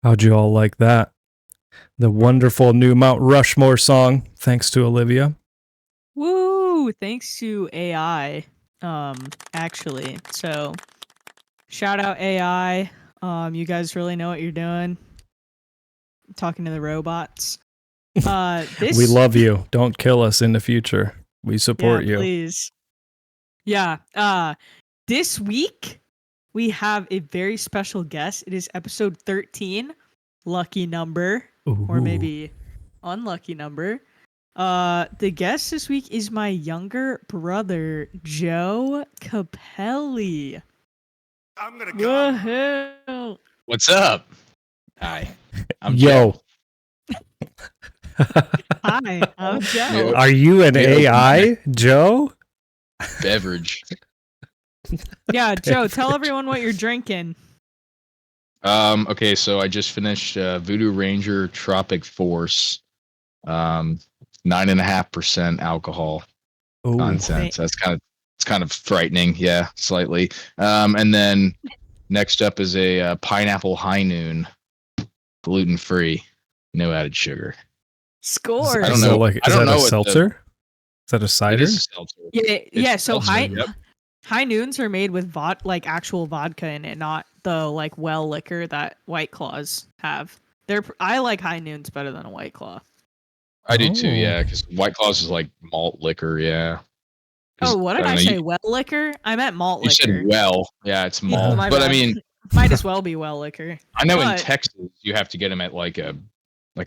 How'd you all like that? The wonderful new Mount Rushmore song, thanks to Olivia. Woo! Thanks to AI, actually. So, shout out AI. You guys really know what you're doing. I'm talking to the robots. We love you. Don't kill us in the future. We support you. Please. Yeah. This week we have a very special guest. It is episode 13, lucky number, or maybe unlucky number. The guest this week is my younger brother, Joe CAPPELLI. I'm gonna go. Woohoo! What's up? Hi. I'm Yo. Hi, I'm Joe. Are you an AI, Joe? Beverage. Yeah, Joe, tell everyone what you're drinking. Okay, so I just finished Voodoo Ranger Tropic Force. 9.5% alcohol content. So it's kind of frightening, yeah, slightly. And then next up is a pineapple high noon, gluten free, no added sugar. Score. I don't know. Is that a seltzer? Is that a cider? It is a seltzer. Yeah. So seltzer, high noons are made with actual vodka in it, not the well liquor that White Claws have. I like high noons better than a White Claw. I do too, yeah, because White Claws is like malt liquor, yeah. Oh, what did I say? Well liquor? I meant malt liquor. You said well, yeah, it's malt. But I mean, might as well be well liquor. I know in Texas you have to get them at like a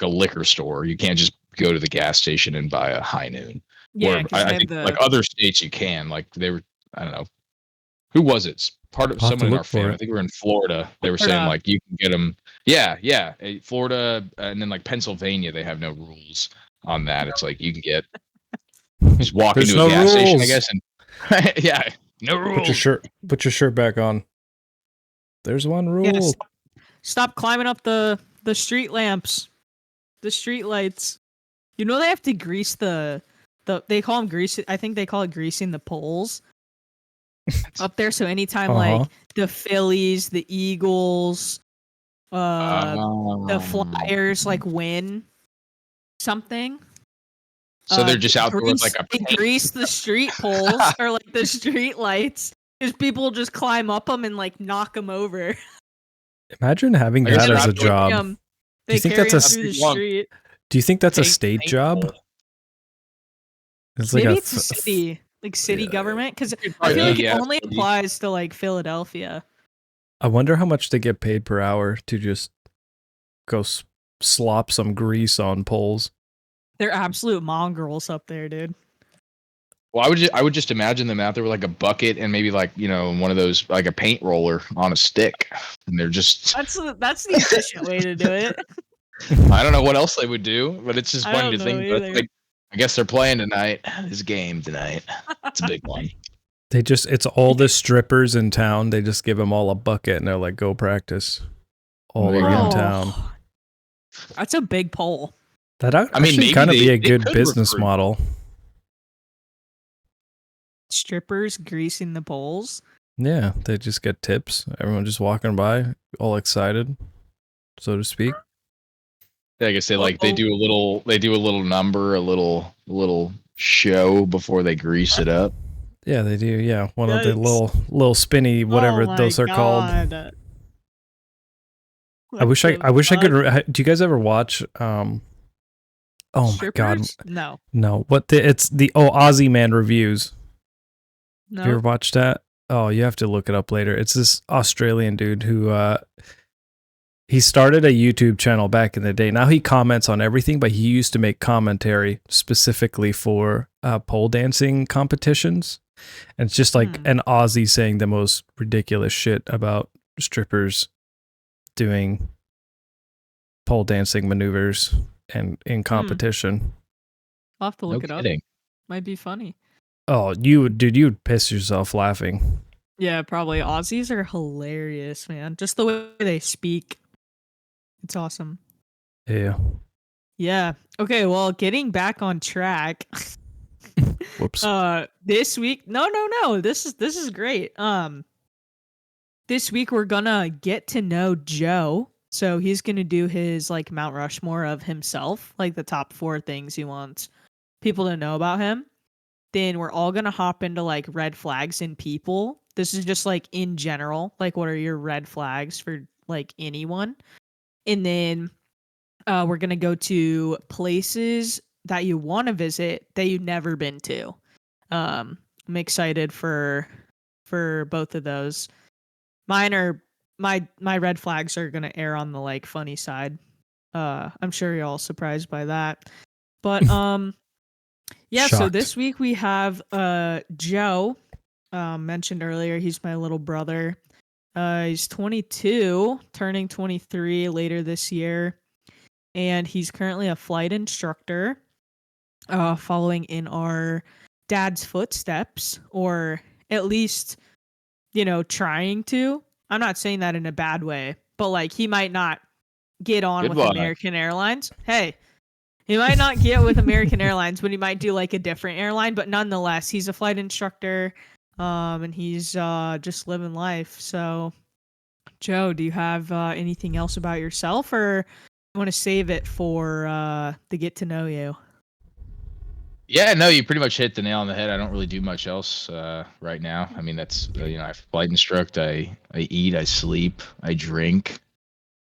liquor store. You can't just go to the gas station and buy a high noon. Yeah, I think like other states you can. Like they were, I don't know, who was it? Part of someone in our family. I think we were in Florida. They were saying like you can get them. Yeah, Florida, and then like Pennsylvania, they have no rules on that. It's like you can get just walk into a gas station, I guess, and yeah, no rules. Put your shirt back on. There's one rule. Yeah, stop climbing up the street lamps, the street lights. You know they have to grease they call them grease. I think they call it greasing the poles up there. So anytime like the Phillies, the Eagles, the Flyers like win something. So they're just out there with like they grease the street poles or like the street lights because people just climb up them and like knock them over. Imagine having that as a job. Do you think that's a state job? It's like maybe it's a city, like city government, because I feel like it only applies to like Philadelphia. I wonder how much they get paid per hour to just go slop some grease on poles. They're absolute mongrels up there, dude. Well, I would just imagine them out there with like a bucket and maybe like, you know, one of those like a paint roller on a stick, and they're just that's the efficient way to do it. I don't know what else they would do, but it's just funny to think. But like, I guess they're playing tonight. This game tonight. It's a big one. It's all the strippers in town. They just give them all a bucket and they're like, go practice all around town. That's a big pole. That actually kind of be a good business model. Strippers greasing the poles. Yeah, they just get tips. Everyone just walking by, all excited, so to speak. Yeah, I guess they do a little number, a little show before they grease it up. Yeah, they do. Yeah, one of the little spinny whatever those are called. I wish I could. Do you guys ever watch? Oh Strippers? My god, no. It's the Aussie Man reviews. No. Have you ever watched that? Oh, you have to look it up later. It's this Australian dude who he started a YouTube channel back in the day. Now he comments on everything, but he used to make commentary specifically for pole dancing competitions. And it's just like an Aussie saying the most ridiculous shit about strippers doing pole dancing maneuvers and in competition. I'll have to look it up. Might be funny. Oh, you'd piss yourself laughing. Yeah, probably. Aussies are hilarious, man. Just the way they speak. It's awesome. Yeah. Yeah. Okay, well, getting back on track. Whoops. This week, no. This is great. This week we're gonna get to know Joe So he's going to do his like Mount Rushmore of himself, like the top 4 things he wants people to know about him. Then we're all going to hop into like red flags in people. This is just like in general, like what are your red flags for like anyone? And then we're going to go to places that you want to visit that you've never been to. I'm excited for both of those. Mine are my red flags are going to err on the like funny side. I'm sure you're all surprised by that. But yeah, Shocked. so this week we have Joe, mentioned earlier, he's my little brother. He's 22, turning 23 later this year, and he's currently a flight instructor, following in our dad's footsteps, or at least, you know, trying to. I'm not saying that in a bad way, but like he might not get on with American Airlines. Hey, he might not get with American Airlines, but he might do like a different airline. But nonetheless, he's a flight instructor, and he's just living life. So, Joe, do you have anything else about yourself, or you want to save it for the get to know you? Yeah, no, you pretty much hit the nail on the head. I don't really do much else right now. I mean, that's I flight instruct, I eat, I sleep, I drink.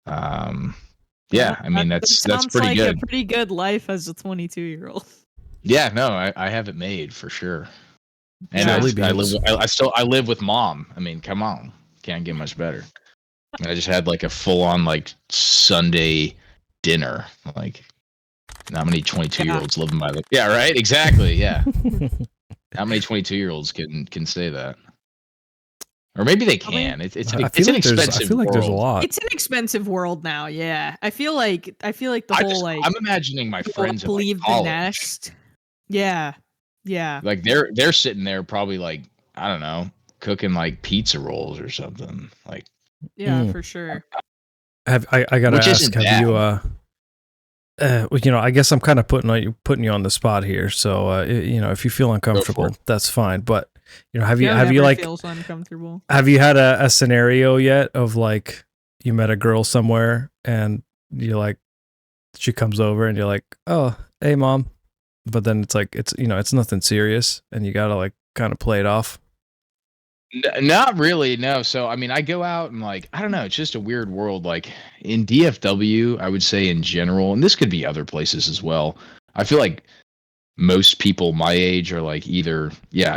Yeah, I mean that's pretty like good. A pretty good life as a 22-year-old. Yeah, no, I have it made for sure. And I live with mom. I mean, come on, can't get much better. I just had like a full on like Sunday dinner. Like, not many 22-year-olds living by the. Yeah, right. Exactly. Yeah. How many 22-year-olds can say that? Or maybe they can. It's an expensive. I feel like there's a lot. It's an expensive world now. Yeah, I feel like the whole like. I'm imagining my friends in like the nest. Yeah. Like they're sitting there probably like, I don't know, cooking like pizza rolls or something. Like. Yeah, for sure. I gotta ask. Have you I guess I'm kind of putting you on the spot here. So if you feel uncomfortable, that's fine. But have you like feels uncomfortable? Have you had a scenario yet of like you met a girl somewhere and you're like, she comes over and you're like, oh, hey mom, but then it's like it's nothing serious and you gotta like kind of play it off. Not really, no. So, I mean, I go out and like, I don't know, it's just a weird world. Like in DFW, I would say in general, and this could be other places as well. I feel like most people my age are like either,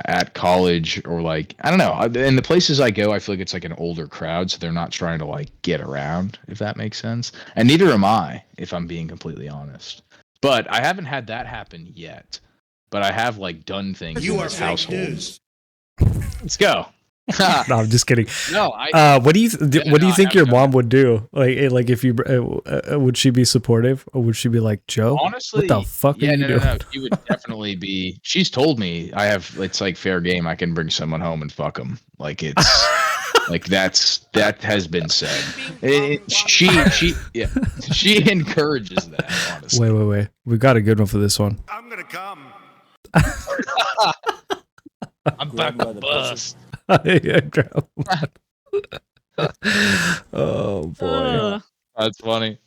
at college or like, I don't know. In the places I go, I feel like it's like an older crowd. So they're not trying to like get around, if that makes sense. And neither am I, if I'm being completely honest. But I haven't had that happen yet. But I have like done things in this household. Let's go. No, I'm just kidding. No, what do you think your mom would do? Like if you would she be supportive or would she be like, Joe? Honestly, what the fuck are you doing? No. She would definitely be. She's told me it's like fair game. I can bring someone home and fuck them. Like it's like that has been said. She encourages that. Honestly. Wait. We got a good one for this one. I'm gonna come. I'm back on the bus. Oh boy, that's funny.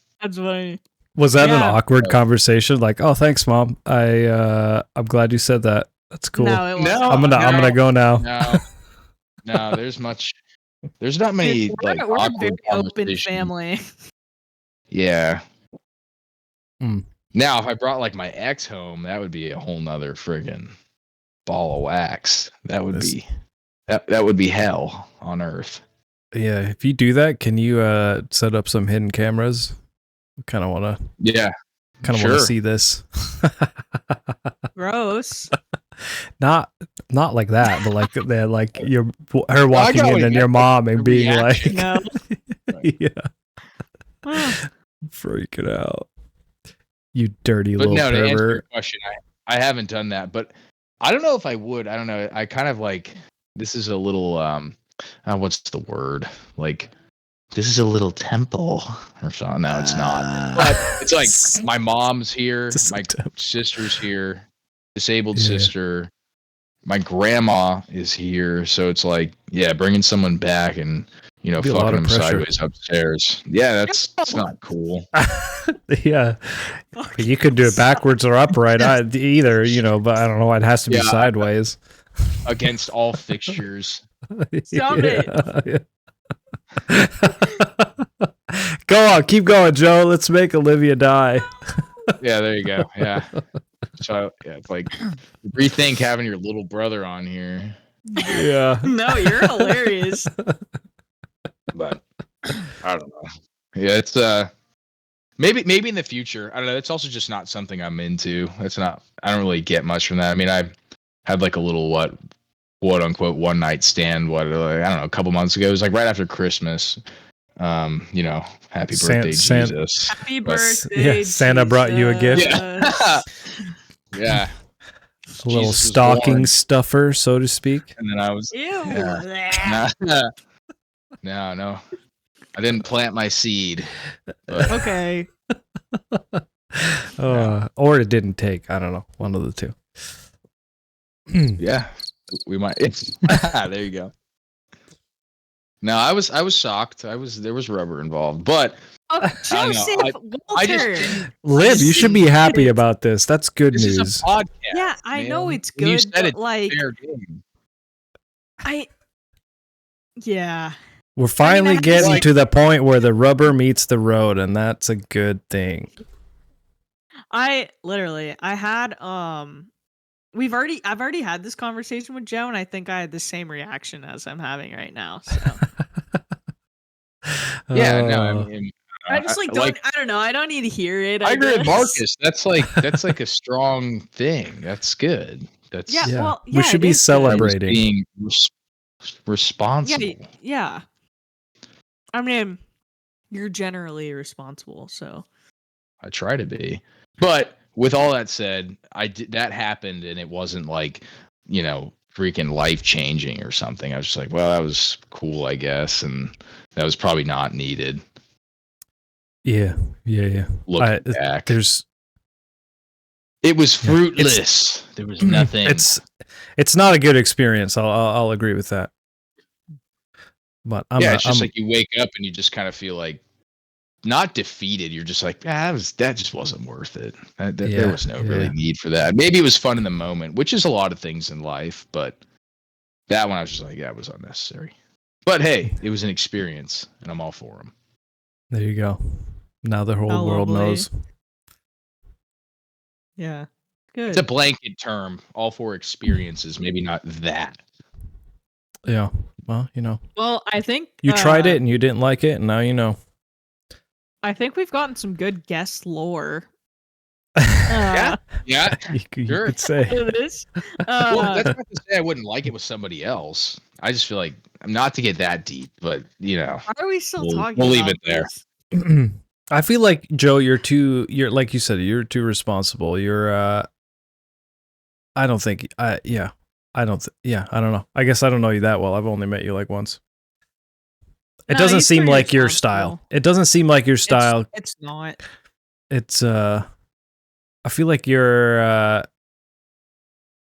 Was that an awkward conversation? Like, oh, thanks, mom. I'm glad you said that. That's cool. No, I'm gonna go now. No, there's not many like we're awkward a very open family. Yeah. Now, if I brought like my ex home, that would be a whole nother friggin' ball of wax. That would be. That would be hell on earth. Yeah, if you do that, can you set up some hidden cameras? Kind of want to. Yeah. Kind of want to see this. Gross. Not like that, but like they're like her walking in and your mom and being reaction. Like, yeah, freaking out. You dirty little pervert. To answer your question, I haven't done that, but I don't know if I would. I don't know. I kind of like. This is a little, what's the word? Like, this is a little temple or something. No, it's not. But it's like my mom's here, my sister's here, disabled sister, my grandma is here, so it's like, yeah, bringing someone back and fucking them sideways upstairs. Yeah, that's not cool. Yeah, but you could do it backwards or upright. Either, but I don't know. It has to be sideways against all fixtures. Stop it. Go on, keep going, Joe. Let's make Olivia die. Yeah, there you go. Yeah. So it's like rethink having your little brother on here. Yeah. No, you're hilarious. But I don't know. Yeah, it's maybe in the future. I don't know. It's also just not something I'm into. It's not. I don't really get much from that. I mean, I've had like a little quote unquote one night stand. I don't know, a couple months ago. It was like right after Christmas. Happy birthday, Jesus. Happy birthday. Yeah, Santa brought you a gift. Yeah. Yeah. A little stocking stuffer, so to speak. And then I was. Ew. Yeah. No. I didn't plant my seed. But. Okay. Or it didn't take. I don't know. One of the two. Yeah. We might. There you go. No, I was shocked. There was rubber involved, but Joseph Walter. Liv, you should be happy about this. That's good news. Is a podcast, yeah, I know it's good. You said it's like fair game. We're finally getting to the point where the rubber meets the road, and that's a good thing. I had I've already had this conversation with Joe, and I think I had the same reaction as I'm having right now. So yeah, no, I mean, I just I don't know. I don't need to hear it. I agree with Marcus. That's like a strong thing. That's good. That's Well, we should be celebrating being responsible. Yeah. I mean, you're generally responsible, so I try to be. But with all that said, that happened, and it wasn't like, freaking life changing or something. I was just like, well, that was cool, I guess, and that was probably not needed. Yeah. Looking back, it was fruitless. There was nothing. It's not a good experience. I'll agree with that. But it's just like you wake up and you just kind of feel like not defeated. You're just like, that just wasn't worth it. There was no really need for that. Maybe it was fun in the moment, which is a lot of things in life, but that one I was just like, it was unnecessary. But hey, it was an experience, and I'm all for them. There you go. Now the whole world knows. Yeah, good. It's a blanket term. All for experiences, maybe not that. Yeah. Well, Well, I think you tried it and you didn't like it, and now you know. I think we've gotten some good guest lore. Yeah, you could say. This. Well, that's not to say I wouldn't like it with somebody else. I just feel like not to get that deep, but Why are we still talking? We'll leave it there. I feel like Joe, you're like you said, you're too responsible. I don't know. I guess I don't know you that well. I've only met you like once. It doesn't seem like your style. It doesn't seem like your style. It's not. It's I feel like you're a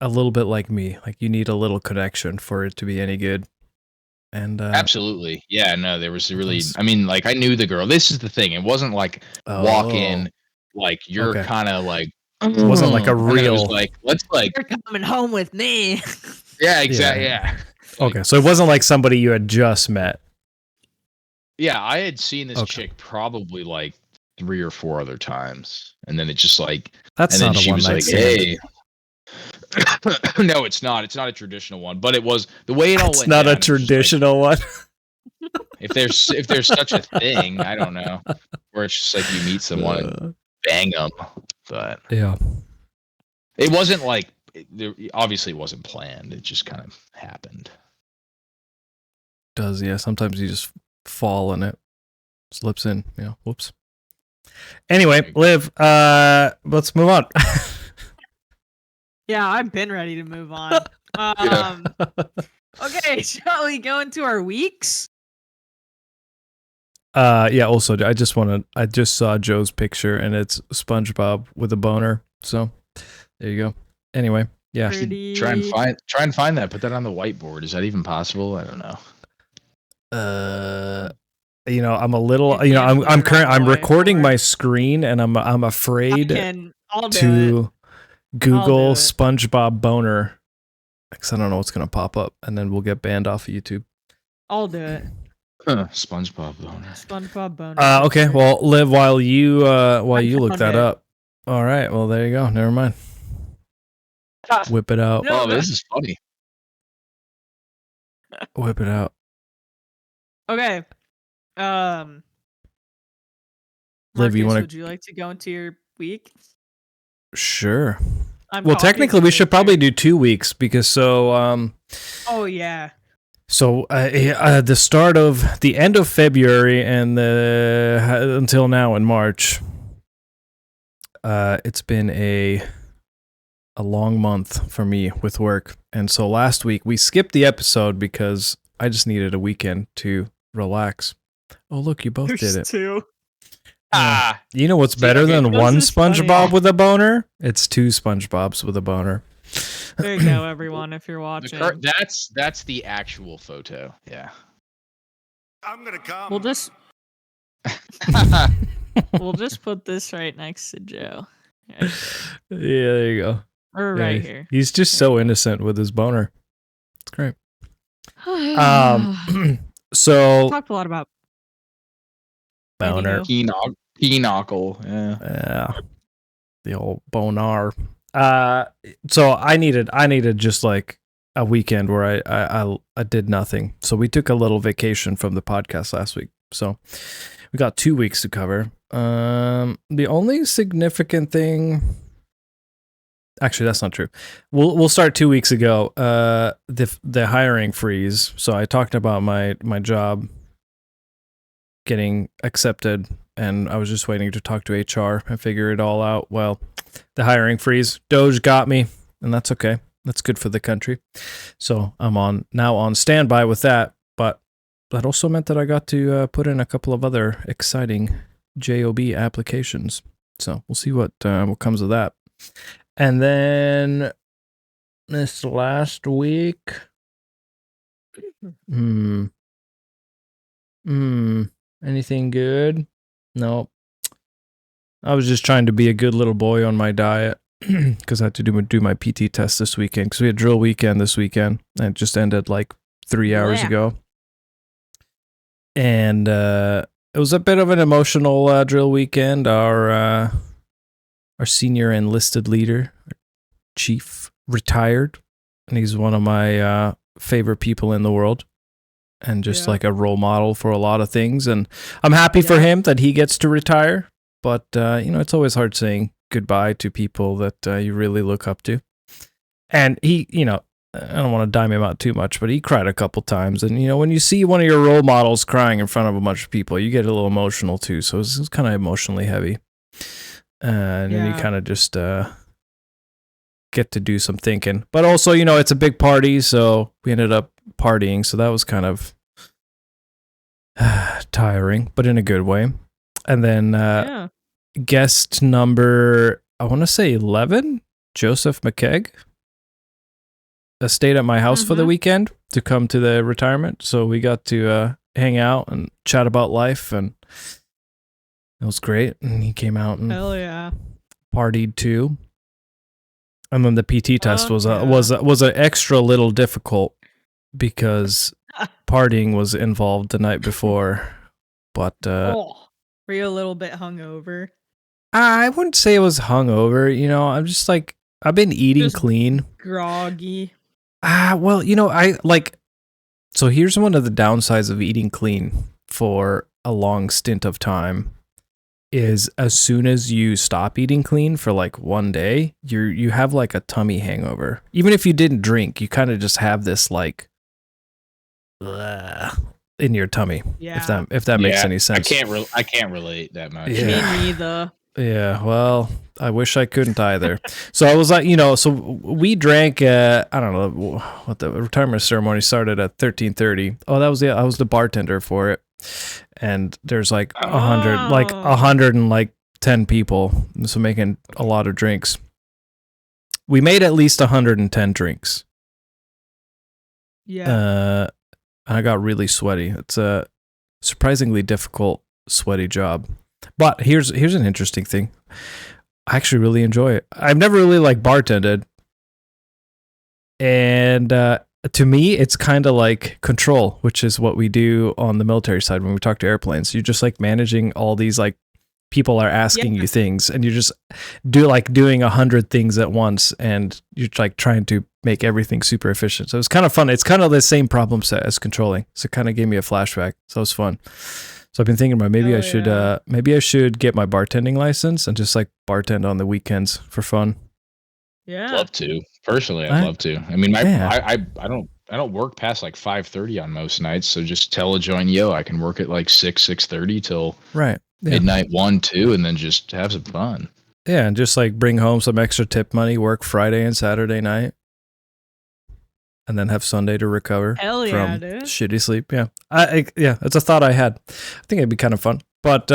little bit like me. Like you need a little connection for it to be any good. And absolutely. Yeah, no, there was really I mean, like I knew the girl. This is the thing. It wasn't like walk in like you're kind of like it wasn't like a real let's you're coming home with me. Yeah, exactly. Yeah. Okay, so it wasn't like somebody you had just met. Yeah, I had seen this chick probably like 3 or 4 other times, and then it just like that's and not then a she was one-night like, stand. "Hey." No, it's not. It's not a traditional one, but it was the way it all went. It's not down, a traditional one. If there's such a thing, I don't know, where it's just like you meet someone and bang them, but yeah, it wasn't like obviously it wasn't planned. It just kind of happened. Sometimes you just fall and it slips in. Whoops. Anyway, Liv, let's move on. Yeah, I've been ready to move on. Okay, shall we go into our weeks? Yeah, also I just saw Joe's picture and it's SpongeBob with a boner. So there you go. Anyway, Yeah. Pretty... Try and find that. Put that on the whiteboard. Is that even possible? I don't know. I'm a little, I'm recording my screen and I'm afraid to Google SpongeBob boner because I don't know what's going to pop up and then we'll get banned off of YouTube. I'll do it. SpongeBob boner. SpongeBob boner. Okay. Well, Liv, while you look that up. All right. Well, there you go. Never mind. Whip it out. No, this is funny. Whip it out. Okay. Liv, Marcus, would you like to go into your week? Sure. Well, technically, we should probably do 2 weeks because oh yeah. So the start of the end of February and until now in March, it's been a long month for me with work. And so last week we skipped the episode because I just needed a weekend to relax. Oh, look, you both did it. Two. You know what's better than one SpongeBob with a boner? It's 2 SpongeBobs with a boner. There you go, everyone, if you're watching. That's the actual photo. Yeah. I'm going to come. We'll just put this right next to Joe. Yeah, there you go. Or right here. He's just so innocent with his boner. It's great. So talked a lot about boner. Pinochle. Yeah. The old boner. So I needed just like a weekend where I did nothing. So we took a little vacation from the podcast last week. So we got 2 weeks to cover. The only significant thing, actually, that's not true. We'll start 2 weeks ago. The hiring freeze. So I talked about my job getting accepted, and I was just waiting to talk to HR and figure it all out. Well, the hiring freeze, Doge got me, and that's okay. That's good for the country. So I'm now on standby with that. But that also meant that I got to put in a couple of other exciting JOB applications. So we'll see what comes of that. And then this last week, anything good? No. I was just trying to be a good little boy on my diet because I had to do my PT test this weekend because we had drill weekend this weekend and it just ended like 3 hours ago. And it was a bit of an emotional drill weekend. Our senior enlisted leader, chief, retired, and he's one of my favorite people in the world and just like a role model for a lot of things. And I'm happy for him that he gets to retire. But, it's always hard saying goodbye to people that you really look up to. And he, I don't want to dime him out too much, but he cried a couple times. And, when you see one of your role models crying in front of a bunch of people, you get a little emotional too. So it was kind of emotionally heavy. And then you kind of just get to do some thinking. But also, it's a big party, so we ended up partying. So that was kind of tiring, but in a good way. And then guest number, I want to say 11, Joseph McKegg, stayed at my house for the weekend to come to the retirement. So we got to hang out and chat about life, and it was great. And he came out and partied too. And then the PT test was an extra little difficult because partying was involved the night before. But were you a little bit hungover? I wouldn't say it was hungover. I'm just like, I've been eating clean. Groggy. Well, so here's one of the downsides of eating clean for a long stint of time is as soon as you stop eating clean for like one day, you have like a tummy hangover. Even if you didn't drink, you kind of just have this like in your tummy. Yeah. If that makes any sense. I can't relate that much. Yeah. Me neither. Yeah, well, I wish I couldn't either. So I was like, so we drank, I don't know what the retirement ceremony started at 13:30. Oh, I was the bartender for it. And there's like 110 people, so making a lot of drinks. we made at least 110 drinks. Yeah. I got really sweaty. It's a surprisingly difficult, sweaty job. But here's an interesting thing. I actually really enjoy it. I've never really bartended. And to me, it's kind of like control, which is what we do on the military side when we talk to airplanes. You're just managing all these people are asking you things, and you're just doing 100 things at once, and you're trying to make everything super efficient. So it's kind of fun. It's kind of the same problem set as controlling. So it kind of gave me a flashback. So it was fun. So I've been thinking about maybe I should get my bartending license and just bartend on the weekends for fun. Yeah. Love to. Personally, I'd love to. I mean, I don't work past 5:30 on most nights, so just tell a joint, I can work at 6:30 till midnight 1, 2, and then just have some fun. Yeah, and just bring home some extra tip money, work Friday and Saturday night, and then have Sunday to recover from shitty sleep. Yeah, it's a thought I had. I think it'd be kind of fun, but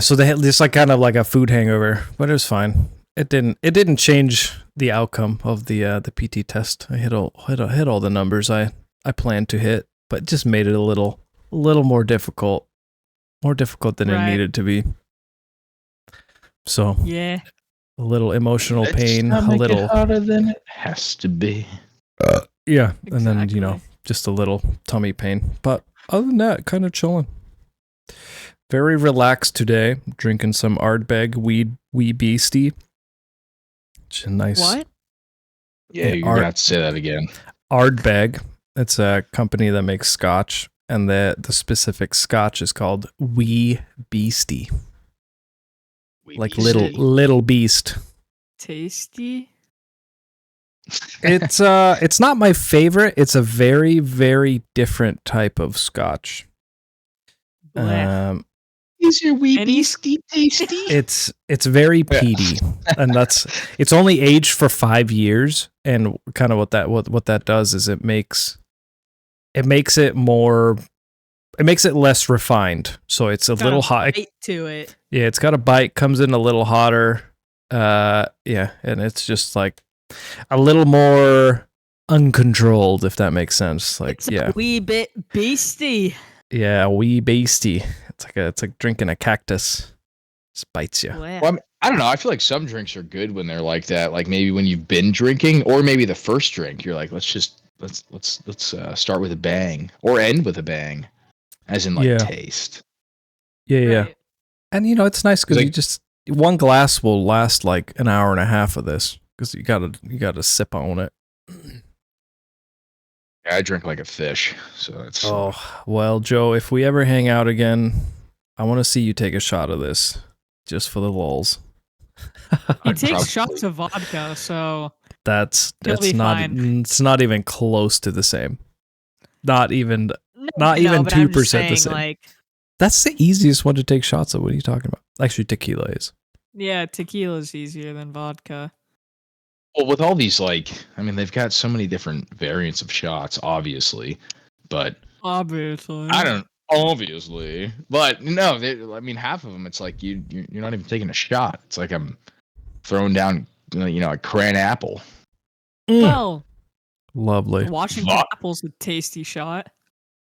so they had this kind of a food hangover, but it was fine. It didn't change the outcome of the PT test. I hit all the numbers I planned to hit, but just made it a little more difficult than it needed to be. So yeah, a little emotional pain, a little harder than it has to be. Yeah, and then just a little tummy pain, but other than that, kind of chilling. Very relaxed today, drinking some Ardbeg Wee Beastie. Which is nice. What? Yeah, you're gonna have to say that again. Ardbeg. It's a company that makes scotch, and the specific scotch is called Wee Beastie. Little beast. Tasty. It's not my favorite. It's a very, very different type of scotch. Is your Wee Beastie tasty? It's very peaty, and it's only aged for 5 years, and kind of what that does is it makes it less refined, so it's a little hot to it. Yeah, it's got a bite, comes in a little hotter, and it's just a little more uncontrolled, if that makes sense. It's a wee bit beastie. Yeah, a wee beastie. It's like drinking a cactus. Just bites you. Well, I don't know. I feel like some drinks are good when they're like that. Like maybe when you've been drinking, or maybe the first drink, you're like, let's start with a bang or end with a bang, as in taste. Yeah. And it's nice because you just one glass will last an hour and a half of this because you gotta sip on it. I drink like a fish, so it's. Oh well, Joe. If we ever hang out again, I want to see you take a shot of this, just for the lulz. He takes shots of vodka, so that's not fine. It's not even close to the same. Not even 2% the same. That's the easiest one to take shots of. What are you talking about? Actually, tequila is. Yeah, tequila is easier than vodka. Well, with all these, they've got so many different variants of shots, obviously, but obviously, but no, half of them, it's you're not even taking a shot. It's like I'm throwing down, a cran apple. Well, lovely. Washington apple's a tasty shot.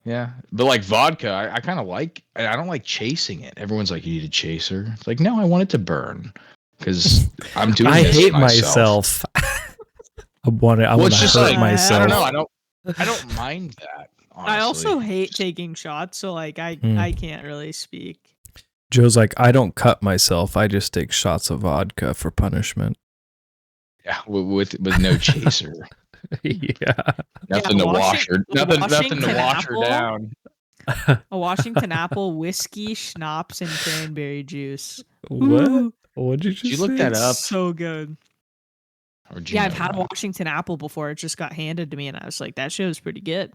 Yeah, but vodka, I kind of like. I don't like chasing it. Everyone's like, you need a chaser. It's like, no, I want it to burn. Because I'm doing. I hate myself. I want to hurt myself. I don't mind that. Honestly. I also hate taking shots, so I can't really speak. Joe's like, I don't cut myself. I just take shots of vodka for punishment. Yeah, with no chaser. Yeah, nothing to wash her. Nothing to wash her down. A Washington apple, whiskey, schnapps, and cranberry juice. What? Ooh. What did you say? Look that up. So good. Yeah, I've had a Washington apple before. It just got handed to me, and I was like, that shit was pretty good.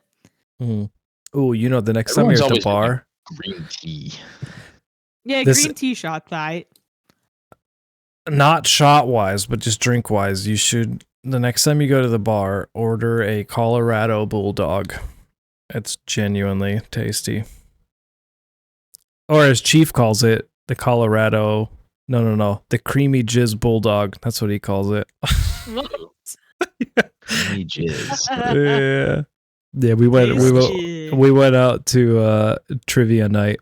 Oh, the next time you're at the bar, green tea. Yeah, green tea shot, right? Not shot wise, but just drink wise. You should. The next time you go to the bar, order a Colorado Bulldog. It's genuinely tasty. Or as Chief calls it, the Colorado No. The creamy jizz bulldog. That's what he calls it. What? Creamy jizz. Yeah. We went out to trivia night.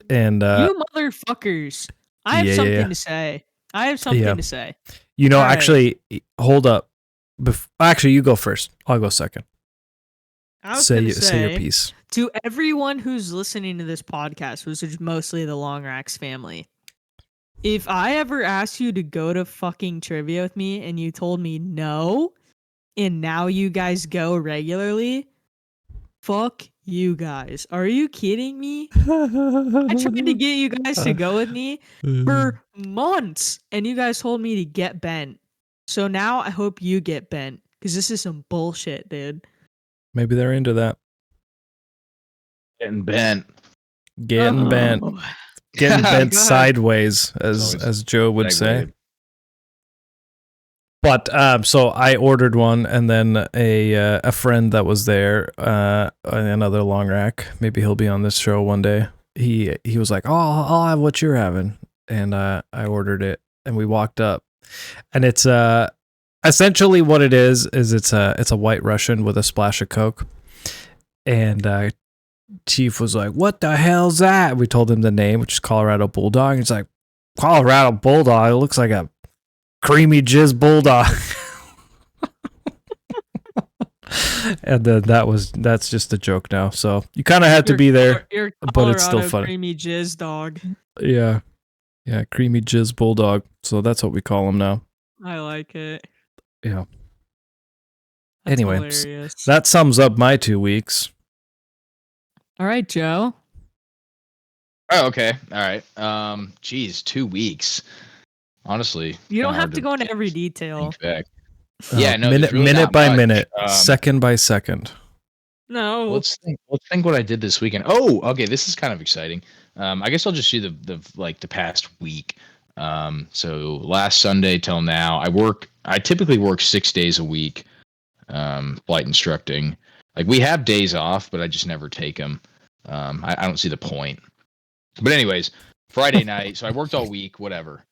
And you motherfuckers. I have something to say. To say. You know, All right. actually, hold up. Actually, you go first. I'll go second. Say your piece. To everyone who's listening to this podcast, which is mostly the Long Racks family, if I ever asked you to go to fucking trivia with me and you told me no, and now you guys go regularly, fuck you guys. Are you kidding me? I tried to get you guys to go with me for months, and you guys told me to get bent. So now I hope you get bent, because this is some bullshit, dude. Maybe they're into that. Getting bent. Getting bent sideways, as Joe would say. But so I ordered one, and then a friend that was there, another long rack, maybe he'll be on this show one day. He was like, "Oh, I'll have what you're having," and I ordered it, and we walked up, and it's essentially what it is it's a White Russian with a splash of Coke, and Chief was like, "What the hell's that?" We told him the name, which is Colorado Bulldog. He's like, "Colorado Bulldog? It looks like a creamy jizz bulldog." And then that's just a joke now. So you kind of had to be there, but it's still funny. Creamy jizz dog. Yeah, creamy jizz bulldog. So that's what we call him now. I like it. Yeah. That's anyway, hilarious. That sums up my 2 weeks. All right, Joe. Oh, okay. All right. Geez, 2 weeks. Honestly, you don't have to go into every detail. Yeah, no. Minute by minute, second by second. No. Let's think what I did this weekend. Oh, okay. This is kind of exciting. I guess I'll just do the past week. So last Sunday till now, I typically work 6 days a week, flight instructing. Like, we have days off, but I just never take them. I don't see the point. But anyways, Friday night, so I worked all week, whatever.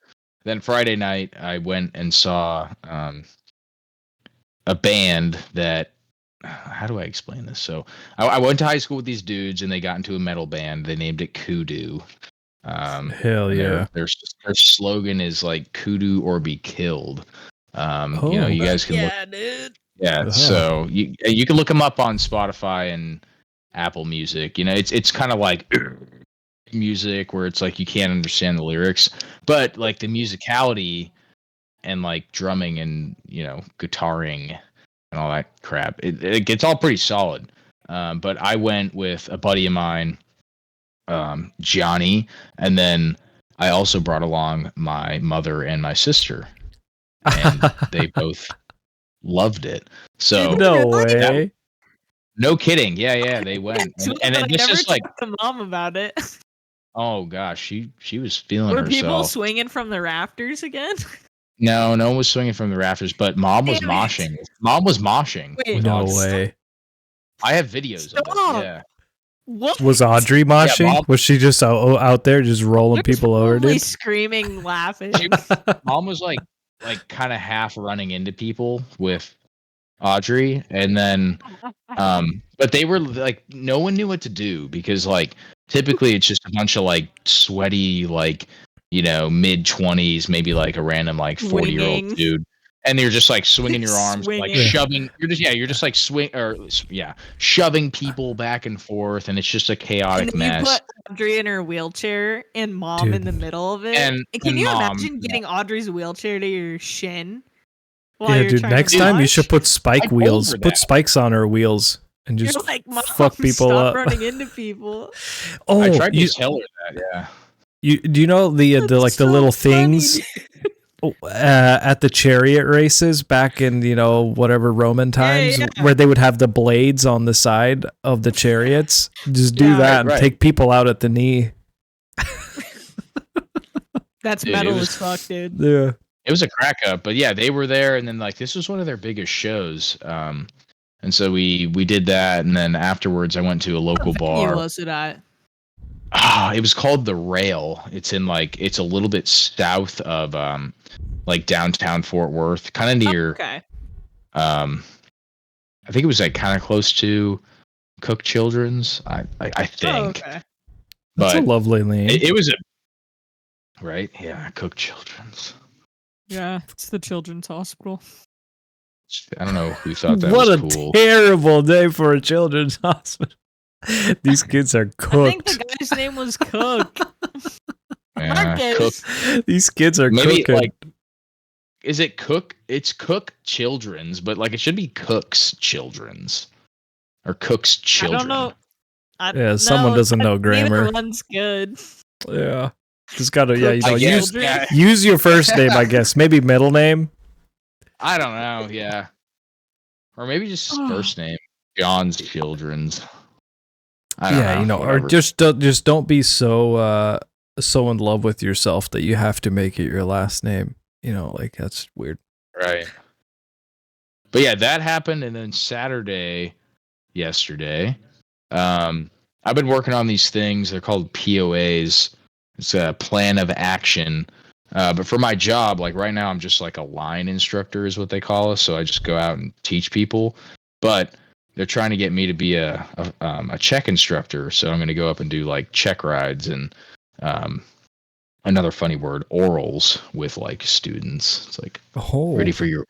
Then Friday night, I went and saw a band that, how do I explain this? So I went to high school with these dudes, and they got into a metal band. They named it Kudu. Hell yeah. Their slogan is like "Kudu or be killed." You guys can look. Dude. Yeah, so you can look them up on Spotify and Apple Music. You know, it's kind of like music where it's like you can't understand the lyrics, but like the musicality and like drumming and guitaring and all that crap, it gets all pretty solid. But I went with a buddy of mine, Johnny, and then I also brought along my mother and my sister, and they both loved it. So no way. No kidding. Yeah, they went. And then this is like to mom about it. Oh gosh, she was feeling Were herself. people swinging from the rafters again? No one was swinging from the rafters, but mom was moshing. Mom was moshing. Wait, no way. I have videos of it. Yeah. What? Was Audrey moshing? Yeah, was she just out there just rolling people over, dude? Screaming, laughing. Mom was like kind of half running into people with Audrey, and then but they were like, no one knew what to do, because like typically it's just a bunch of like sweaty, like mid-20s, maybe like a random like 40-year-old dude, and you're just like swinging your arms, like shoving. You're just like shoving people back and forth, and it's just a chaotic mess. You put Audrey in her wheelchair and mom in the middle of it. And can you imagine getting Audrey's wheelchair to your shin? Yeah, dude. Next time you should put spike wheels. Put spikes on her wheels and just fuck people up. Running into people. Oh, I tried to tell her that. Yeah. Do you know the little things at the chariot races back in whatever Roman times, where they would have the blades on the side of the chariots? Just do that and take people out at the knee. That's metal as fuck, dude. Yeah. It was a crack up, but yeah, they were there, and then like this was one of their biggest shows, and so we did that, and then afterwards I went to a local bar. Was it at? It was called the Rail. It's in it's a little bit south of like downtown Fort Worth, kind of near. Okay. I think it was like kind of close to Cook Children's. I think. Oh, okay. That's a lovely name. It was right. Yeah, Cook Children's. Yeah, it's the children's hospital. I don't know who thought that what was a cool. terrible name for a children's hospital. These kids are cooked. I think the guy's name was Cook. Marcus. Cook. These kids are Maybe cooking. Is it Cook? It's Cook Children's, but it should be Cook's Children's or Cook's Children. I don't know. Someone doesn't know grammar. Neither one's good. Yeah, just gotta use your first name, I guess. Maybe middle name. I don't know. Yeah, or maybe just his first name, John's Children's. I don't know. Or just don't be so in love with yourself that you have to make it your last name. That's weird. Right. But yeah, that happened, and then yesterday, I've been working on these things. They're called POAs. It's a plan of action. But for my job, right now, I'm just a line instructor is what they call us. So I just go out and teach people. But they're trying to get me to be a check instructor. So I'm going to go up and do check rides and another funny word, orals with students. It's ready for your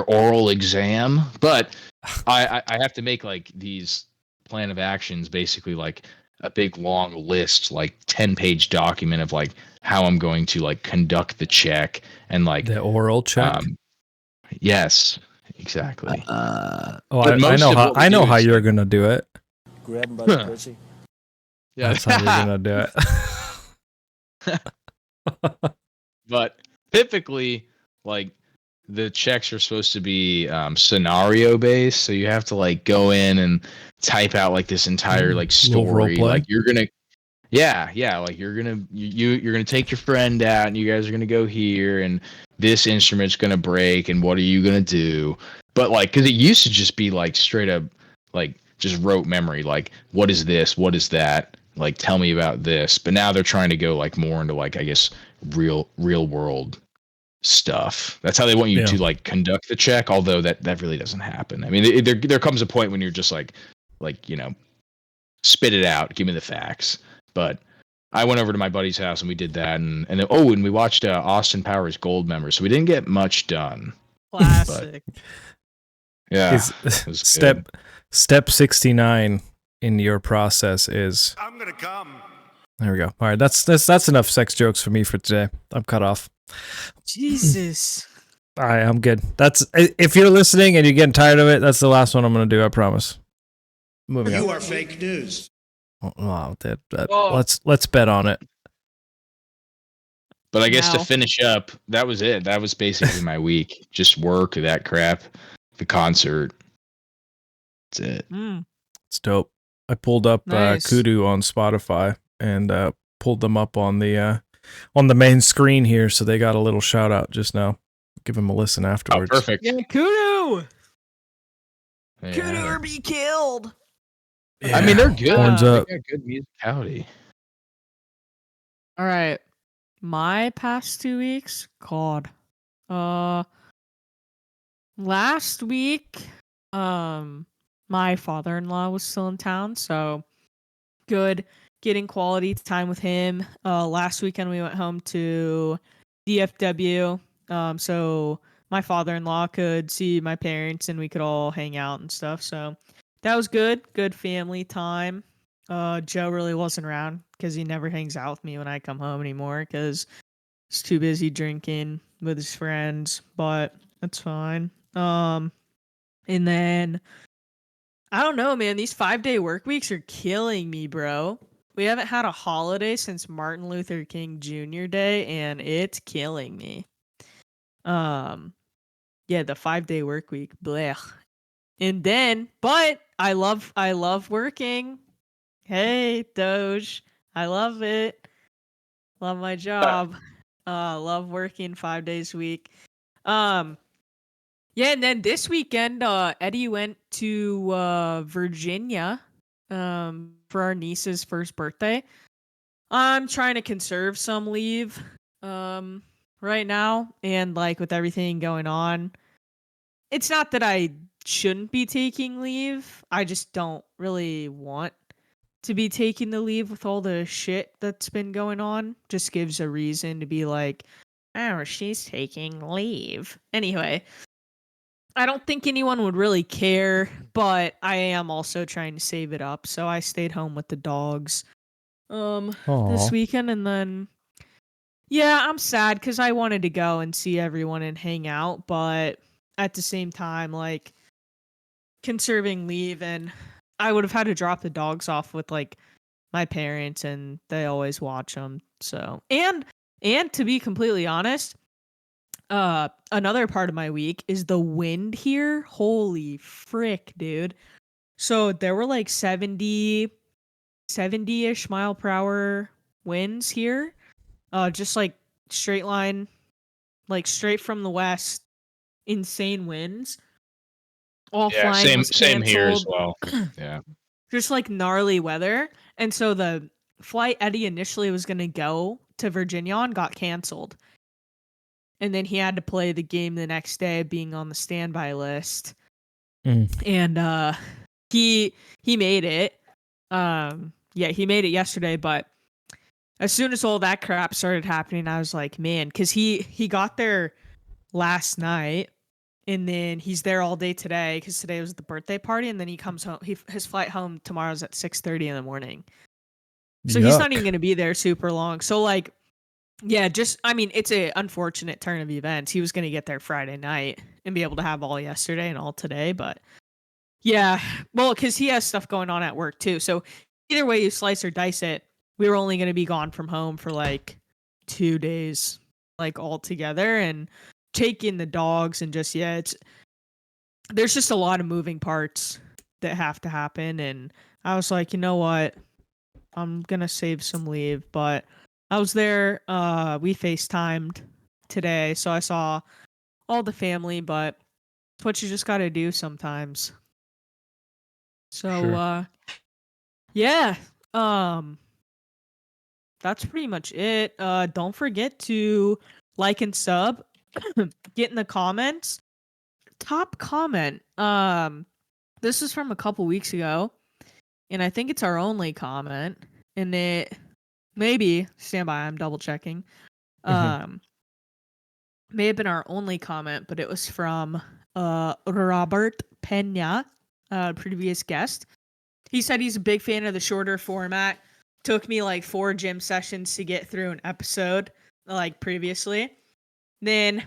oral exam. But I have to make these plan of actions, basically a big long list, 10-page document of how I'm going to conduct the check and the oral check. Yes, exactly. I know how you're gonna do it. Grab him by the pussy. Yeah, that's how you're gonna do it. But typically, the checks are supposed to be scenario based, so you have to go in and type out this entire story. You're gonna, you're gonna take your friend out, and you guys are gonna go here, and this instrument's gonna break, and what are you gonna do? But because it used to just be straight up just rote memory, what is this, what is that, tell me about this. But now they're trying to go more into I guess real world stuff. That's how they want you to conduct the check, although that really doesn't happen. I mean, there comes a point when you're just spit it out, give me the facts. But I went over to my buddy's house and we did that, and we watched Austin Powers Goldmember, so we didn't get much done. Classic. But, yeah. Step 69 in your process is I'm gonna come. There we go. All right, that's enough sex jokes for me for today. I'm cut off. Jesus. All right, I'm good. That's if you're listening and you're getting tired of it, that's the last one I'm going to do. I promise. Moving on. You are fake news. Wow, let's bet on it. But I guess to finish up, that was it. That was basically my week. Just work, that crap, the concert. That's it. It's dope. I pulled up Kudu on Spotify and pulled them up on the main screen here, so they got a little shout out just now. Give them a listen afterwards. Oh, perfect. Yeah, Kudu. Yeah. Kudu or be killed. Yeah. I mean, they're good. Horns up. They got good musicality. All right. My past 2 weeks, God. Last week, my father-in-law was still in town, so good getting quality time with him. Last weekend we went home to DFW, so my father-in-law could see my parents and we could all hang out and stuff. So that was good family time. Joe really wasn't around because he never hangs out with me when I come home anymore because he's too busy drinking with his friends, but that's fine. And then I don't know, man, these 5-day work weeks are killing me, bro. We haven't had a holiday since Martin Luther King Jr. Day, and it's killing me. Yeah, the 5-day work week, blech. And then, but I love working. Hey, Doge, I love it. Love my job. Love working 5 days a week. Yeah, and then this weekend, Eddie went to Virginia for our niece's first birthday. I'm trying to conserve some leave right now, and like with everything going on, it's not that I shouldn't be taking leave. I just don't really want to be taking the leave with all the shit that's been going on. Just gives a reason to be like, oh, she's taking leave. Anyway, I don't think anyone would really care, but I am also trying to save it up. So I stayed home with the dogs this weekend, and then yeah, I'm sad because I wanted to go and see everyone and hang out, but at the same time, like conserving leave, and I would have had to drop the dogs off with like my parents, and they always watch them. So and to be completely honest, another part of my week is the wind here. Holy frick, dude. So there were like 70-ish mile per hour winds here. Just like straight line, like straight from the west, insane winds. All flying was same here as canceled. well. Yeah. Just like gnarly weather. And so the flight Eddie initially was going to go to Virginia on got canceled. And then he had to play the game the next day, being on the standby list. And he made it. Yeah, he made it yesterday, but as soon as all that crap started happening, I was like, man, because he got there last night, and then he's there all day today because today was the birthday party, and then he comes home. His flight home tomorrow's at 6:30 in the morning, so he's not even going to be there super long. So like, yeah, it's a unfortunate turn of events. He was going to get there Friday night and be able to have all yesterday and all today, but yeah, well, because he has stuff going on at work too. So either way you slice or dice it, we were only going to be gone from home for like 2 days, like all together, and taking the dogs and just, yeah, there's just a lot of moving parts that have to happen. And I was like, you know what? I'm going to save some leave, but I was there. We FaceTimed today, so I saw all the family, but it's what you just got to do sometimes. So, Sure. Yeah, that's pretty much it. Don't forget to like and sub. Get in the comments. Top comment. This is from a couple weeks ago, and I think it's our only comment. And it maybe stand by. I'm double checking. May have been our only comment, but it was from Robert Pena, previous guest. He said he's a big fan of the shorter format. Took me like 4 gym sessions to get through an episode, like previously. Then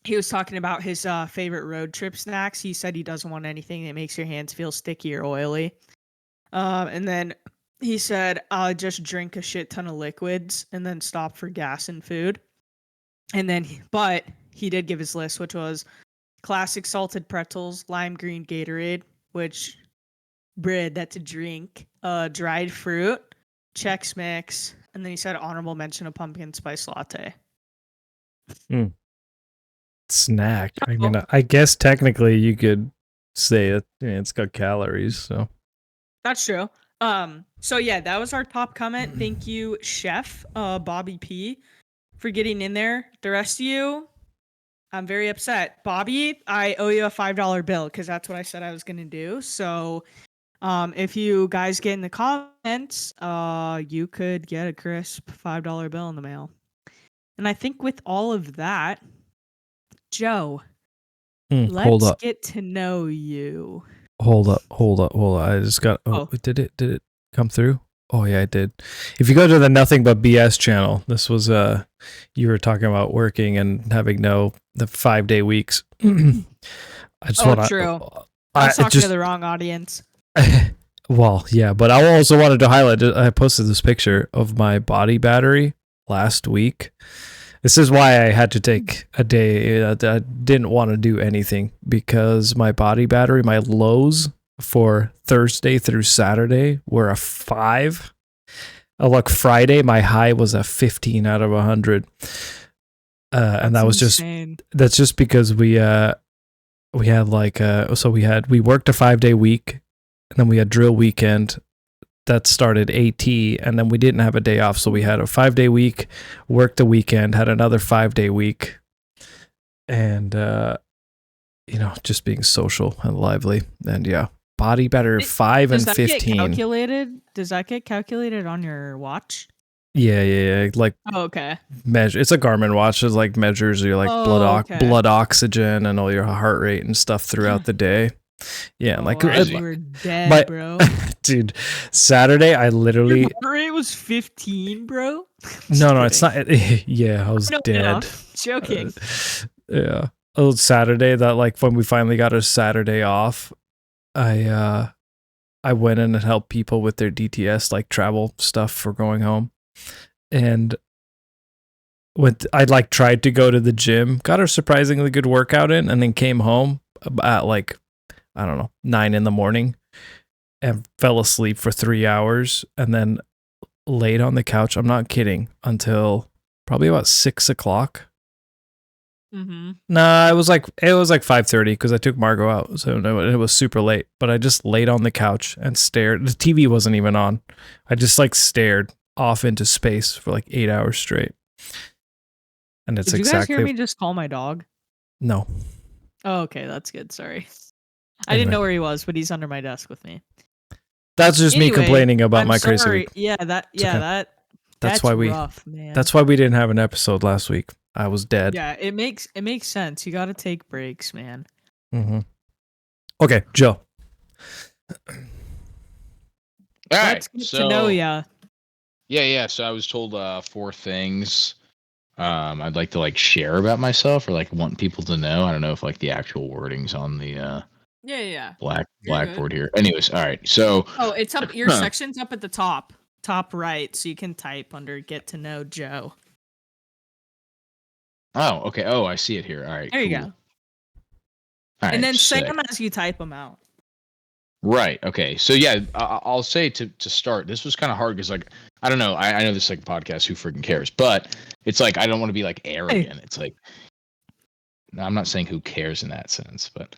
he was talking about his favorite road trip snacks. He said he doesn't want anything that makes your hands feel sticky or oily. And then he said, I'll just drink a shit ton of liquids and then stop for gas and food. And then, but he did give his list, which was classic salted pretzels, lime green Gatorade, which bread, that's a drink, dried fruit, Chex Mix, and then he said honorable mention of pumpkin spice latte. Snack. I mean, I guess technically you could say it. It's got calories, so that's true. So yeah, that was our top comment. Thank you, Chef Bobby P, for getting in there. The rest of you, I'm very upset. Bobby, I owe you a $5 bill because that's what I said I was gonna do. So if you guys get in the comments, you could get a crisp $5 bill in the mail. And I think with all of that, Joe, let's get to know you. Hold up. I just got. Did it come through? Oh yeah, it did. If you go to the Nothing But BS channel, this was you were talking about working and having the 5-day weeks. I just want to. True. I was talking to the wrong audience. Well, yeah, but I also wanted to highlight. I posted this picture of my body battery last week. This is why I had to take a day. I didn't want to do anything because my body battery, my lows for Thursday through Saturday were a 5. Look, Friday, my high was a 15 out of 100. And that was insane. That's just because we had like, we worked a 5-day week, and then we had drill weekend that started AT, and then we didn't have a day off, so we had a 5-day week, worked a weekend, had another 5-day week, and just being social and lively, and body better 5 and 15. Does that get calculated on your watch? Yeah. Like, okay. Measure. It's a Garmin watch. It like measures your blood oxygen and all your heart rate and stuff throughout the day. Yeah, you were dead, bro. Dude, Saturday I literally. Your heart rate was 15, bro. No, it's not. Yeah, I was dead. Joking. Yeah. Oh, Saturday, that when we finally got a Saturday off, I went in and helped people with their DTS travel stuff for going home, and I tried to go to the gym, got a surprisingly good workout in, and then came home at 9 a.m. and fell asleep for 3 hours, and then laid on the couch. I'm not kidding, until probably about 6 o'clock. Mm-hmm. Nah, it was like 5:30 because I took Margot out, so it was super late. But I just laid on the couch and stared. The TV wasn't even on. I just stared off into space for 8 hours straight. And it's Did you guys hear me just call my dog? No. Oh, okay, that's good. Sorry, I didn't know where he was, but he's under my desk with me. That's just me complaining about my crazy week. Yeah, that's why we rough, man. That's why we didn't have an episode last week. I was dead. Yeah, it makes sense. You got to take breaks, man. Mm-hmm. Okay, Joe. All right, Let's get to know ya. Yeah. So I was told 4 things I'd like to share about myself, or want people to know. I don't know if the actual wording's on the blackboard here. Anyways, all right. So it's up. Your section's up at the top right, so you can type under "Get to Know Joe." Oh, okay. Oh, I see it here. All right. There you go. All right, and then say them as you type them out. Right. Okay. So yeah, I'll say to start. This was kind of hard because I don't know. I know this is a podcast. Who freaking cares? But it's I don't want to be arrogant. Hey. It's I'm not saying who cares in that sense, but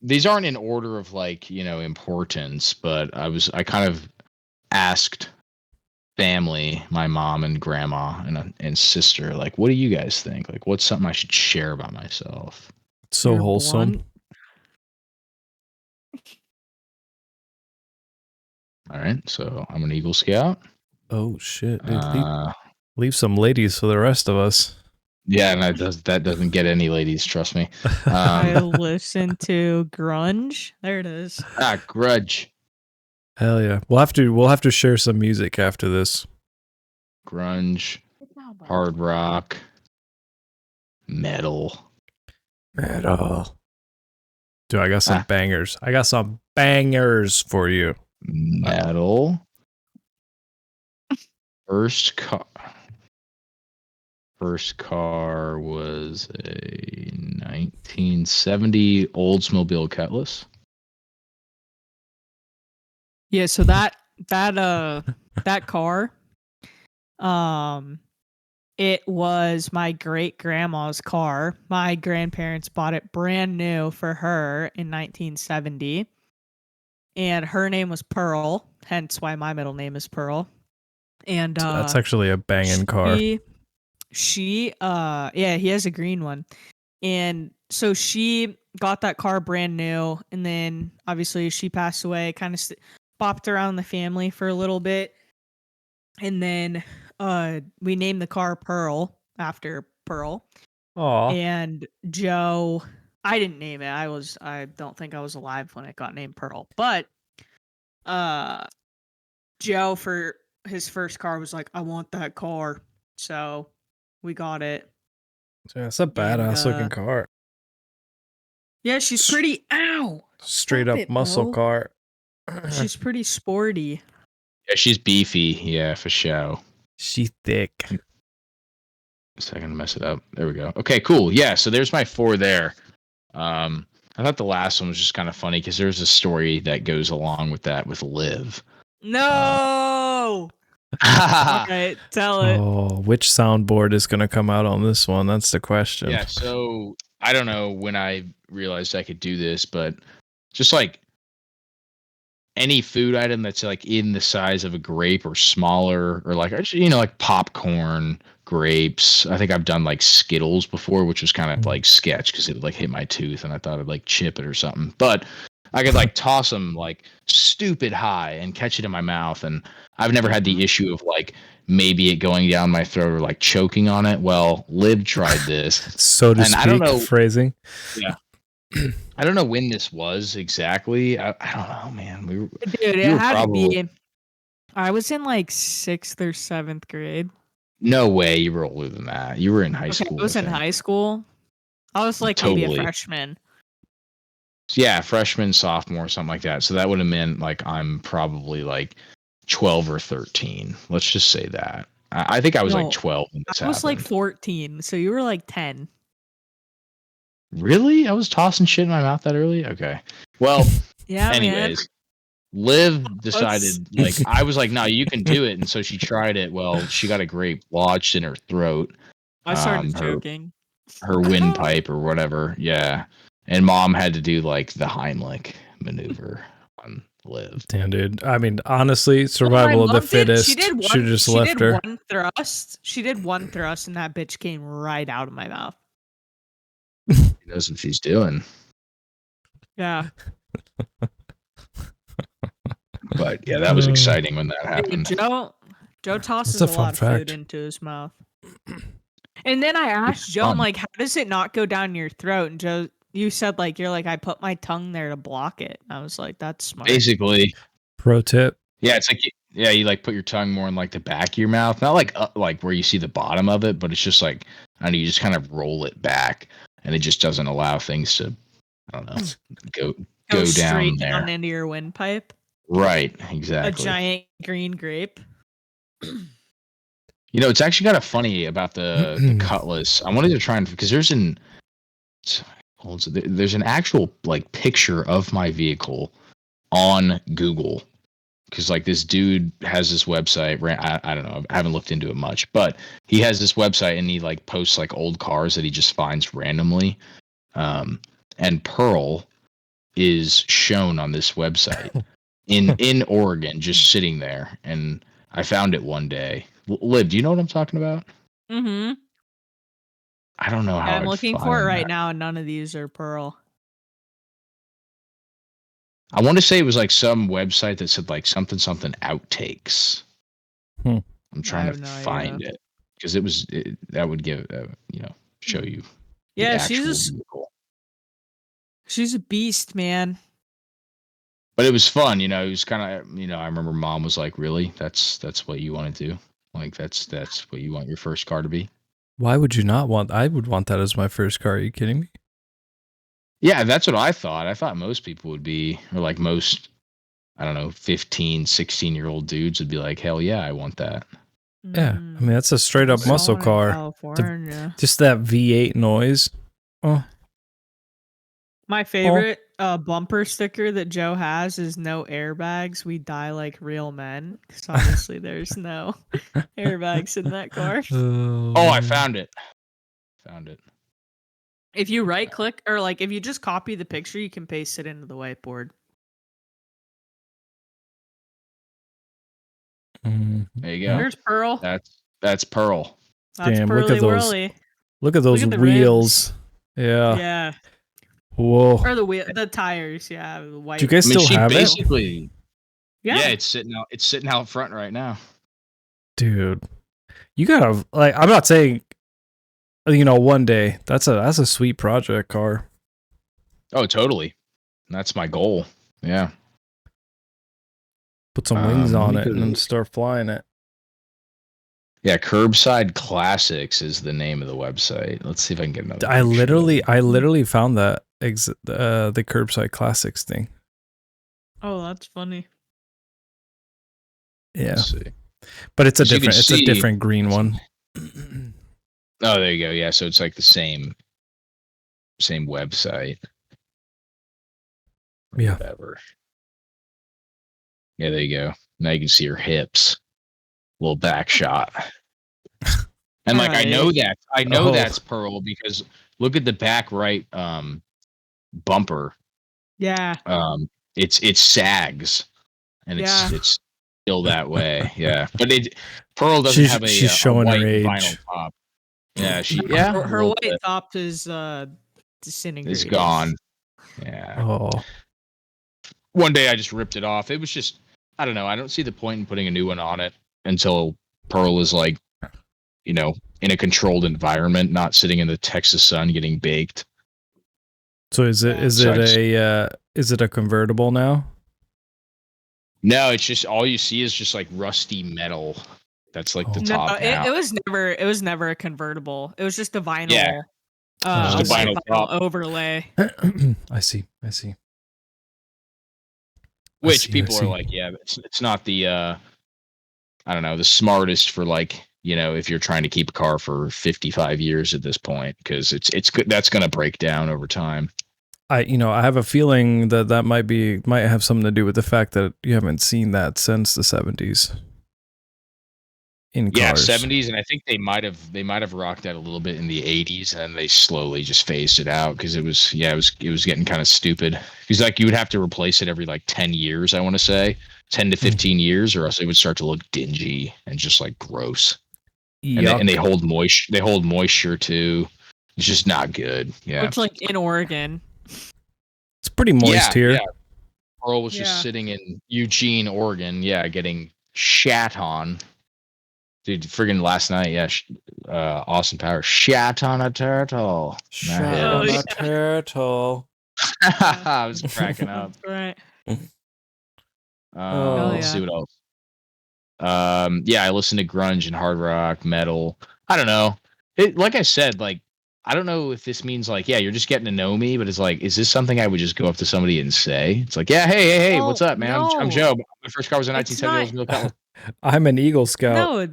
these aren't in order of importance. But I kind of asked family, my mom and grandma and sister, what do you guys think? What's something I should share about myself? So you're wholesome. Blunt. All right, so I'm an Eagle Scout. Oh shit, dude. Leave some ladies for the rest of us. Yeah, and that doesn't get any ladies, trust me. I listen to grunge. There it is. Grudge. Hell yeah. We'll have to share some music after this. Grunge, hard rock, metal. Dude, I got some bangers. I got some bangers for you. Metal. First car was a 1970 Oldsmobile Cutlass. Yeah, so that car, it was my great grandma's car. My grandparents bought it brand new for her in 1970, and her name was Pearl, hence why my middle name is Pearl. And that's actually a banging car. He has a green one, and so she got that car brand new, and then obviously she passed away. Kind of bopped around the family for a little bit, and then we named the car Pearl after Pearl. Aww. And Joe, I didn't name it. I don't think I was alive when it got named Pearl. But Joe, for his first car, was like, I want that car. So we got it. Yeah, it's a badass looking car. Yeah, she's pretty. Ow! Straight up muscle car. She's pretty sporty. Yeah, she's beefy. Yeah, for sure. She's thick. A second to mess it up. There we go. Okay, cool. Yeah, so there's my 4 there. I thought the last one was just kind of funny because there's a story that goes along with that with Liv. No. Okay, tell it. Oh, which soundboard is going to come out on this one? That's the question. Yeah, so I don't know when I realized I could do this, but just any food item that's like in the size of a grape or smaller, or like like popcorn, grapes. I think I've done like Skittles before, which was kind of like sketch because it would like hit my tooth and I thought I'd like chip it or something. But I could like toss them like stupid high and catch it in my mouth, and I've never had the issue of like maybe it going down my throat or like choking on it. Well, Liv tried this, so to speak. I don't know phrasing. Yeah. I don't know when this was exactly. I don't know, man. Dude, it had to be. I was in like 6th or 7th grade. No way, you were older than that. You were in high school. I was in high school. I was like maybe a freshman. Yeah, freshman, sophomore, something like that. So that would have meant like I'm probably like 12 or 13. Let's just say that. I think I was like 12 when this happened. I was like 14, so you were like 10. Really? I was tossing shit in my mouth that early? Okay. Well, yeah. Anyways, Liv decided, like, I was like, no, you can do it. And so she tried it. Well, she got a grape lodged in her throat. I started choking. Her windpipe or whatever. Yeah. And Mom had to do, like, the Heimlich maneuver on Liv. Damn, dude. I mean, honestly, survival of the fittest. Should have just left her. She did one thrust, and that bitch came right out of my mouth. She knows what she's doing. Yeah. But yeah, that was exciting when that happened. Joe tosses a lot of food into his mouth. And then I asked Joe, I'm like, how does it not go down your throat? And Joe, you said like, you're like, I put my tongue there to block it. And I was like, that's smart. Basically. Pro tip. Yeah, it's like, yeah, you like put your tongue more in like the back of your mouth. Not like where you see the bottom of it, but it's just like, I don't know, you just kind of roll it back. And it just doesn't allow things to, I don't know, go down there. Down into your windpipe. Right, exactly. A giant green grape. You know, it's actually kind of funny about the cutlass. I wanted to try and, because there's an actual like picture of my vehicle on Google. Because like this dude has this website. I don't know. I haven't looked into it much, but he has this website and he like posts like old cars that he just finds randomly. And Pearl is shown on this website in Oregon, just sitting there. And I found it one day. Liv, do you know what I'm talking about? Mm-hmm. I don't know how. I'm looking for it right now, and none of these are Pearl. I want to say it was like some website that said like something outtakes. I'm trying to find it because that would give show you. Yeah, she's a beast, man. But it was fun, it was kind of, I remember Mom was like, "Really? That's what you want to do? Like that's what you want your first car to be?" Why would you not want? I would want that as my first car. Are you kidding me? Yeah, that's what I thought. I thought most people would be, or like most, I don't know, 15, 16-year-old dudes would be like, hell yeah, I want that. Yeah, I mean, that's a straight up muscle car. Just that V8 noise. Oh. My favorite bumper sticker that Joe has is no airbags. We die like real men. Because obviously there's no airbags in that car. Oh, I found it. If you right click or like if you just copy the picture, you can paste it into the whiteboard. There you go. There's Pearl. That's Pearl. That's Damn, look at those. Look at those wheels. Rims. Yeah. Yeah. Whoa. Or the tires, yeah. The white. Do you guys still have it? Yeah, it's sitting out front right now. Dude. You gotta like I'm not saying one day. That's a sweet project car. Oh, totally. That's my goal. Yeah. Put some wings on it and then start flying it. Yeah, Curbside Classics is the name of the website. Let's see if I can get another. I literally found that the Curbside Classics thing. Oh, that's funny. Yeah. But it's a different green one. Oh, there you go. Yeah, so it's like the same website. Yeah. Whatever. Yeah, there you go. Now you can see her hips. Little back shot. And like I know that's Pearl because look at the back right bumper. Yeah. It sags and it's still that way. Yeah, but Pearl doesn't have a showing white her age. vinyl top. Yeah, her white top is disintegrated. It's gone. Yeah. Oh. One day I just ripped it off. It was just, I don't know. I don't see the point in putting a new one on it until Pearl is like, you know, in a controlled environment, not sitting in the Texas sun getting baked. So is it a convertible now? No, it's just all you see is just like rusty metal. That's like the top. It was never a convertible. It was just a vinyl. Yeah. Just a vinyl top overlay. I see. Which people are like, yeah, it's not the I don't know, the smartest for like, you know, if you're trying to keep a car for 55 years at this point, because it's that's going to break down over time. I have a feeling that might have something to do with the fact that you haven't seen that since the 70s. In cars. 70s, and I think they might have rocked that a little bit in the 80s, and they slowly just phased it out because it was getting kind of stupid. Because like you would have to replace it every like 10 years, I want to say 10 to 15 years, or else it would start to look dingy and just like gross. And they hold moisture. They hold moisture too. It's just not good. Yeah, it's like in Oregon. It's pretty moist here. Yeah. Pearl was just sitting in Eugene, Oregon. Yeah, getting shat on. Dude, friggin' last night, Austin Powers shat on a turtle. Shat on a turtle. I was cracking up. Right. Let's see what else. I listen to grunge and hard rock, metal. I don't know. Like I said, like I don't know if this means like, you're just getting to know me, but it's like, is this something I would just go up to somebody and say? It's like, hey, what's up, man? No. I'm Joe. My first car was a 1970. I'm an Eagle Scout. No.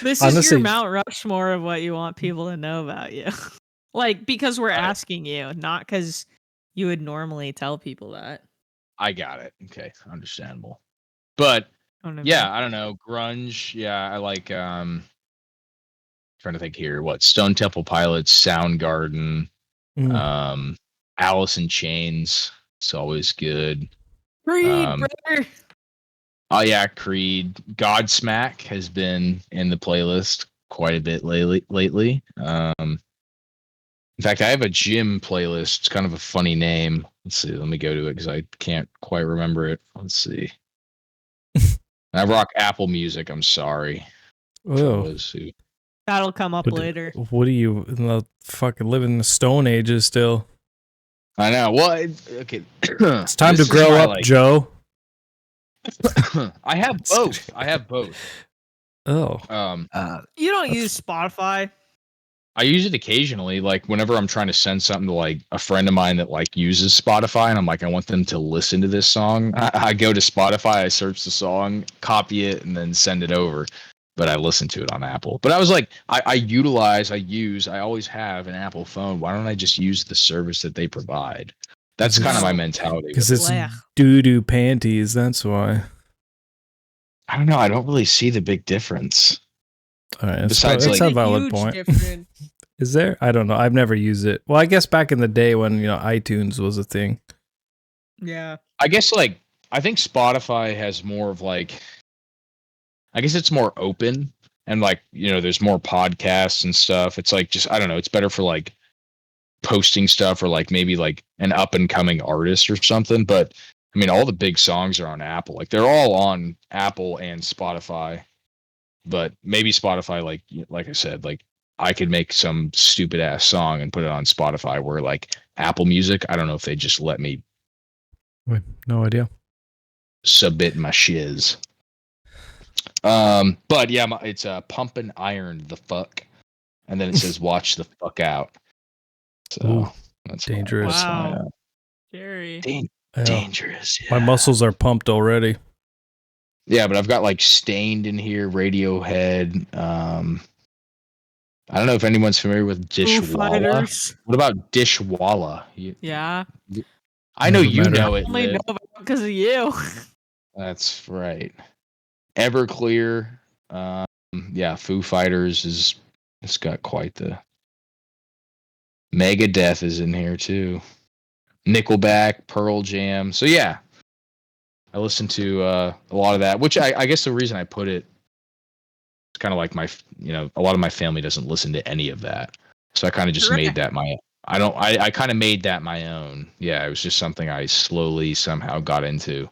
This is your Mount Rushmore of what you want people to know about you. Like, because we're asking you, not because you would normally tell people that. I got it. Okay, understandable. But I don't know. Grunge. Yeah, I like trying to think here. What? Stone Temple Pilots, Soundgarden, Alice in Chains. It's always good. Creed, brother. Oh yeah, Creed. Godsmack has been in the playlist quite a bit lately. In fact, I have a gym playlist. It's kind of a funny name. Let's see. Let me go to it because I can't quite remember it. Let's see. I rock Apple Music. I'm sorry. Oh. That'll come up later. What are you fucking living in the Stone Ages still? I know. Well, okay. It's time to grow up, Joe. I have both. Oh. You don't use Spotify? I use it occasionally, like whenever I'm trying to send something to like a friend of mine that like uses Spotify, and I'm like, I want them to listen to this song. I go to Spotify, I search the song, copy it, and then send it over. But I listen to it on Apple. But I was like, I always have an Apple phone. Why don't I just use the service that they provide? That's kind of my mentality. Because it's doo-doo panties, that's why. I don't know. I don't really see the big difference. All right, besides, it's a valid point. Is there? I don't know. I've never used it. Well, I guess back in the day when iTunes was a thing. Yeah. I guess like I think Spotify has more of like. I guess it's more open and like there's more podcasts and stuff. It's like just I don't know. It's better for like posting stuff or like maybe like an up and coming artist or something. But I mean, all the big songs are on Apple. Like they're all on Apple and Spotify. But maybe Spotify, like I said, like I could make some stupid ass song and put it on Spotify. Where like Apple Music, I don't know if they just let me. No idea. Submit my shiz. But yeah, it's pumping iron the fuck, and then it says watch the fuck out. So that's dangerous. Wow. Scary. Dangerous. Yeah. My muscles are pumped already. Yeah, but I've got like Stained in here, Radiohead. I don't know if anyone's familiar with Dishwalla. What about Dishwalla? Yeah. I know you know it. I only know about it because of you. That's right. Everclear. Foo Fighters it's got quite the. Megadeth is in here too. Nickelback, Pearl Jam. So yeah, I listened to a lot of that, which I guess the reason I put it, it's kind of like a lot of my family doesn't listen to any of that. So I kind of just made that I kind of made that my own. Yeah, it was just something I slowly somehow got into.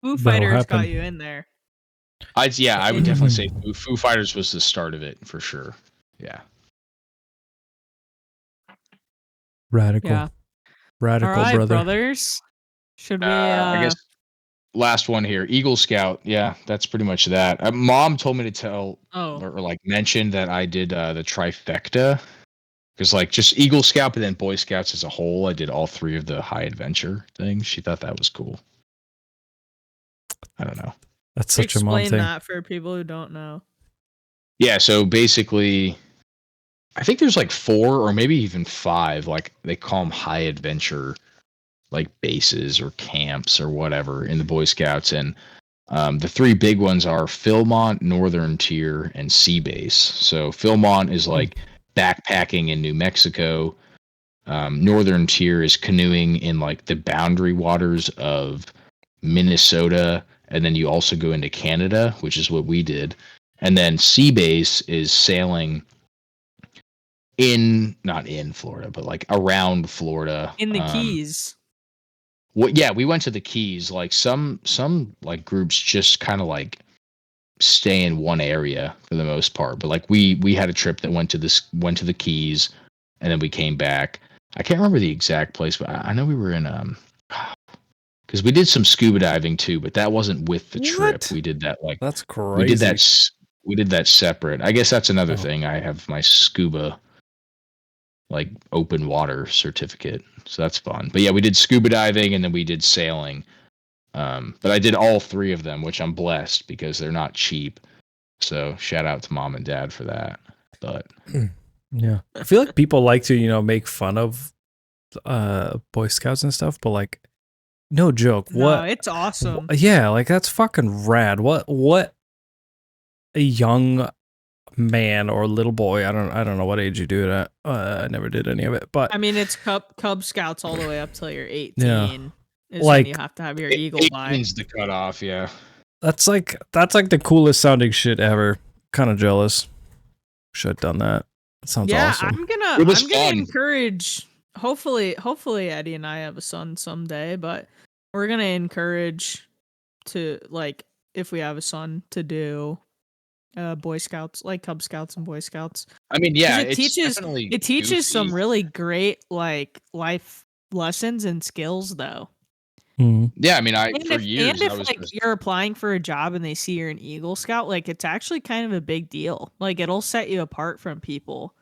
Foo Fighters got you in there. I would definitely say Foo Fighters was the start of it for sure. Yeah. Radical. Yeah. Radical, all right, brother. Brothers. Should we I guess last one here, Eagle Scout. Yeah, that's pretty much that. Mom told me to tell or like mention that I did the trifecta, because like just Eagle Scout, but then Boy Scouts as a whole, I did all 3 of the high adventure things. She thought that was cool. I don't know. That's such a mom thing. Explain that for people who don't know. Yeah, so basically, I think there's like 4 or maybe even 5, like they call them high adventure, like bases or camps or whatever in the Boy Scouts. And the 3 big ones are Philmont, Northern Tier, and Sea Base. So Philmont is like backpacking in New Mexico. Northern Tier is canoeing in like the boundary waters of Minnesota. And then you also go into Canada, which is what we did. And then Sea Base is sailing not in Florida, but like around Florida. In the Keys. Yeah, we went to the Keys. Like some like groups just kind of like stay in one area for the most part. But like we had a trip that went to the Keys, and then we came back. I can't remember the exact place, but I know we were in because we did some scuba diving too, but that wasn't with the trip. We did that like that's crazy. We did that separate. I guess that's another thing. I have my scuba like open water certificate, so that's fun. But yeah, we did scuba diving and then we did sailing. But I did all 3 of them, which I'm blessed because they're not cheap. So shout out to Mom and Dad for that. But yeah, I feel like people like to make fun of Boy Scouts and stuff, but like no joke, it's awesome. Yeah, like that's fucking rad. What a young man or little boy, I don't know what age you do it at. I never did any of it, but I mean it's Cub Scouts all the way up till you're 18. Yeah. Is like when you have to have your Eagle by. 18's the cutoff. Yeah, that's like the coolest sounding shit ever. Kind of jealous. Should have done that. That sounds awesome. I'm gonna encourage. Hopefully Eddie and I have a son someday, but we're gonna encourage to, like, if we have a son, to do Boy Scouts, like Cub Scouts and Boy Scouts. I mean, yeah, it teaches some really great like life lessons and skills though. Yeah, I mean, if you're applying for a job and they see you're an Eagle Scout, like it's actually kind of a big deal. Like it'll set you apart from people.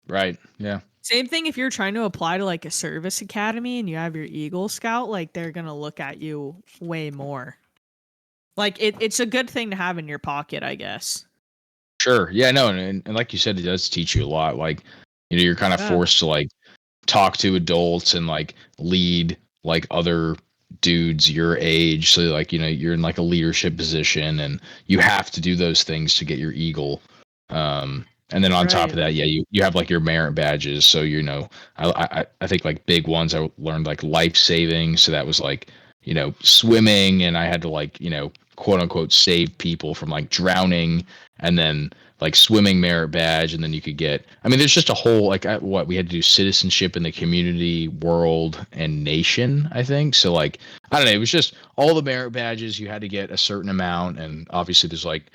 Right. Yeah. Same thing if you're trying to apply to like a service academy and you have your Eagle Scout, like they're gonna look at you way more. Like it's a good thing to have in your pocket, I guess. Sure. Yeah. No. And like you said, it does teach you a lot. Like, you're kind of forced to like talk to adults and like lead like other dudes your age. So like, you're in like a leadership position and you have to do those things to get your Eagle. And then on top of that, yeah, you have like your merit badges. So, I think like big ones I learned like life saving. So that was like, swimming, and I had to like, quote unquote save people from like drowning, and then like swimming merit badge. And then you could get, I mean, there's just a whole, like we had to do citizenship in the community, world, and nation, I think. So like, I don't know, it was just all the merit badges, you had to get a certain amount. And obviously there's like,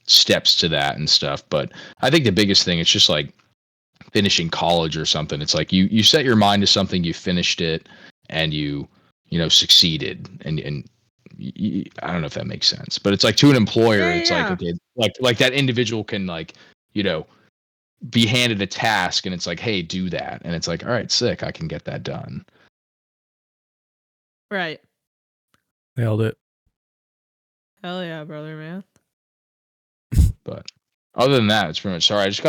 steps to that and stuff. But I think the biggest thing, it's just like finishing college or something. It's like you set your mind to something, you finished it, and you succeeded. And I don't know if that makes sense, but it's like to an employer, it's like, okay, like that individual can like, be handed a task and it's like, hey, do that. And it's like, all right, sick, I can get that done. Right. Nailed it. Hell yeah, brother, man. But other than that, it's pretty much, sorry, I just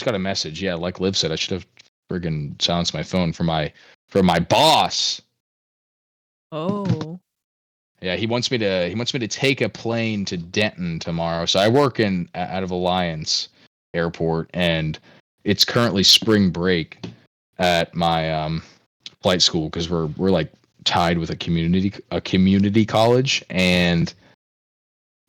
got a message. Yeah, like Liv said, I should have friggin' silenced my phone from my boss. Oh. Yeah, he wants me to take a plane to Denton tomorrow. So I work out of Alliance Airport, and it's currently spring break. at my flight school because we're like tied with a community college, and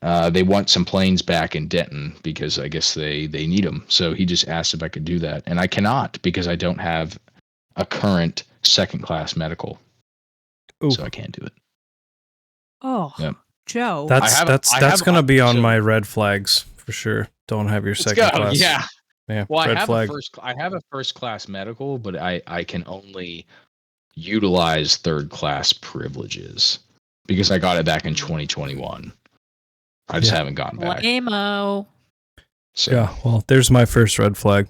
they want some planes back in Denton because I guess they need them. So he just asked if I could do that, and I cannot because I don't have a current second class medical. Ooh. So I can't do it. Oh, yep. Joe, that's gonna be on my red flags for sure. Don't have your second class. Yeah. Well, red flag. I have a first class medical, but I can only utilize third class privileges because I got it back in 2021. I just haven't gotten back. Lame-o. So, yeah, well, there's my first red flag.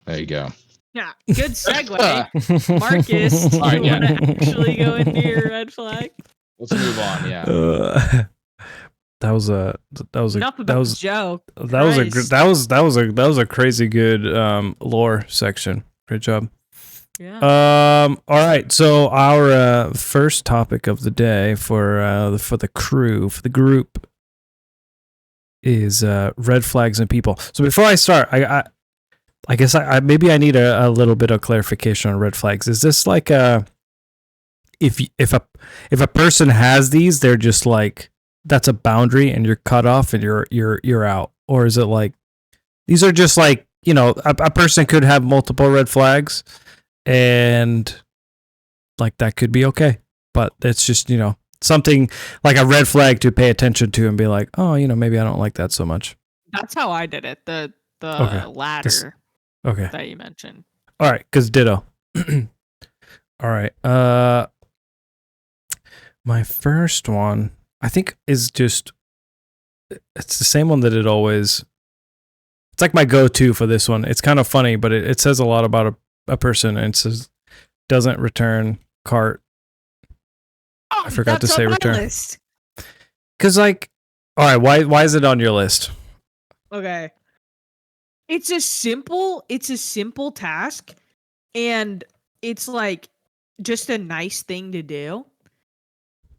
There you go. Yeah, good segue. Marcus, do you want to actually go into your red flag? Let's move on. Yeah. That was a joke. That was a crazy good lore section. Great job. Yeah. All right. So our first topic of the day for the crew, for the group, is red flags in people. So before I start, I guess I maybe I need a little bit of clarification on red flags. Is this like if a person has these, they're just like, that's a boundary and you're cut off and you're out? Or is it like these are just like, you know, a person could have multiple red flags and like that could be okay, but it's just, you know, something like a red flag to pay attention to and be like, oh, you know, maybe I don't like that so much. That's how I did it. The latter that you mentioned. All right, because ditto. All right. My first one, I think, is just, it's the same one that it always, it's like my go-to for this one. It's kind of funny, but it says a lot about a person, and it says, doesn't return cart. I forgot to say return. Because, like, all right, why is it on your list? Okay. It's a simple task, and it's like just a nice thing to do.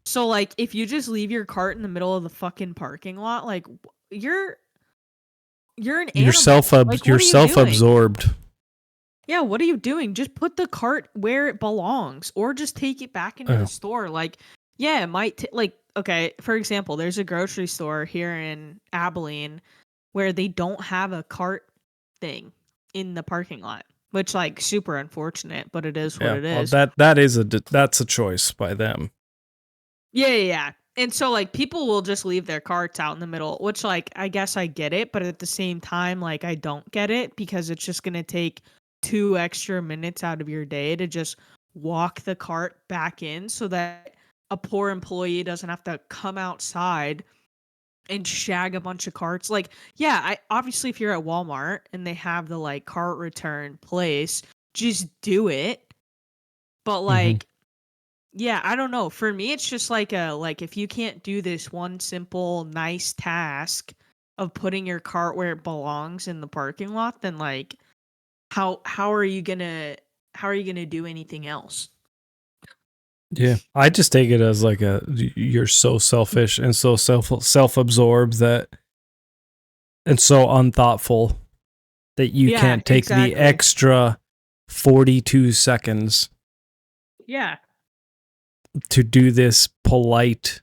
So like if you just leave your cart in the middle of the fucking parking lot, like you're an animal. You're self-absorbed. Yeah, what are you doing? Just put the cart where it belongs, or just take it back into the store. Like, yeah, it might okay, for example, there's a grocery store here in Abilene where they don't have a cart thing in the parking lot, which like super unfortunate, but it is what it is. Well, that's a choice by them. Yeah. And so like people will just leave their carts out in the middle, which like I guess I get it, but at the same time like I don't get it because it's just going to take 2 extra minutes out of your day to just walk the cart back in so that a poor employee doesn't have to come outside and shag a bunch of carts. Like, yeah, I obviously if you're at Walmart and they have the like cart return place, just do it. But like yeah, I don't know. For me, it's just like if you can't do this one simple, nice task of putting your cart where it belongs in the parking lot, then like, how are you gonna do anything else? Yeah, I just take it as like you're so selfish and so self-absorbed and so unthoughtful that you can't take the extra 42 seconds. Yeah. To do this polite,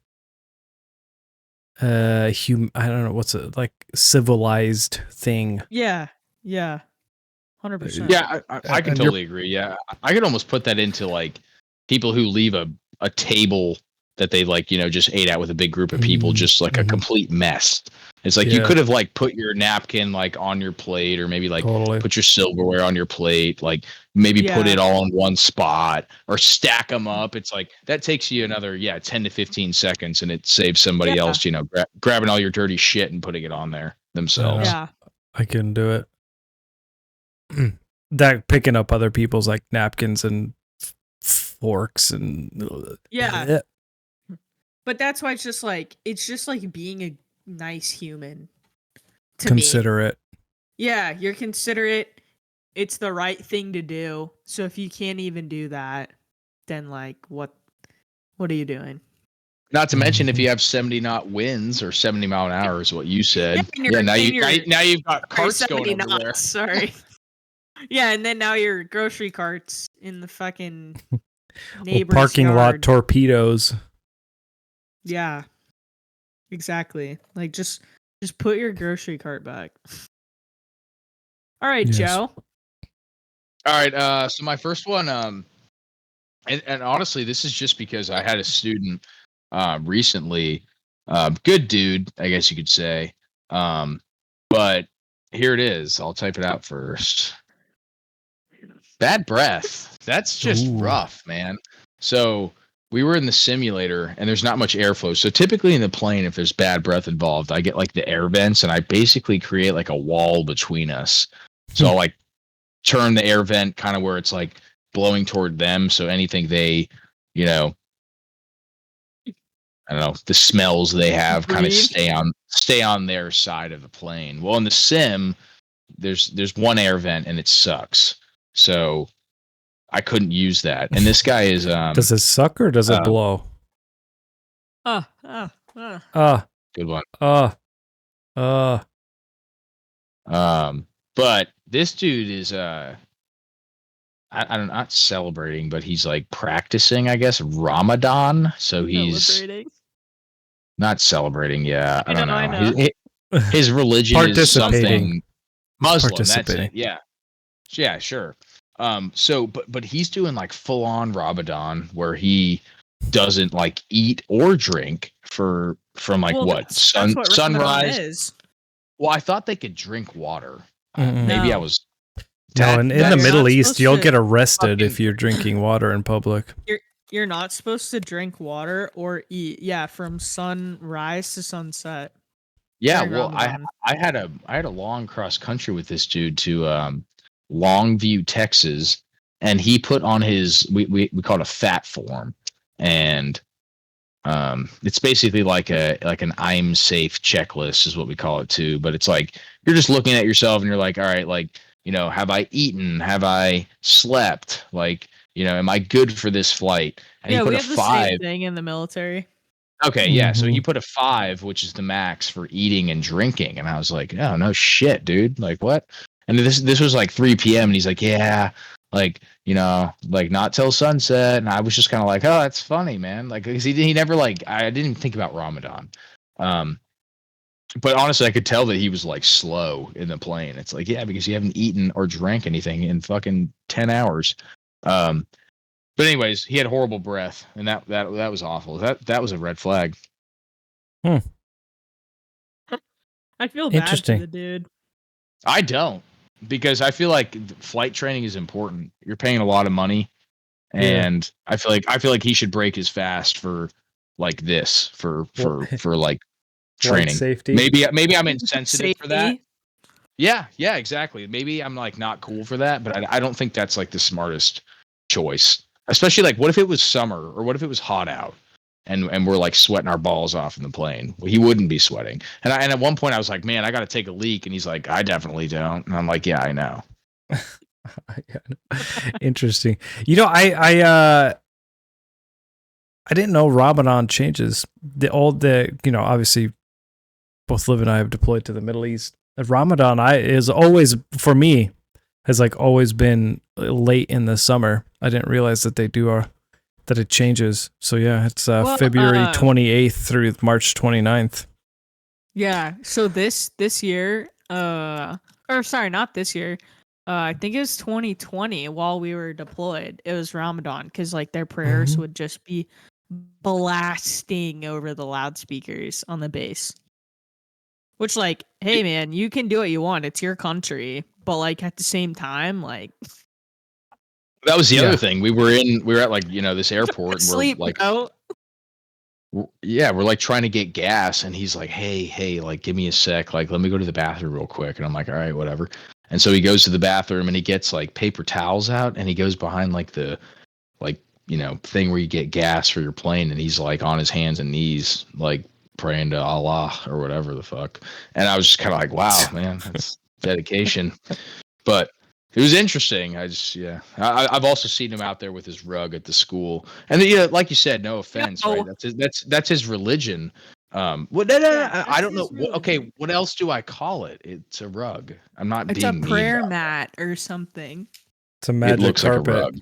I don't know what's it like, civilized thing. Yeah, 100%. Yeah, I can totally agree. Yeah, I could almost put that into like people who leave a table that they like, you know, just ate at with a big group of people, just like a complete mess. It's like you could have like put your napkin like on your plate, or maybe like put your silverware on your plate, like maybe put it all in one spot or stack them up. It's like that takes you another 10 to 15 seconds, and it saves somebody else, you know, grabbing all your dirty shit and putting it on there themselves. Yeah, I couldn't do it. That picking up other people's like napkins and forks and but that's why it's just like being a nice human. Considerate. Yeah, you're considerate. It's the right thing to do. So if you can't even do that, then like what are you doing? Not to mention if you have 70 knot winds or 70 mile an hour is what you said. Now you've got carts going over there. Sorry. Yeah, and then now your grocery carts in the fucking Well, neighbor's parking lot yard. torpedoes. Yeah, exactly. Like just put your grocery cart back. All right, Yes. Joe. All right. So my first one, and honestly, this is just because I had a student recently, good dude, I guess you could say. But here it is. I'll type it out first. Bad breath. That's just Ooh. rough, man. So we were in the simulator and there's not much airflow. So typically in the plane, if there's bad breath involved, I get like the air vents and I basically create like a wall between us. So I'll like turn the air vent kind of where it's like blowing toward them. So anything they, you know, I don't know, the smells they have kind of stay on their side of the plane. Well, in the sim, there's one air vent and it sucks. So I couldn't use that. And this guy is Does it suck or does it blow? Good one. But this dude is I'm not celebrating, but he's like practicing, I guess, Ramadan. So he's not celebrating. Yeah, I don't know. I know. His religion is something Muslim. That's it. Yeah. Yeah, sure. So but he's doing like full on Ramadan where he doesn't like eat or drink from like that's what sunrise is. Well, I thought they could drink water. Mm-mm. Maybe I was. No, in the Middle East, you'll get arrested if you're drinking water in public. You're not supposed to drink water or eat. Yeah, from sunrise to sunset. Yeah, well, I had a long cross country with this dude to Longview, Texas, and he put on his we call it a fat form, and it's basically like an I'm safe checklist is what we call it too. But it's like you're just looking at yourself and you're like, all right, like, you know, have I eaten? Have I slept? Like, you know, am I good for this flight? And yeah, he put we a have 5. the same thing in the military. Okay, yeah. So he put a 5, which is the max for eating and drinking. And I was like, oh, no shit, dude. Like, what? And this was like 3 p.m. And he's like, yeah, like, you know, like not till sunset. And I was just kind of like, oh, that's funny, man. Like, cause he never like, I didn't even think about Ramadan. But honestly, I could tell that he was like slow in the plane. It's like, yeah, because you haven't eaten or drank anything in fucking 10 hours. But anyways, he had horrible breath, and that was awful. That was a red flag. I feel bad for the dude. I don't, because I feel like flight training is important. You're paying a lot of money, and I feel like he should break his fast for like this for like training. Safety. Maybe I'm insensitive for that. Yeah, exactly. Maybe I'm like not cool for that, but I don't think that's like the smartest choice. Especially like, what if it was summer or what if it was hot out and we're like sweating our balls off in the plane? Well, he wouldn't be sweating. And at one point I was like, man, I got to take a leak. And he's like, I definitely don't. And I'm like, yeah, I know. Interesting. You know, I didn't know Ramadan changes. Obviously both Liv and I have deployed to the Middle East. Ramadan is always, for me, has like always been late in the summer. I didn't realize that that it changes. So yeah, it's February 28th through March 29th. Yeah. So this year, or sorry, not this year. I think it was 2020 while we were deployed. It was Ramadan because like their prayers would just be blasting over the loudspeakers on the base. Which like, hey man, you can do what you want. It's your country. But like at the same time, like that was the other thing. We were at like, you know, this airport. Sleep, we're like, bro. We're like trying to get gas, and he's like, hey, like give me a sec, like let me go to the bathroom real quick. And I'm like, all right, whatever. And so he goes to the bathroom and he gets like paper towels out and he goes behind like the you know thing where you get gas for your plane, and he's like on his hands and knees like praying to Allah or whatever the fuck. And I was just kind of like, wow, man, that's dedication. But it was interesting. I've also seen him out there with his rug at the school, and like you said, no offense, right? That's his religion. Well, I don't know. Okay, what else do I call it? It's a rug. I'm not It's being a mean prayer about mat or something. It's a magic it looks carpet. like a rug.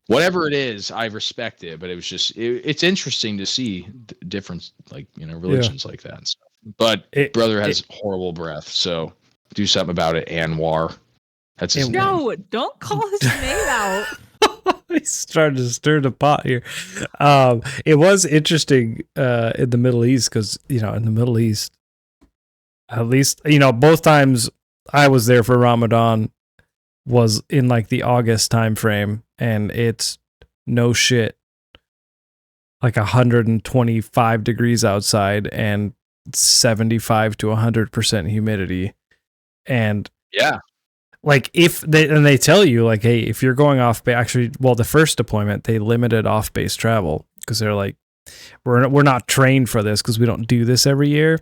Whatever it is, I respect it, but it was just it's interesting to see different religions like that and stuff. But brother has horrible breath, so do something about it. Anwar, that's his name. No, don't call his name out. He's trying to stir the pot here. It was interesting in the Middle East because in the Middle East, at least both times I was there for Ramadan was in like the August time frame, and it's no shit like 125 degrees outside and 75 to 100% humidity. And yeah, like they tell you like, hey, if you're going off base, actually, well, the first deployment they limited off base travel because they're like, we're not trained for this because we don't do this every year.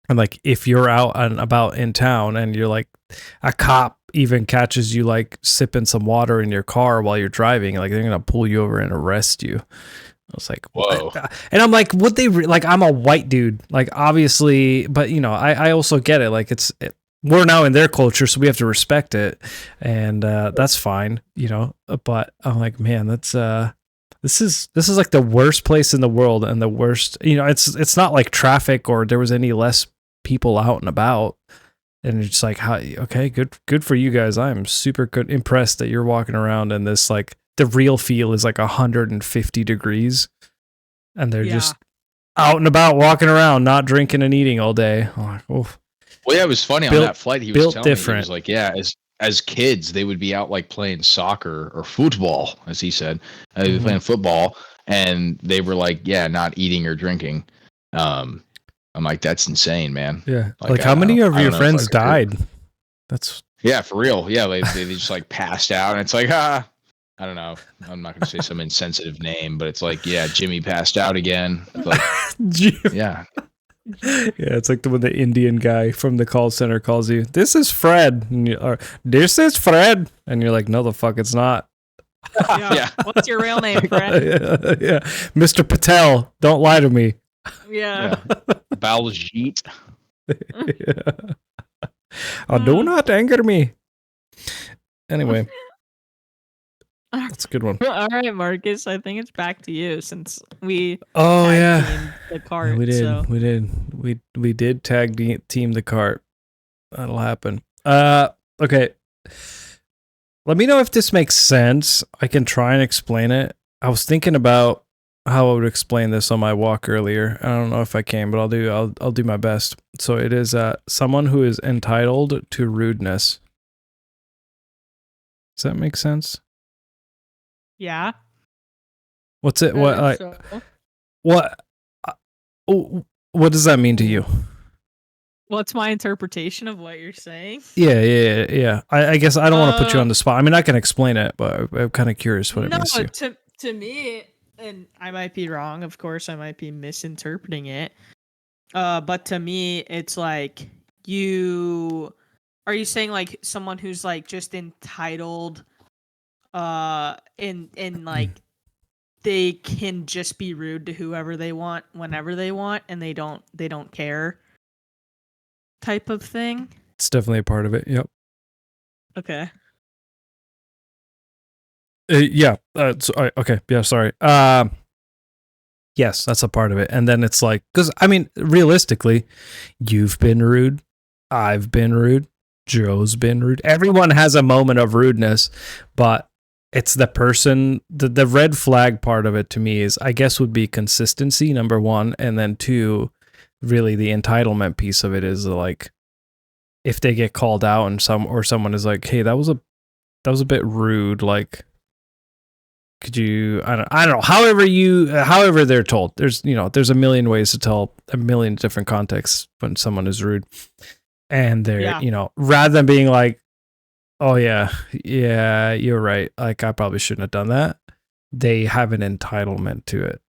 And like, if you're out and about in town and you're like, a cop even catches you like sipping some water in your car while you're driving, like they're gonna pull you over and arrest you. I was like, whoa. And I'm like, would they like? I'm a white dude, like obviously, but I also get it. Like we're now in their culture, so we have to respect it, and that's fine, But I'm like, man, that's this is like the worst place in the world, and the worst. It's not like traffic or there was any less people out and about, and it's like, how? Okay, good for you guys. I'm super impressed that you're walking around in this like the real feel is like 150 degrees, and they're just out and about walking around, not drinking and eating all day. I'm like, oof. Well, yeah, it was funny on that flight. He was telling different. Me, he was like, yeah, as kids, they would be out like playing soccer or football, as he said. They were playing football, and they were like, yeah, not eating or drinking. I'm like, that's insane, man. Yeah, like how many of your friends died? That's for real. Yeah, they just like passed out, and it's like, I don't know. I'm not gonna say some insensitive name, but it's like, yeah, Jimmy passed out again. Like, yeah. Yeah, it's like when the Indian guy from the call center calls you, "This is Fred," or "This is Fred," and you're like, "No, the fuck, it's not." Yeah. What's your real name, Fred? Yeah, Mr. Patel. Don't lie to me. Yeah. Baljit. Yeah. Oh, do not anger me. Anyway. That's a good one. All right, Marcus. I think it's back to you since we. The cart. Yeah, we did. So. We did tag team the cart. That'll happen. Okay. Let me know if this makes sense. I can try and explain it. I was thinking about how I would explain this on my walk earlier. I don't know if I can, but I'll do my best. So it is someone who is entitled to rudeness. Does that make sense? Yeah. What's it? What? What does that mean to you? What's my interpretation of what you're saying? Yeah. I guess I don't want to put you on the spot. I mean, I can explain it, but I'm kind of curious what it means to you. To me, and I might be wrong. Of course, I might be misinterpreting it. But to me, it's like are you saying like someone who's like just entitled, in like they can just be rude to whoever they want whenever they want, and they don't care type of thing? It's definitely a part of it. Yep. Okay. Yeah. Okay. Yeah. Sorry. Yes, that's a part of it. And then it's like, because I mean, realistically, you've been rude. I've been rude. Joe's been rude. Everyone has a moment of rudeness, but it's the person, the red flag part of it to me is, I guess, would be consistency, number one. And then two, really the entitlement piece of it is like, if they get called out and someone is like, hey, that was a bit rude. Like, could you, I don't know, however they're told, there's a million ways to tell a million different contexts when someone is rude, and they're, rather than being like, oh yeah, you're right, like I probably shouldn't have done that, they have an entitlement to it.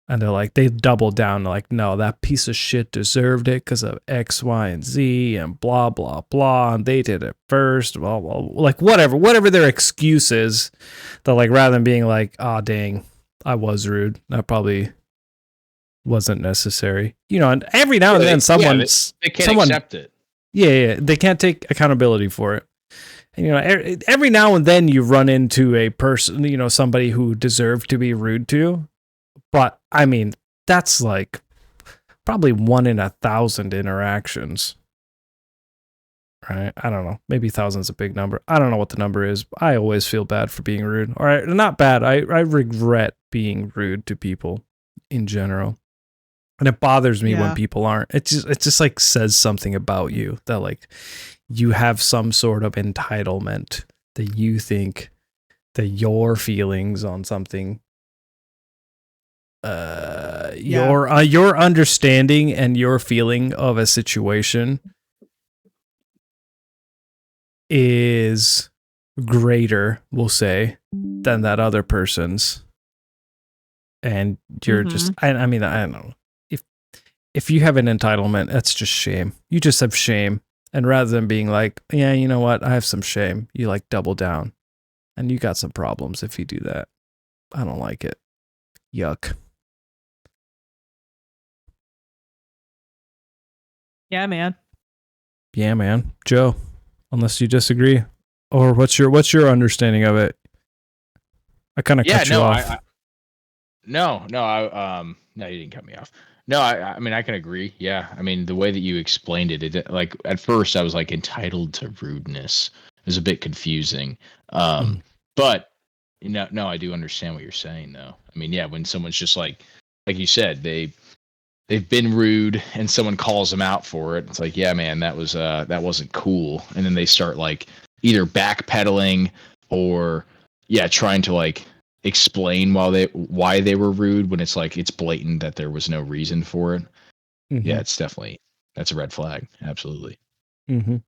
And they're like, they double down, like, no, that piece of shit deserved it because of X, Y, and Z, and blah, blah, blah. And they did it first, blah, blah, like whatever their excuse is. They're like, rather than being like, oh, dang, I was rude. I probably wasn't necessary. And every now and then they can't accept it. Yeah, they can't take accountability for it. And, every now and then you run into a person, somebody who deserved to be rude to. But I mean, that's like probably 1 in 1,000 interactions. Right? I don't know. Maybe 1,000's a big number. I don't know what the number is. I always feel bad for being rude. All right, not bad. I regret being rude to people in general. And it bothers me when people aren't. It just like says something about you that like you have some sort of entitlement that you think that your feelings on something your understanding and your feeling of a situation is greater, we'll say, than that other person's. And you're just I mean, I don't know. If you have an entitlement, that's just shame. You just have shame. And rather than being like, yeah, you know what? I have some shame. You like double down. And you got some problems if you do that. I don't like it. Yuck. Yeah, man. Yeah, man. Joe, unless you disagree, or what's your understanding of it? I kind of cut you off. No, you didn't cut me off. No, I mean, I can agree. Yeah. I mean, the way that you explained it, like at first I was like entitled to rudeness. It was a bit confusing. But no, I do understand what you're saying though. I mean, yeah, when someone's just like you said, they've been rude and someone calls them out for it. It's like, yeah, man, that wasn't cool. And then they start like either backpedaling or trying to like explain why they were rude when it's like it's blatant that there was no reason for it. Yeah, it's that's a red flag. Absolutely. All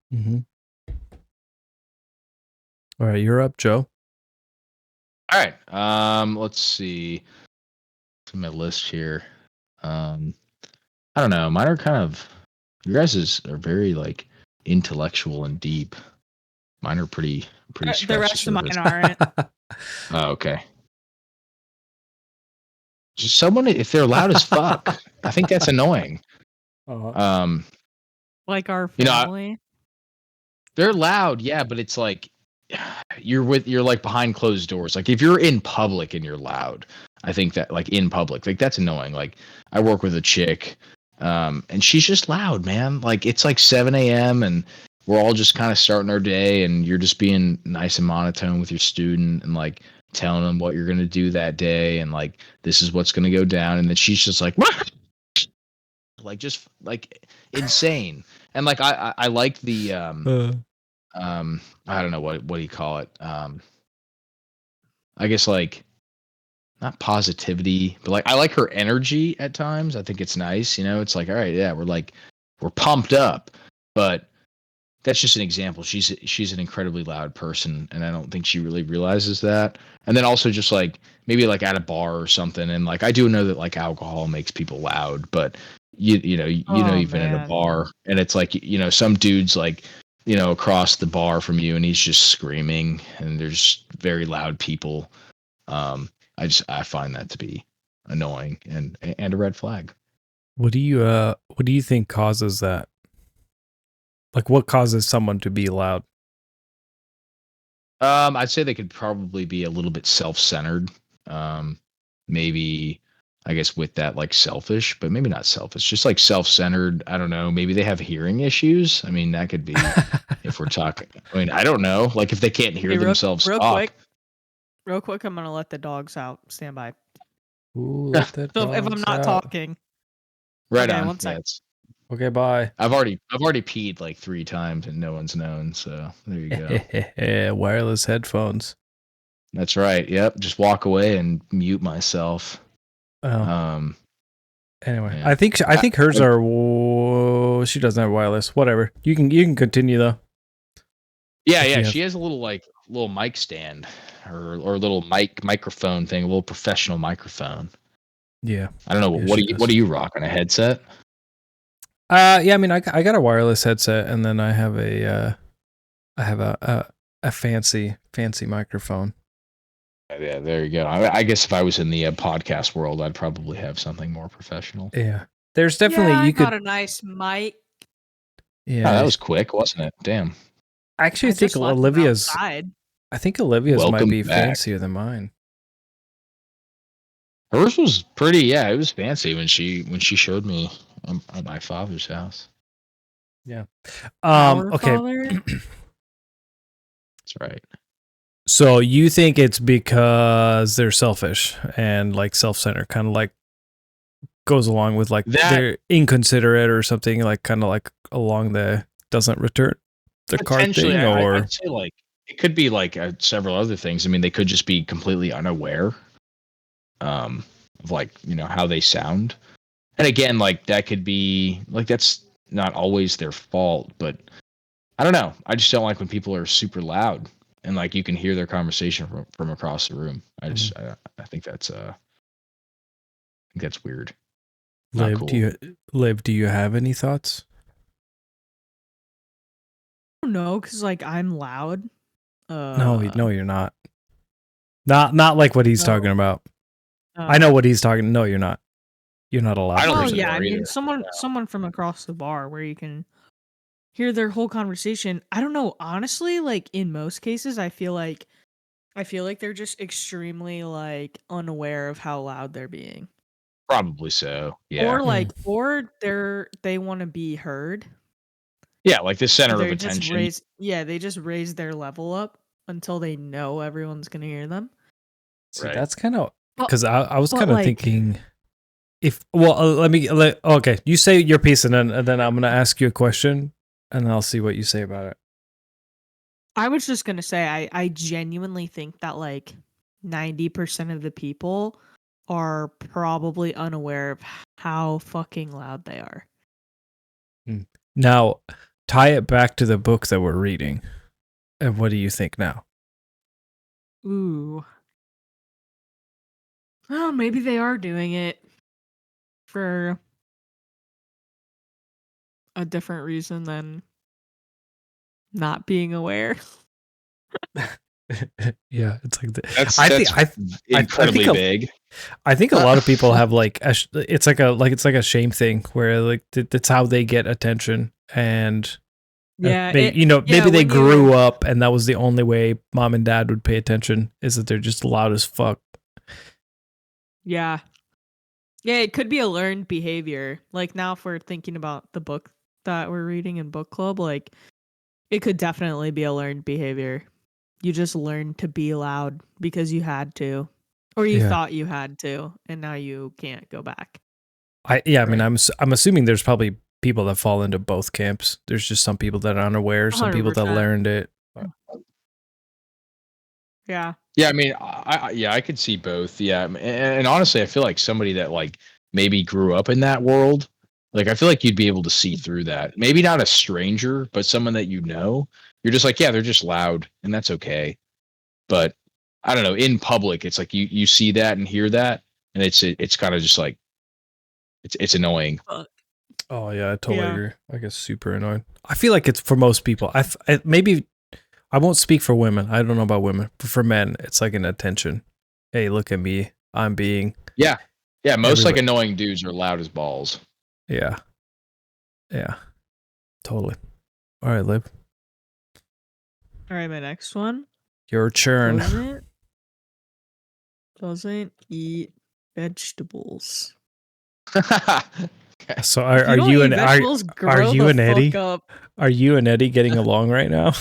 right, you're up, Joe. All right. Let's see. What's my list here? I don't know. Mine are kind of, your guys' are very like intellectual and deep. Mine are pretty The rest of mine aren't. Oh, okay. Just someone, if they're loud as fuck, I think that's annoying. Like our family. They're loud, yeah, but it's like you're like behind closed doors. Like if you're in public and you're loud, I think that like in public, like that's annoying. Like I work with a chick, and she's just loud, man. Like it's like 7 a.m. and we're all just kind of starting our day, and you're just being nice and monotone with your student and like telling them what you're going to do that day and like this is what's going to go down, and then she's just like like just like insane. And like I like the I don't know what do you call it, I guess like not positivity, but like I like her energy at times. I think it's nice, it's like, all right, yeah, we're pumped up. But that's just an example. She's an incredibly loud person, and I don't think she really realizes that. And then also just like maybe like at a bar or something, and like I do know that like alcohol makes people loud, but you've been at a bar and it's like some dude's like across the bar from you and he's just screaming and there's very loud people. I find that to be annoying and a red flag. What do you think causes that? Like, what causes someone to be loud? I'd say they could probably be a little bit self-centered. Maybe, I guess, with that, like selfish, but maybe not selfish, just like self-centered. I don't know. Maybe they have hearing issues. I mean, that could be if we're talking. I mean, I don't know. Like if they can't hear themselves talk. Real quick, I'm gonna let the dogs out. Stand by. Ooh, so if I'm not talking. Right okay, on. 1 second. Okay, bye. I've already peed like 3 times and no one's known. So there you go. Wireless headphones. That's right. Yep. Just walk away and mute myself. Oh. Anyway, yeah. I think hers are. She doesn't have wireless. Whatever. You can continue though. Yeah. She has a little mic stand or little microphone thing, a little professional microphone. Yeah. I don't know. Yeah, what do you rock on a headset? Yeah. I mean, I got a wireless headset, and then I have a fancy microphone. Yeah, there you go. I guess if I was in the podcast world, I'd probably have something more professional. Yeah. There's definitely I you got could. a nice mic. Yeah. Oh, that was quick, wasn't it? Damn. I actually I think just left them Olivia's. outside. I think Olivia's might Welcome be back. fancier than mine. Hers was pretty. Yeah, it was fancy when she showed me at my father's house. Yeah. Our Okay. father? That's right. So you think it's because they're selfish and like self-centered, kind of like goes along with like they're inconsiderate or something, like kind of like along the doesn't return the card thing, or I'd say like it could be like several other things. I mean, they could just be completely unaware of like, you know, how they sound. And again, like that could be like that's not always their fault, but I don't know. I just don't like when people are super loud and like you can hear their conversation from across the room. I just I think that's weird. Not Liv, cool. Do you have any thoughts? I don't know, because like I'm loud. No, you're not. Not like what he's talking about. I know what he's talking. No, you're not. You're not allowed. I don't Well, think yeah, so I mean, either. someone from across the bar where you can hear their whole conversation. I don't know, honestly, like in most cases, I feel like they're just extremely like unaware of how loud they're being. Probably so. Yeah. Or they want to be heard. Yeah, like the center of They just attention. they just raise their level up until they know everyone's gonna hear them. See, Right. that's kind of because I was but, kind of like- thinking okay, you say your piece and then I'm gonna ask you a question and I'll see what you say about it. I was just gonna say I genuinely think that like 90% of the people are probably unaware of how fucking loud they are. Now, tie it back to the book that we're reading. And what do you think now? Ooh. Well, maybe they are doing it for a different reason than not being aware. Yeah, it's like That's I incredibly think big. I think a lot of people have like it's like a shame thing where like that's how they get attention and Yeah, maybe they grew up and that was the only way mom and dad would pay attention is that they're just loud as fuck. Yeah. Yeah, it could be a learned behavior. Like now if we're thinking about the book that we're reading in book club, like it could definitely be a learned behavior. You just learned to be loud because you had to, or you thought you had to, and now you can't go back. I mean I'm assuming there's probably people that fall into both camps. There's just some people that are unaware, some people that 100%. learned it. Yeah. Yeah, I mean, I could see both. Yeah, and honestly, I feel like somebody that like maybe grew up in that world, like I feel like you'd be able to see through that. Maybe not a stranger, but someone that you know. You're just like, yeah, they're just loud, and that's okay. But I don't know. In public, it's like you see that and hear that, and it's kind of just like it's annoying. Oh yeah, I totally agree. I get super annoyed. I feel like it's for most people. Maybe I won't speak for women. I don't know about women, but for men, it's like an attention. Hey, look at me. I'm being. Yeah. Most like annoying dudes are loud as balls. Yeah. Totally. All right, Liv. All right, my next one. Your churn. Doesn't eat vegetables. So are you and Eddie? Are you and Eddie getting along right now?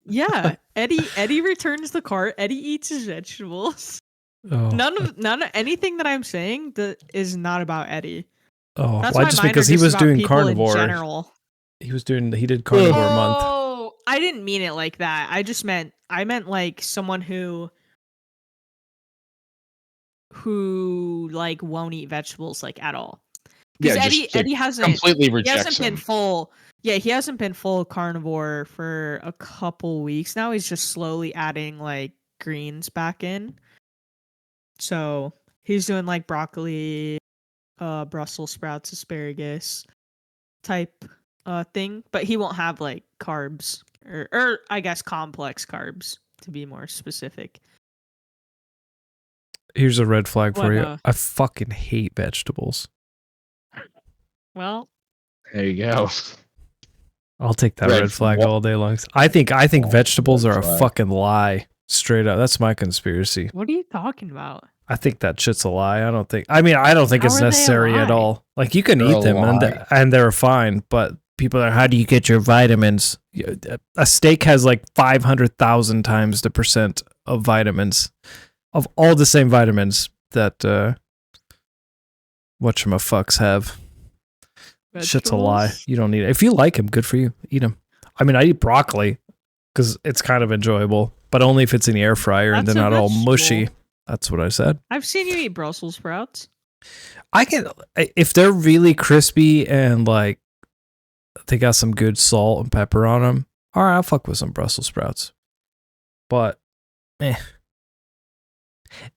Yeah, Eddie returns the cart. Eddie eats his vegetables. Oh. None of anything that I'm saying that is not about Eddie. Oh, that's well, just because he was doing carnivore. In general. He did carnivore month. Oh, I didn't mean it like that. I meant like someone who like won't eat vegetables like at all. Because Eddie hasn't completely rejects he hasn't been full. Yeah, he hasn't been full carnivore for a couple weeks now. He's just slowly adding like greens back in. So he's doing like broccoli, Brussels sprouts, asparagus type thing, but he won't have like carbs or I guess complex carbs to be more specific. Here's a red flag for What, you. I fucking hate vegetables. Well, There you go. I'll take that Red red flag flag. all day long. I think vegetables red are a flag. fucking lie. Straight up. That's my conspiracy. what are you talking about? I think that shit's a lie. I don't think How it's are they a necessary at lie? all. Like, you can They're eat a them lie. and they're fine, but people are, how do you get your vitamins? A steak has like 500,000 times the percent of vitamins, of all the same vitamins that whatchamafucks have. Shit's a lie. Vegetables? You don't need it. If you like them, good for you. Eat them. I mean, I eat broccoli because it's kind of enjoyable, but only if it's in the air fryer and That's they're a not all vegetable. mushy. That's what I said. I've seen you eat Brussels sprouts. I can, if they're really crispy and like they got some good salt and pepper on them. All right, I'll fuck with some Brussels sprouts. But, meh.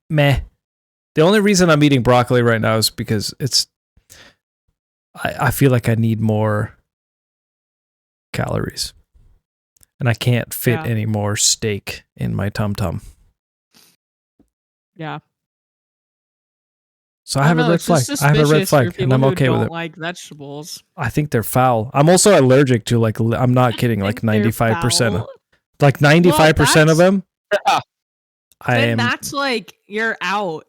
The only reason I'm eating broccoli right now is because I feel like I need more calories. And I can't fit Yeah. any more steak in my tum-tum. Yeah. So I have a red flag. I have a red flag, and I'm okay with it. Like vegetables. I think they're foul. I'm also allergic to, like, I'm not kidding, like 95%. Like 95% of them. Then that's like you're out.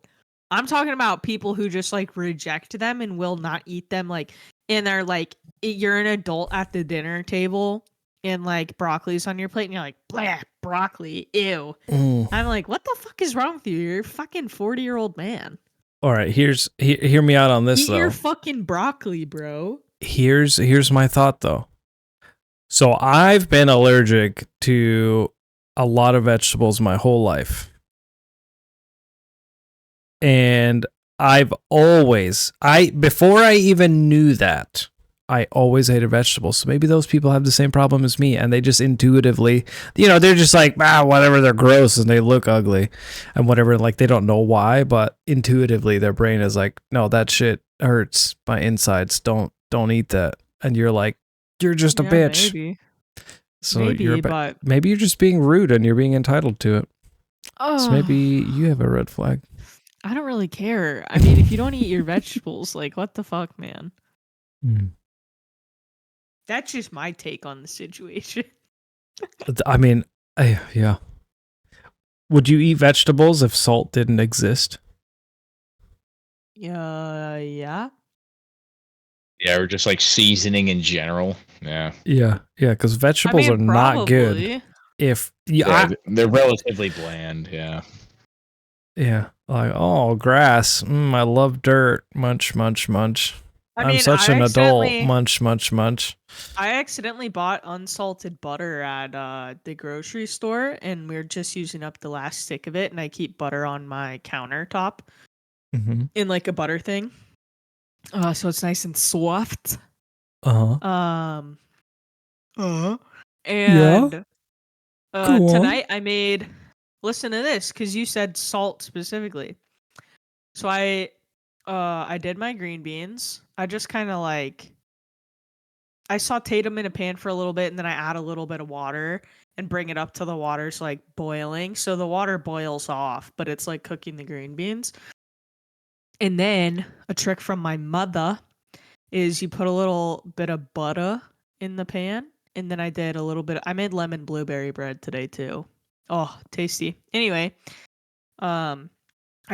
I'm talking about people who just like reject them and will not eat them. Like, and they're like, you're an adult at the dinner table and like broccoli's on your plate and you're like, blah, broccoli, ew. I'm like, what the fuck is wrong with you? You're a fucking 40-year-old man. All right, hear me out on this Eat though. your fucking broccoli, bro. Here's my thought though. So I've been allergic to a lot of vegetables my whole life. And before I even knew that, I always hated vegetables. So maybe those people have the same problem as me and they just intuitively, they're just like, whatever, they're gross and they look ugly and whatever. Like, they don't know why, but intuitively their brain is like, no, that shit hurts my insides. Don't eat that. And you're like, you're just a bitch. Maybe. So Maybe, but maybe you're just being rude and you're being entitled to it. So maybe you have a red flag. I don't really care. I mean, if you don't eat your vegetables, like, what the fuck, man? That's just my take on the situation. I mean, yeah. Would you eat vegetables if salt didn't exist? Yeah. Yeah, or just like seasoning in general. Yeah. Yeah, because vegetables are not good. probably. If They're relatively bland. Yeah. yeah, like, oh, grass. I love dirt. Munch, munch, munch. I'm such an adult. Munch, munch, munch. I accidentally bought unsalted butter at the grocery store, and we're just using up the last stick of it. And I keep butter on my countertop in like a butter thing, so it's nice and soft. And tonight I made. Listen to this, because you said salt specifically. So I did my green beans. I just kind of like, I sauteed them in a pan for a little bit, and then I add a little bit of water and bring it up to the water's like boiling. So the water boils off, but it's like cooking the green beans. And then a trick from my mother is you put a little bit of butter in the pan, and then I made lemon blueberry bread today too. Oh, tasty. Anyway, I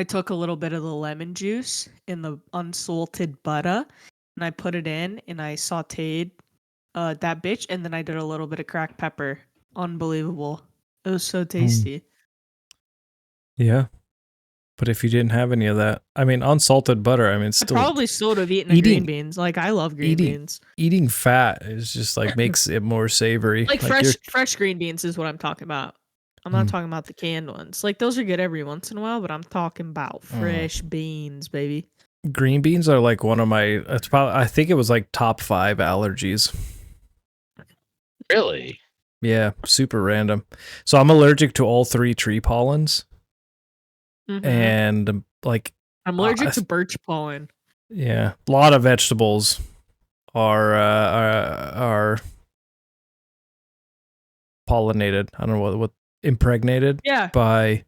took a little bit of the lemon juice in the unsalted butter, and I put it in, and I sauteed that bitch, and then I did a little bit of cracked pepper. Unbelievable. It was so tasty. Yeah. But if you didn't have any of that, I mean, unsalted butter, I mean, still. I probably still would have eaten green beans. Like, I love green beans. Eating fat is just like makes it more savory. Like fresh green beans is what I'm talking about. I'm not talking about the canned ones. Like, those are good every once in a while, but I'm talking about fresh beans, baby. Green beans are like one of my, I think it was like top 5 allergies. Really? Yeah, super random. So I'm allergic to all 3 tree pollens. And like, I'm allergic to birch pollen. Yeah, a lot of vegetables are pollinated. I don't know what impregnated. Yeah. By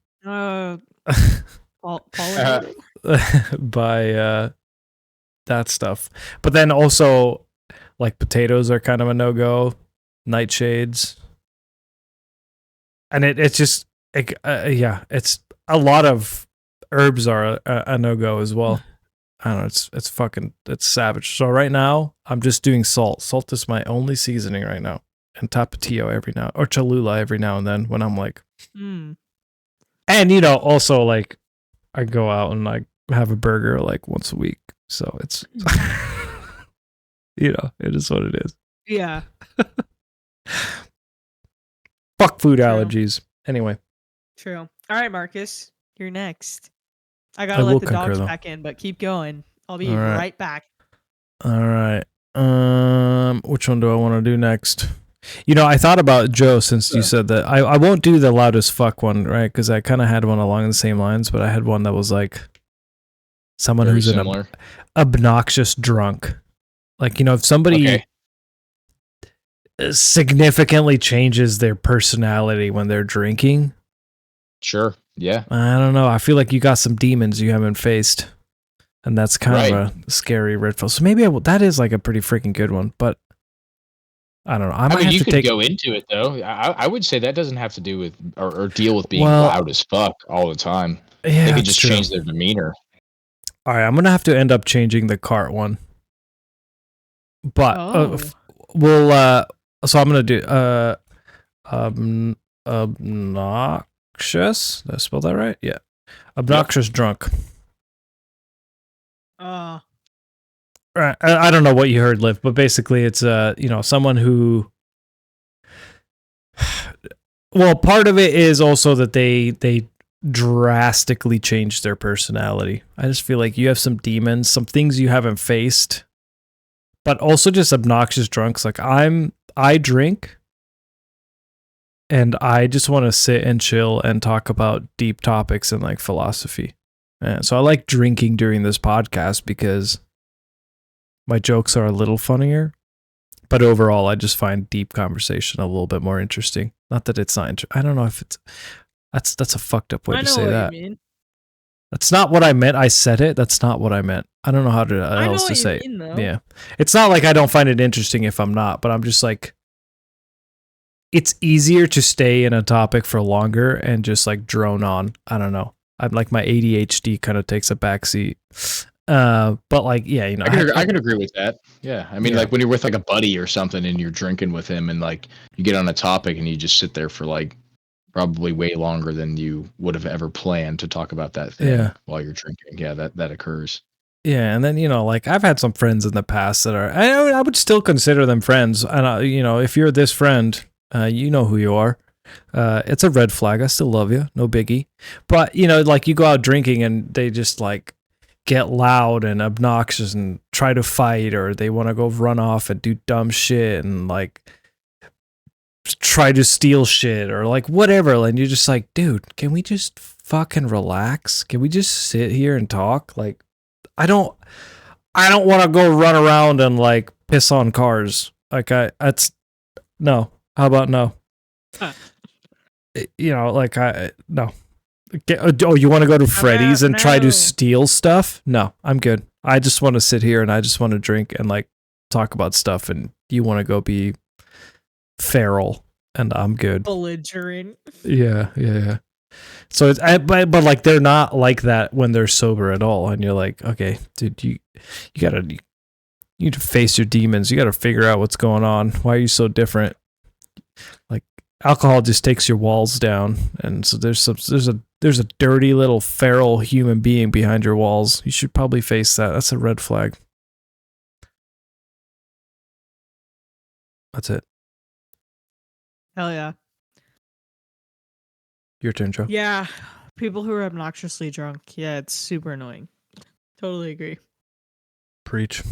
by that stuff. But then also, like, potatoes are kind of a no-go. Nightshades. And it's just, it's a lot of herbs are a no-go as well. I don't know, it's savage. So right now, I'm just doing salt. Salt is my only seasoning right now. And Tapatio or Cholula every now and then when I'm like... And, also, like, I go out and I have a burger, like, once a week. So it's... it is what it is. Yeah. Fuck food allergies. Anyway. True. All right, Marcus, you're next. I gotta let the dogs back in, but keep going. I'll be right back. All right. Which one do I want to do next? I thought about Joe since you said that. I won't do the loudest fuck one, right? Because I kind of had one along the same lines, but I had one that was like someone who's an obnoxious drunk. Like, if somebody significantly changes their personality when they're drinking. Sure. Yeah. I don't know. I feel like you got some demons you haven't faced. And that's kind of a scary red flag. So maybe that is like a pretty freaking good one, but I don't know. I mean, you could go into it though. I would say that doesn't have to do with or deal with being loud as fuck all the time. Yeah, they could just change their demeanor. All right, I'm gonna have to end up changing the cart one, but we'll. So I'm gonna do obnoxious. Did I spell that right? Yeah, obnoxious drunk. Right. I don't know what you heard, Liv, but basically it's someone who. Well, part of it is also that they drastically change their personality. I just feel like you have some demons, some things you haven't faced, but also just obnoxious drunks. Like I drink, and I just want to sit and chill and talk about deep topics and like philosophy. And so I like drinking during this podcast because my jokes are a little funnier, but overall, I just find deep conversation a little bit more interesting. Not that it's not. I don't know if it's. That's a fucked up way to say that. That's not what I meant. I said it. That's not what I meant. I don't know how else to say it. Yeah, it's not like I don't find it interesting if I'm not, but I'm just like. It's easier to stay in a topic for longer and just like drone on. I don't know. I'm like my ADHD kind of takes a backseat. But like, yeah, I can agree with that. Yeah. I mean, like when you're with like a buddy or something and you're drinking with him and like you get on a topic and you just sit there for like probably way longer than you would have ever planned to talk about that thing while you're drinking. Yeah, that occurs. Yeah. And then, like I've had some friends in the past that are, I would still consider them friends. And, if you're this friend, you know who you are. It's a red flag. I still love you. No biggie. But, like you go out drinking and they just like get loud and obnoxious and try to fight, or they want to go run off and do dumb shit and like try to steal shit or like whatever. And you're just like, dude, can we just fucking relax? Can we just sit here and talk? Like, I don't want to go run around and like piss on cars. Like no. How about no? No. You want to go to Freddy's and try to steal stuff? No, I'm good. I just want to sit here and I just want to drink and like talk about stuff, and you want to go be feral, and I'm good. Belligerent. Yeah. So but like they're not like that when they're sober at all, and you're like, okay, dude, you need to face your demons. You got to figure out what's going on. Why are you so different? Like alcohol just takes your walls down, and so there's a dirty little feral human being behind your walls. You should probably face that. That's a red flag. That's it. Hell yeah. Your turn, Joe. Yeah, people who are obnoxiously drunk. Yeah, it's super annoying. Totally agree. Preach.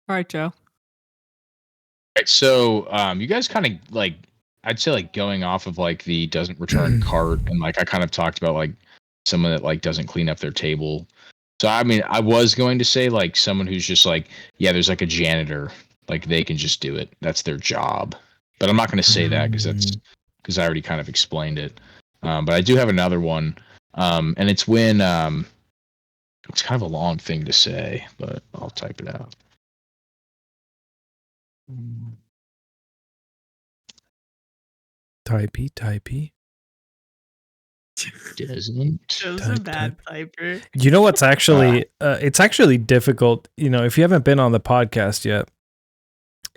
All right, Joe. Right, so you guys kind of like, I'd say like going off of like the doesn't return cart, and like I kind of talked about like someone that like doesn't clean up their table. So I mean, I was going to say like someone who's just like, yeah, there's like a janitor, like they can just do it. That's their job. But I'm not going to say that because I already kind of explained it. But I do have another one. And it's when it's kind of a long thing to say, but I'll type it out. Typey. Joe's a bad typer. You know what's actually it's actually difficult, if you haven't been on the podcast yet,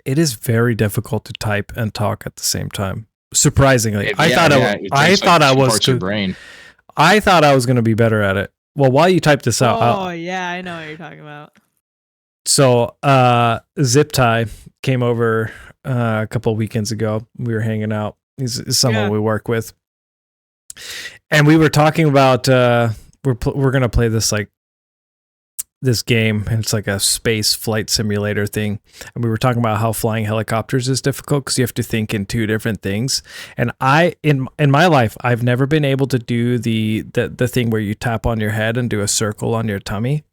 it is very difficult to type and talk at the same time. Surprisingly. I thought I was going to be better at it. Well, while you type this out. Yeah, I know what you're talking about. So, Zip Tie came over a couple of weekends ago. We were hanging out. He's someone we work with. And we were talking about we're going to play this this game, and it's like a space flight simulator thing. And we were talking about how flying helicopters is difficult because you have to think in two different things. And in my life, I've never been able to do the thing where you tap on your head and do a circle on your tummy.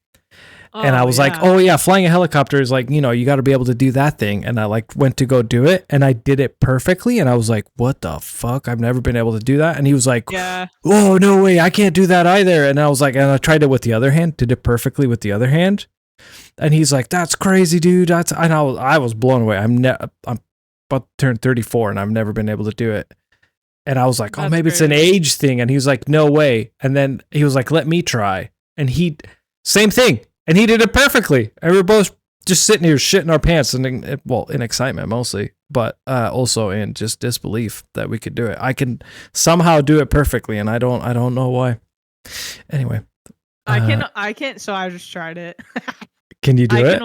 And I was like, flying a helicopter is like, you got to be able to do that thing. And I went to go do it, and I did it perfectly. And I was like, what the fuck? I've never been able to do that. And he was like, oh, no way. I can't do that either. And I was like, and I tried it with the other hand, did it perfectly with the other hand. And he's like, that's crazy, dude. I was blown away. I'm about to turn 34, and I've never been able to do it. And I was like, maybe crazy. It's an age thing. And he was like, no way. And then he was like, let me try. And same thing. And he did it perfectly. And we were both just sitting here shitting our pants, and in excitement mostly, but also in just disbelief that we could do it. I can somehow do it perfectly, and I don't know why. Anyway, I can't. So I just tried it. Can you do it?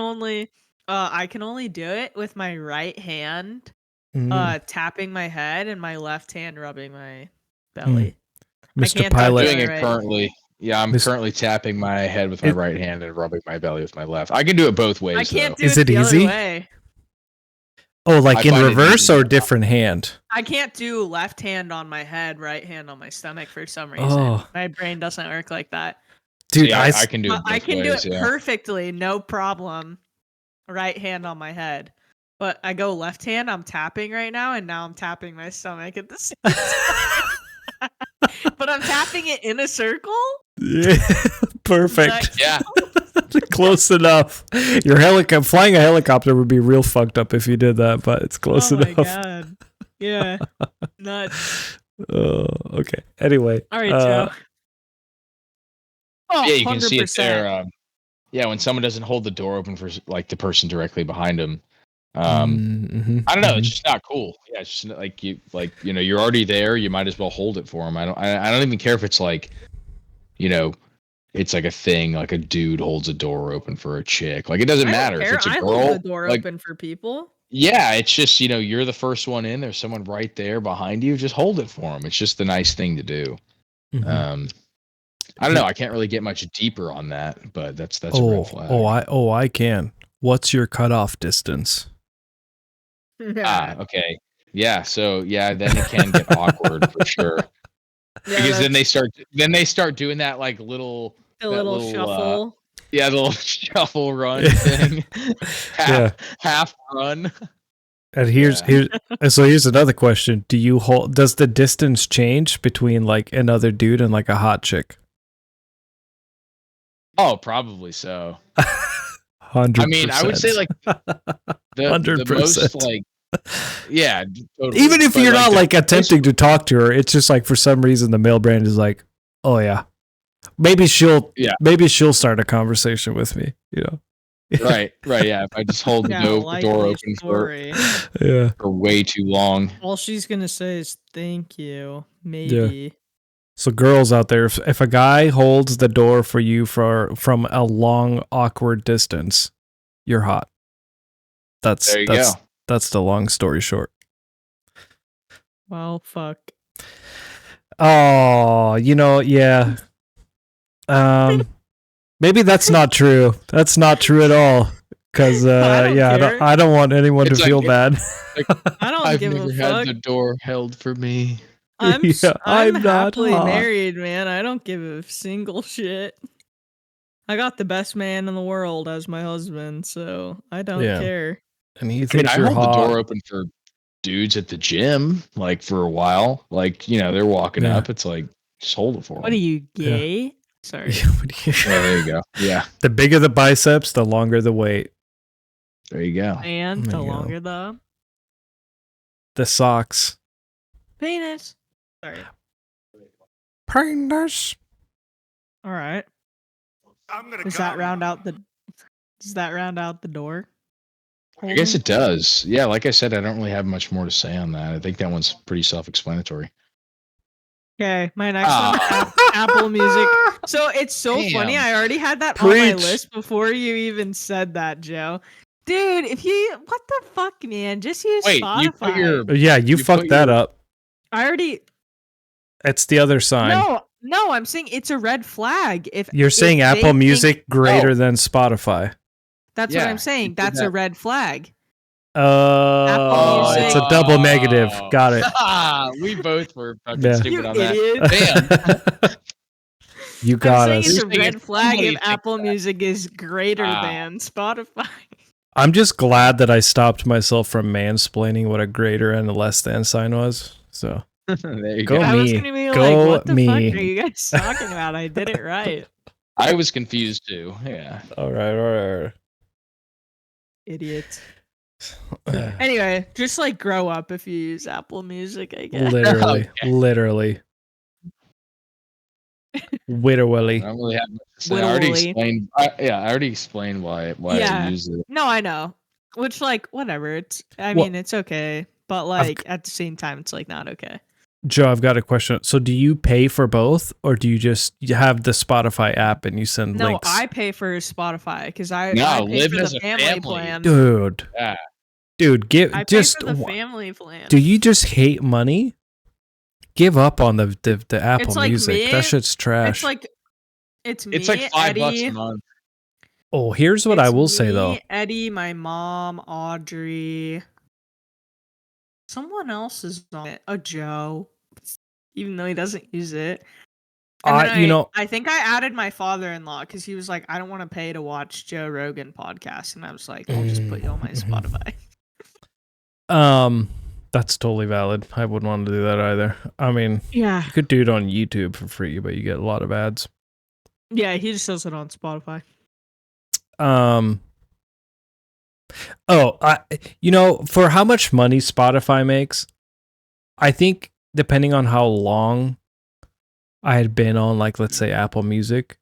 I can only do it with my right hand, tapping my head, and my left hand rubbing my belly. Mr. Pilot, doing it currently. Yeah, I'm currently tapping my head with my right hand and rubbing my belly with my left. I can do it both ways. I can't do it the easy? Other way. Oh, like in reverse or different hand? I can't do left hand on my head, right hand on my stomach for some reason. Oh. My brain doesn't work like that. Dude, I can do it. I can do it perfectly, no problem. Right hand on my head. But I go left hand, I'm tapping right now, and now I'm tapping my stomach at the same time. But I'm tapping it in a circle? Yeah, perfect. Yeah. Close enough. Flying a helicopter would be real fucked up if you did that, but it's close enough. Oh my god. Yeah. Nuts. Okay. Anyway. All right, Joe. Yeah, you can 100%. See it there. When someone doesn't hold the door open for the person directly behind them. I don't know. It's just not cool. Yeah, it's just you're already there. You might as well hold it for them. I don't even care if it's it's like a thing, like a dude holds a door open for a chick. Like, it doesn't matter if it's a girl. I hold the door open for people. Yeah, it's just, you're the first one in. There's someone right there behind you. Just hold it for them. It's just the nice thing to do. I don't know. I can't really get much deeper on that, but that's a red flag. I can. What's your cutoff distance? Okay. Yeah. So then it can get awkward for sure. Yeah, because then they start doing that little shuffle. The little shuffle run thing. half run. And here's another question. Does the distance change between another dude and a hot chick? Oh, probably so. 100%. I mean, I would say the 100%. Most yeah, totally. Even if you're not attempting to talk to her, it's just for some reason the male brain is oh yeah, maybe she'll start a conversation with me, Right, yeah. If I just hold the door open for way too long, all she's gonna say is thank you, maybe. Yeah. So girls out there, if a guy holds the door for you from a long awkward distance, you're hot. There you go. That's the long story short. Well, fuck. Oh, yeah. Maybe that's not true. That's not true at all. Because I don't want anyone to feel bad. I don't I've give a never fuck. had the door held for me. I'm happily married, man. I don't give a single shit. I got the best man in the world as my husband, so I don't care. And I hold the door open for dudes at the gym, for a while. They're walking up. It's Just hold it for What are them. you, gay? Sorry. There you go. Yeah. The bigger the biceps, the longer the weight. There you go. And There the you go. longer The socks. penis. Sorry. Penis. All right. I'm gonna Does come. that round out the door? I guess it does. Yeah, like I said, I don't really have much more to say on that. I think that one's pretty self-explanatory. Okay, my next one, Apple Music. So it's so funny. Damn. I already had that on my Preach. list before you even said that, Joe. Dude, what the fuck, man? Just use Wait, Spotify. you put your Yeah, you You fucked put that your- up. I already. It's the other sign. No, I'm saying it's a red flag. If You're saying they Apple think- Music greater than Spotify. That's what Yeah, I'm saying. you did That's a that. red flag. Oh, it's a Music. double negative. Got it. We both were fucking Yeah. stupid You on idiot. that. Damn. You got I'm us. saying it's a You're saying red if flag somebody if thinks Apple Music is greater Ah. than Spotify. I'm just glad that I stopped myself from mansplaining what a greater and a less than sign was. So There you Go go. I was me. gonna be Go like, what the me. fuck are you guys talking about? I did it right. I was confused too. Yeah. all right. Idiot. Anyway, just like grow up if you use Apple Music, I guess. Literally, Okay. literally. I Literally. don't really have much to say. I already Literally. explained. I already explained why Yeah. I use it. No, I know. Which, like, whatever. I Well, mean, it's okay. But, like, at the same time, it's, like, not okay. Joe, I've got a question. So do you pay for both or do you just have the Spotify app and you send No, links? I pay for Spotify because I No, pay Liv for has the a family family. plan. Dude. Yeah. Dude, I pay just for the family plan. do you just hate money? Give up on the Apple It's like Music. me. That shit's trash. It's me, It's like $5 Eddie. a month. Oh, here's what I It's will say me, though. Eddie, my mom, Audrey. Someone else is on it. A Joe. Even though he doesn't use it. And then I think I added my father-in-law because he was like, I don't want to pay to watch Joe Rogan podcast. And I was like, I'll just put you on my Spotify. That's totally valid. I wouldn't want to do that either. I mean, Yeah. you could do it on YouTube for free, but you get a lot of ads. Yeah, he just does it on Spotify. For how much money Spotify makes, I think depending on how long I had been on, like, let's say Apple Music,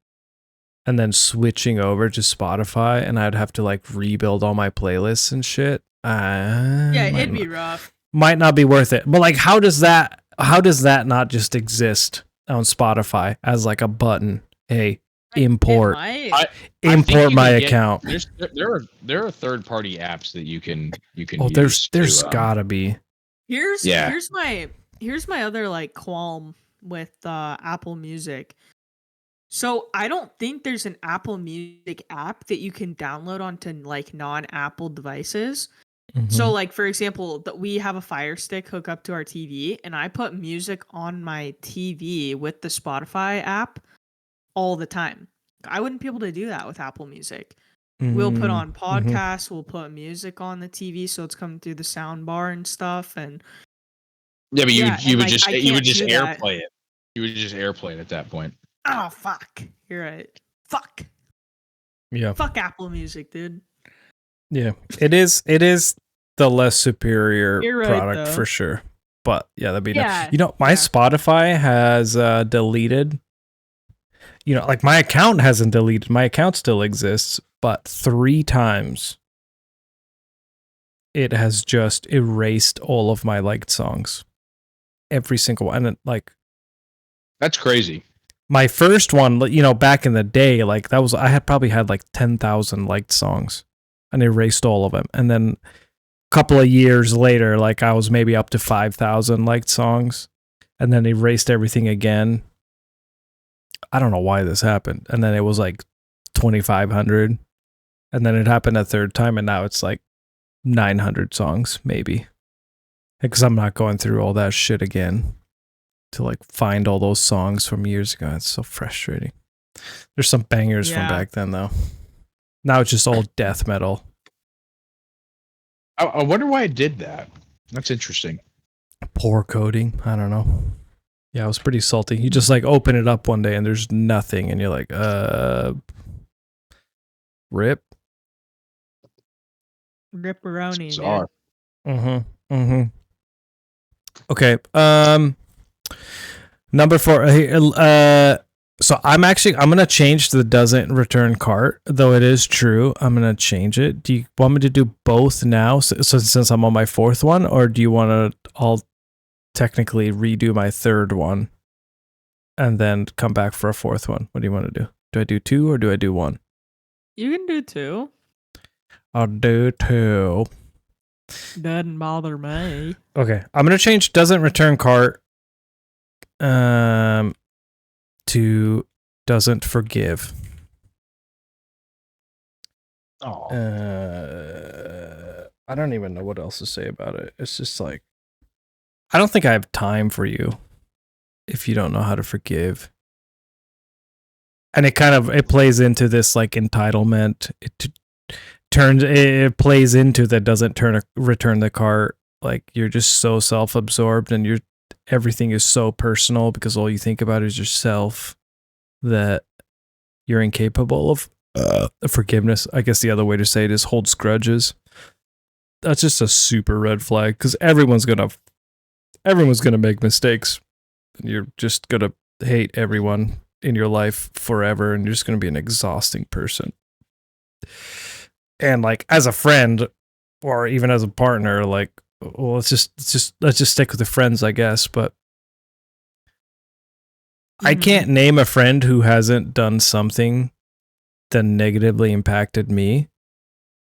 and then switching over to Spotify, and I'd have to like rebuild all my playlists and shit. Yeah, it'd be rough. Might not be worth it. But like, how does that not just exist on Spotify as like a button? Hey, import import my account. There are third-party apps that you can Oh, use. there's gotta be. Here's my other like qualm with Apple Music. So I don't think there's an Apple Music app that you can download onto like non-Apple devices. So like, for example, we have a Fire Stick hook up to our TV, and I put music on my TV with the Spotify app all the time. I wouldn't be able to do that with Apple Music. We'll put on podcasts, we'll put music on the TV, so it's coming through the sound bar and stuff. And yeah, but you would just do that. AirPlay it. You would just AirPlay it at that point. Oh fuck, you're right. Fuck. Yeah. Fuck Apple Music, dude. Yeah. It is the less superior You're right, product though. for sure. But yeah, that'd be Yeah, my yeah. Spotify has deleted. Like my account hasn't deleted. My account still exists, but 3 times it has just erased all of my liked songs. Every single one. And That's crazy. my first one, back in the day, like I had probably had like 10,000 liked songs and erased all of them. And then a couple of years later, like I was maybe up to 5,000 liked songs and then erased everything again. I don't know why this happened. And then it was like 2,500. And then it happened a third time. And now it's like 900 songs, maybe. Because I'm not going through all that shit again to like find all those songs from years ago. It's so frustrating. There's some bangers from back then though. Now it's just all death metal. I wonder why it did that. That's interesting. Poor coding. I don't know. Yeah, it was pretty salty. You just like open it up one day and there's nothing, and you're like, rip. Ripperoni. Bizarre. Okay. Number 4. So I'm gonna change the doesn't return cart, though it is true. I'm gonna change it. Do you want me to do both now? So since I'm on my 4th one, or do you want to all technically redo my 3rd one and then come back for a 4th one? What do you want to do? Do I do 2 or do I do 1? You can do 2. I'll do 2. Doesn't bother me. Okay, I'm gonna change doesn't return cart to doesn't forgive. Oh. I don't even know what else to say about it. It's just like, I don't think I have time for you if you don't know how to forgive. And it plays into this like entitlement. It plays into that doesn't return the cart. Like you're just so self-absorbed and everything is so personal because all you think about is yourself that you're incapable of forgiveness. I guess the other way to say it is holds grudges. That's just a super red flag because everyone's gonna make mistakes. And you're just gonna hate everyone in your life forever, and you're just gonna be an exhausting person. And like as a friend or even as a partner, like, well, let's just stick with the friends, I guess. But I can't name a friend who hasn't done something that negatively impacted me.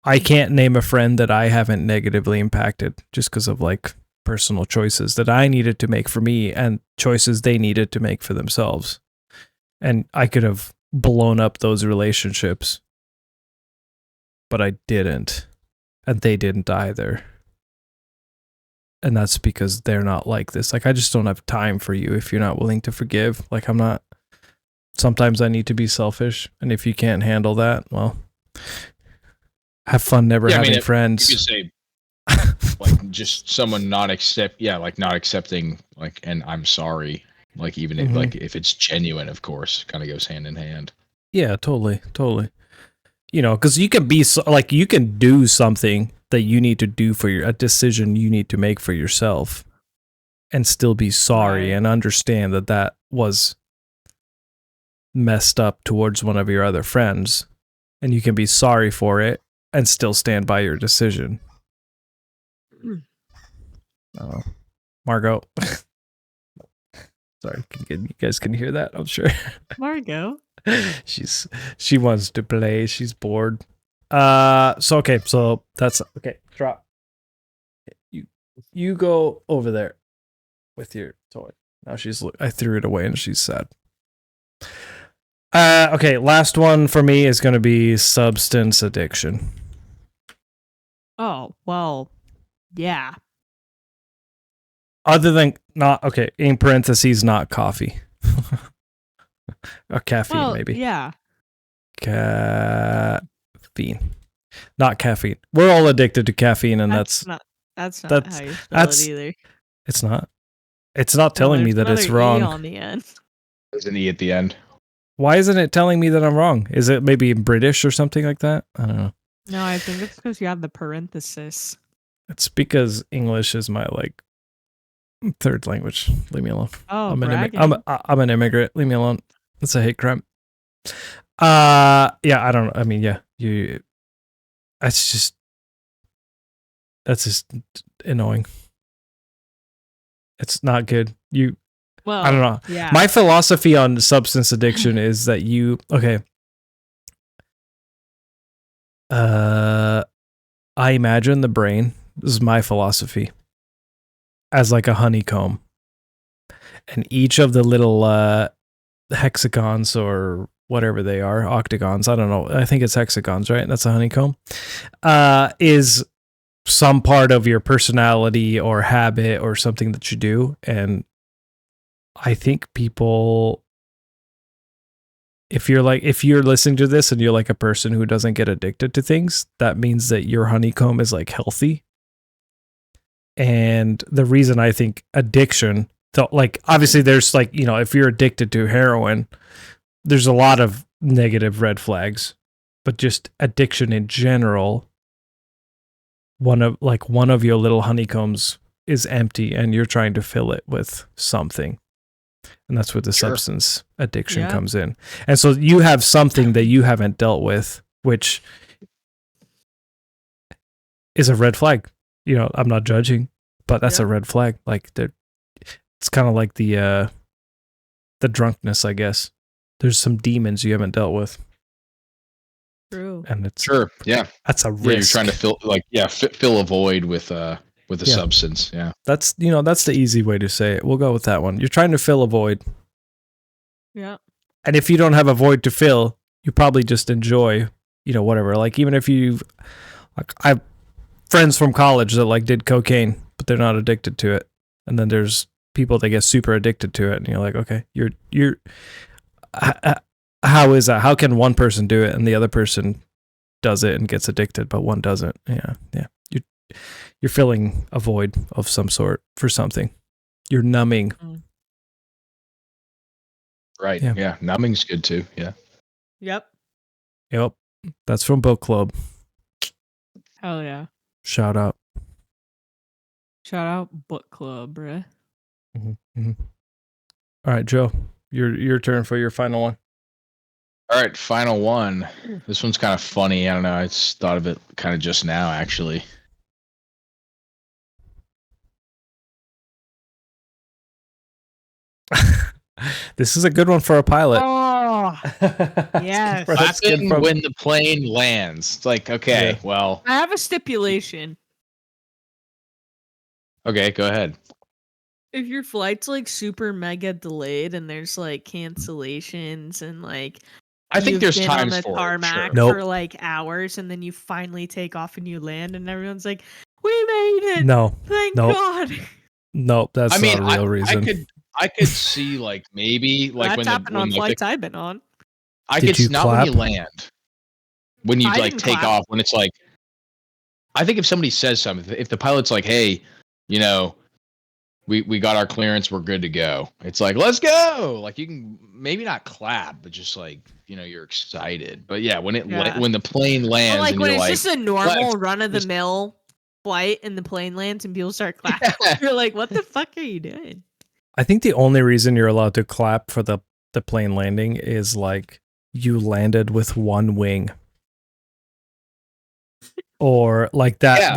I can't name a friend that I haven't negatively impacted just because of like personal choices that I needed to make for me and choices they needed to make for themselves. And I could have blown up those relationships, but I didn't. And they didn't either. And that's because they're not like this. Like, I just don't have time for you if you're not willing to forgive. Like, sometimes I need to be selfish. And if you can't handle that, well, have fun never having friends. You could say, like, just someone not accepting, like, and I'm sorry. Like, even if it's genuine, of course, kind of goes hand in hand. Yeah, totally. You know, because you can be like, you can do something that you need to do a decision you need to make for yourself and still be sorry and understand that was messed up towards one of your other friends. And you can be sorry for it and still stand by your decision. Oh, Margot. Sorry, you guys can hear that, I'm sure. Margot. She wants to play. She's bored. So that's okay. Drop. You go over there with your toy. Now I threw it away and she's sad. Okay, last one for me is going to be substance addiction. Oh, well, yeah. Other than in parentheses, not coffee. Or caffeine, maybe. Yeah. Caffeine. Not caffeine. We're all addicted to caffeine, and that's not how you spell it either. It's not. It's not telling me that it's wrong. E on the end. There's an E at the end. Why isn't it telling me that I'm wrong? Is it maybe British or something like that? I don't know. No, I think it's because you have the parenthesis. It's because English is my like 3rd language. Leave me alone. Oh, I'm an immigrant. Leave me alone. It's a hate crime. Yeah, I don't know. I mean, yeah, that's just annoying. It's not good. I don't know. Yeah. My philosophy on substance addiction is that I imagine the brain, this is my philosophy, as like a honeycomb. And each of the little hexagons or whatever they are, octagons, I don't know. I think it's hexagons, right? That's a honeycomb. Is some part of your personality or habit or something that you do. And I think people, if you're listening to this and you're like a person who doesn't get addicted to things, that means that your honeycomb is like healthy. And the reason I think addiction So, like, obviously, there's like, if you're addicted to heroin, there's a lot of negative red flags, but just addiction in general, one of your little honeycombs is empty and you're trying to fill it with something. And that's where the substance addiction comes in. And so you have something that you haven't dealt with, which is a red flag. I'm not judging, but that's a red flag. Like, it's kind of like the drunkenness, I guess. There's some demons you haven't dealt with. True. And it's That's a risk. Yeah, you're trying to fill a void with a substance. Yeah. That's that's the easy way to say it. We'll go with that one. You're trying to fill a void. Yeah. And if you don't have a void to fill, you probably just enjoy, whatever. Like, even if I have friends from college that like did cocaine, but they're not addicted to it. And then there's people that get super addicted to it, and you're like, okay, you're how is that? How can one person do it and the other person does it and gets addicted, but one doesn't? Yeah. You're filling a void of some sort for something. You're numbing. Right. Yeah. Numbing's good too. Yeah. Yep. That's from Book Club. Hell yeah. Shout out Book Club, bruh. Mm-hmm. All right, Joe, your turn for your final one. All right, final one. This one's kind of funny. I don't know. I just thought of it kind of just now, actually. This is a good one for a pilot. Oh, yes. Clapping when the plane lands. It's like, okay, well. I have a stipulation. Okay, go ahead. If your flight's like super mega delayed and there's like cancellations and like I think there's been times on the for tarmac it, sure. for like hours, and then you finally take off and you land, and everyone's like, "We made it! No, thank God!" Nope, that's not a real reason. I could see like maybe like that's happened on flights I've been on. I could not clap? When you land, when you like take clap. off, when it's like, I think if somebody says something, if the pilot's like, "Hey, we got our clearance, we're good to go," it's like, let's go. Like, you can maybe not clap, but just like, you're excited. But yeah, when the plane lands, or like and when you're it's just a normal run of the mill flight and the plane lands and people start clapping, you're like, what the fuck are you doing? I think the only reason you're allowed to clap for the plane landing is like you landed with one wing. Or like that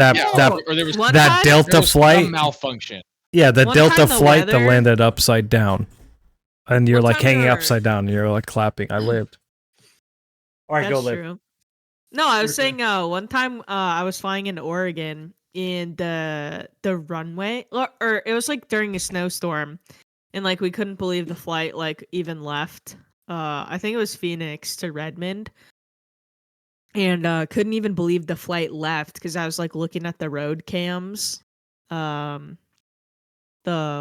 Delta flight malfunction. Yeah, the Delta flight that landed upside down. And you're like hanging upside down and you're like clapping. I lived. All right, go live. True. No, I was saying one time I was flying into Oregon and the runway or it was like during a snowstorm and like we couldn't believe the flight like even left. I think it was Phoenix to Redmond. And couldn't even believe the flight left because I was like looking at the road cams. The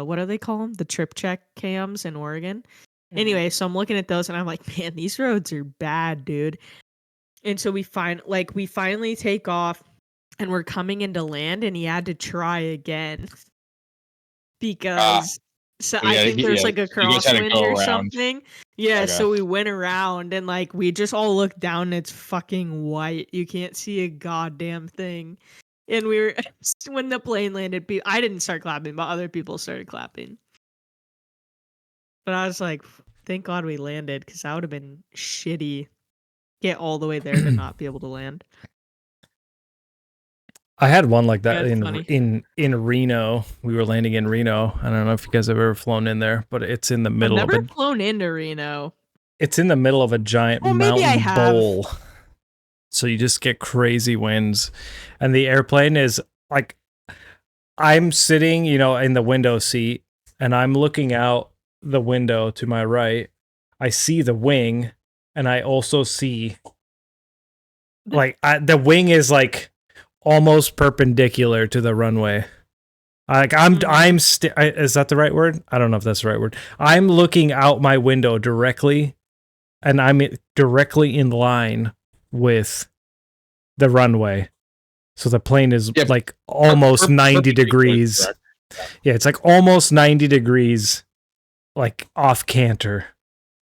what do they call them? The trip check cams in Oregon. Mm-hmm. Anyway, so I'm looking at those and I'm like, man, these roads are bad, dude. And so we finally take off and we're coming into land and he had to try again because I think there's like a crosswind or something. Yeah, okay. So we went around and like we just all looked down and it's fucking white. You can't see a goddamn thing. And we were when the plane landed, I didn't start clapping, but other people started clapping. But I was like, thank God we landed because that would have been shitty. Get all the way there to not be able to land. I had one like that in Reno. We were landing in Reno. I don't know if you guys have ever flown in there, but it's in the middle I've never flown into Reno. It's in the middle of a giant mountain bowl. So you just get crazy winds. And the airplane is like, I'm sitting, in the window seat and I'm looking out the window to my right. I see the wing and I also see like the wing is like almost perpendicular to the runway. Like is that the right word? I don't know if that's the right word. I'm looking out my window directly and I'm directly in line with the runway. So the plane is like almost 90 degrees. Yeah, it's like almost 90 degrees, like off canter.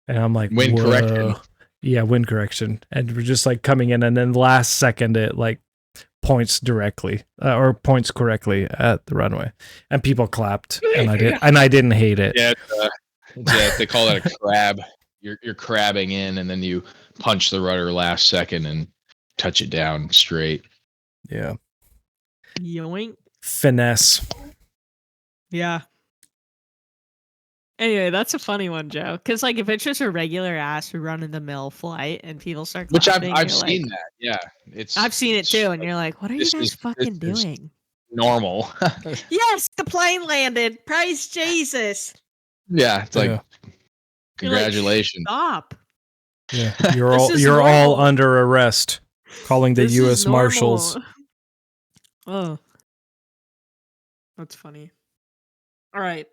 And I'm like, Wind whoa. correction. Yeah, wind correction. And we're just like coming in, and then last second it like points directly or points correctly at the runway, and people clapped, and I didn't hate it. Yeah, they call that a crab. You're crabbing in, and then you punch the rudder last second and touch it down straight. Yeah. Yoink. Finesse. Yeah. Anyway, that's a funny one, Joe. Because like, if it's just a regular ass run-of-the-mill flight and people start Which clapping, I've seen that. Yeah, I've seen it too, and you're like, what are you guys fucking this doing? Normal. Yes, the plane landed. Praise Jesus. Yeah, it's like Yeah. congratulations. Stop. Yeah, This is you're all normal. under arrest. Calling the This is U.S. normal. Marshals. Oh, that's funny. All right.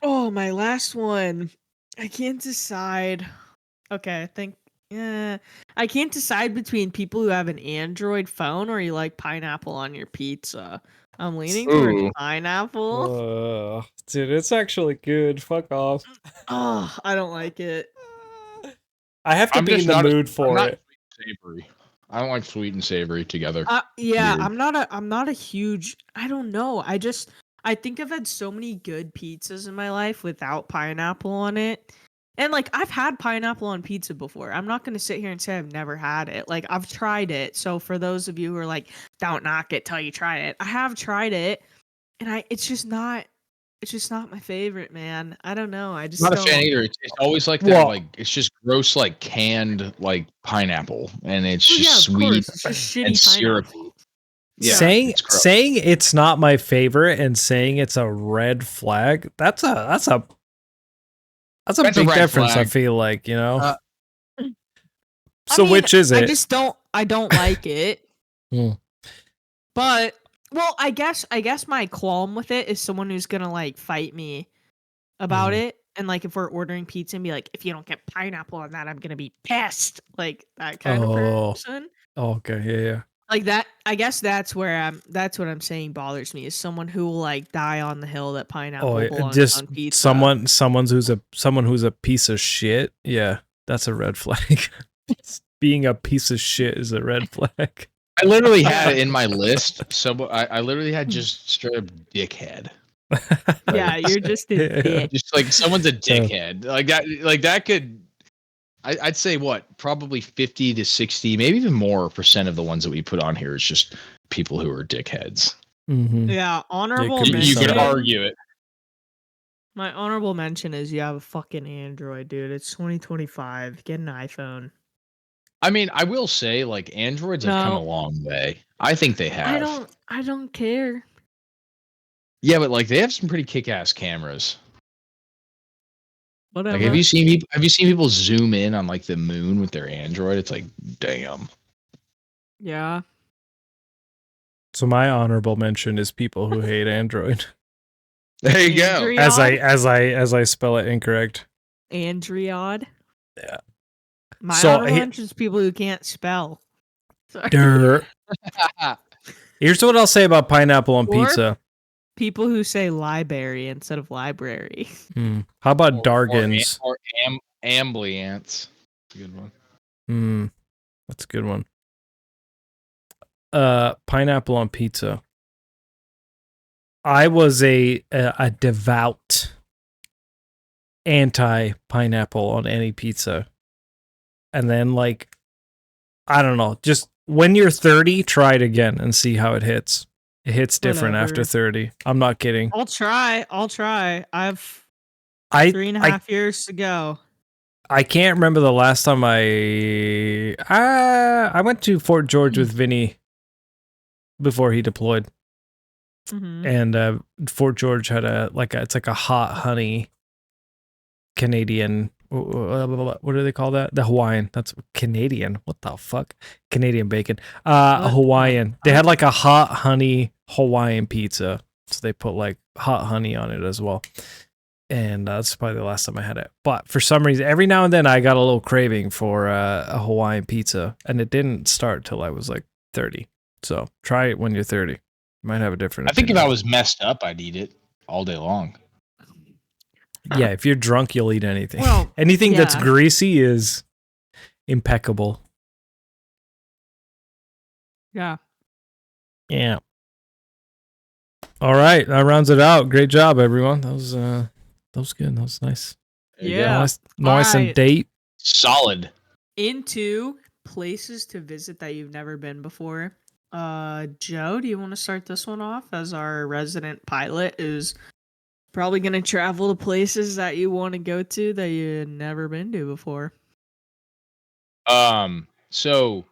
Oh, my last one. I can't decide. Okay, I think. Yeah, I can't decide between people who have an Android phone or you like pineapple on your pizza. I'm leaning towards Ooh. pineapple. Dude, it's actually good. Fuck off. Oh, I don't like it. I have to be in the mood for it. Savory. I don't like sweet and savory together. Yeah, Weird. I'm not a huge. I don't know. I think I've had so many good pizzas in my life without pineapple on it. And like, I've had pineapple on pizza before. I'm not going to sit here and say I've never had it. Like, I've tried it. So for those of you who are like, don't knock it till you try it. I have tried it, and it's just not my favorite, man. I don't know. I just Not don't. a fan either. It's always like that. Well- Like it's just gross, like canned, like pineapple, and it's Well, just yeah, of sweet course. It's just shitty and pineapple. syrupy. Yeah, saying it's gross. saying it's not my favorite and saying it's a red flag. That's a That's a big red difference. flag. I feel like, you know. I So mean, which is it? I don't like it. Hmm. But well, I guess my qualm with it is someone who's gonna like fight me about it. And like, if we're ordering pizza and be like, if you don't get pineapple on that, I'm gonna be pissed. Like that kind of person. Oh, okay, yeah. Like that, I guess that's what I'm saying bothers me is someone who will like die on the hill that pineapple belongs Just on pizza. someone who's a piece of shit. Yeah, that's a red flag. Being a piece of shit is a red flag. I literally had it in my list. So I literally had just straight up dickhead. Yeah, you're just a dick. Just like someone's a dickhead. Like that could. I'd say what, probably 50 to 60, maybe even more % of the ones that we put on here is just people who are dickheads. Mm-hmm. Yeah, honorable could be mention. You could somebody. argue it. My honorable mention is you have a fucking Android, dude. It's 2025. Get an iPhone. I mean, I will say, like, Androids have come a long way. I think they have. I don't care. Yeah, but like they have some pretty kick-ass cameras. Whatever. Like, have you seen people zoom in on like the moon with their Android? It's like, damn. Yeah. So my honorable mention is people who hate Android. There you go. Andriod? As I spell it incorrect. Andriod. Yeah. My So, honorable mention is people who can't spell. Sorry. Durr. Here's what I'll say about pineapple on Or- pizza. People who say library instead of library. How about Dargans? Or ambiance. That's a good one. That's a good one. Pineapple on pizza. I was a devout anti-pineapple on any pizza. And then, like, I don't know, just when you're 30, try it again and see how it hits. It hits different after 30. I'm not kidding. I'll try. I've 3.5 years to go. I can't remember the last time I went to Fort George with Vinny before he deployed. Mm-hmm. And Fort George had it's like a hot honey Canadian, what do they call that? The Hawaiian. That's Canadian. What the fuck? Canadian bacon. Hawaiian. They had like a hot honey Hawaiian pizza. So they put like hot honey on it as well. And that's probably the last time I had it. But for some reason, every now and then I got a little craving for a Hawaiian pizza. And it didn't start till I was like 30. So try it when you're 30. Might have a different I think if opinion. I was messed up, I'd eat it all day long. Yeah, if you're drunk, you'll eat anything. Well, Anything that's yeah. greasy is impeccable. Yeah. Yeah. All right, that rounds it out. Great job, everyone. That was good. That was nice. There you go. Yeah. Nice and Alright. date. Solid. Into places to visit that you've never been before. Joe, do you want to start this one off as our resident pilot who's probably going to travel to places that you want to go to that you've never been to before? So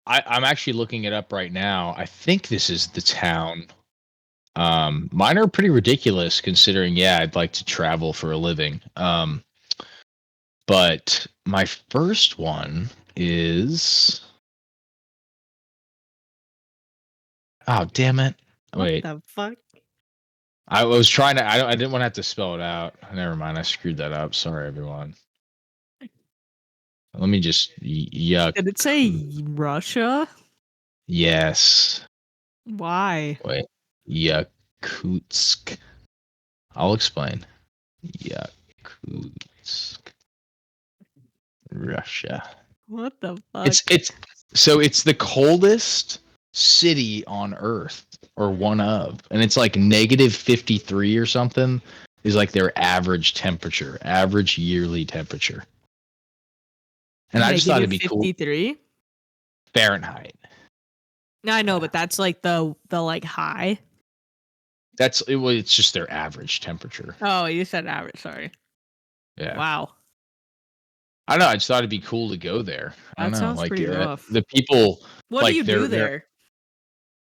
I'm actually looking it up right now. I think this is the town. Mine are pretty ridiculous considering, yeah, I'd like to travel for a living. But my first one is. Oh, damn it. Wait. What the fuck? I was trying to. I didn't want to have to spell it out. Never mind. I screwed that up. Sorry, everyone. Let me just yuck. Did it say Russia? Yes. Why? Wait. Yakutsk. I'll explain. Yakutsk, Russia. What the fuck? It's the coldest city on Earth, or one of, and it's like -53 or something is like their average yearly temperature. And I just thought it'd be cool. 53? Fahrenheit. No, I know, but that's like the like high. It's just their average temperature. Oh, you said average. Sorry. Yeah. Wow. I don't know. I just thought it'd be cool to go there. I don't That know. sounds Like pretty rough. the people. What like, do you do they're there?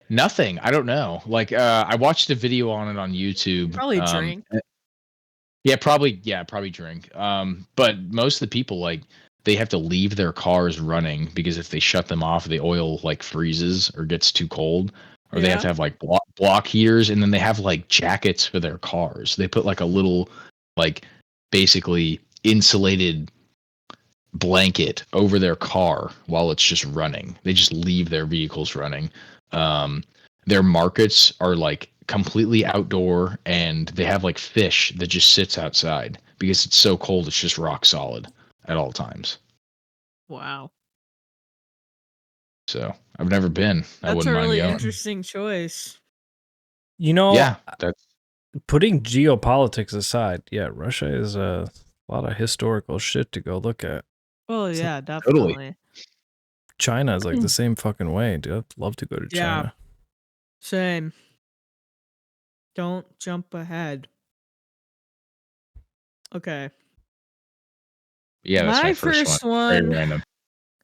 nothing. I don't know. Like I watched a video on it on YouTube. Probably drink. Yeah, probably drink. But most of the people, like, they have to leave their cars running because if they shut them off, the oil like freezes or gets too cold, or they have to have like block heaters, and then they have like jackets for their cars. They put like a little, like, basically insulated blanket over their car while it's just running. They just leave their vehicles running. Their markets are like completely outdoor, and they have like fish that just sits outside because it's so cold. It's just rock solid at all times. Wow. So I've never been. I That's wouldn't a mind really going. interesting choice. You know, Yeah, that's putting geopolitics aside, yeah, Russia is a lot of historical shit to go look at. Oh yeah, definitely. China is like the same fucking way, dude. I'd love to go to China. Same. Don't jump ahead. Okay. yeah. That's My my first one. one Very random.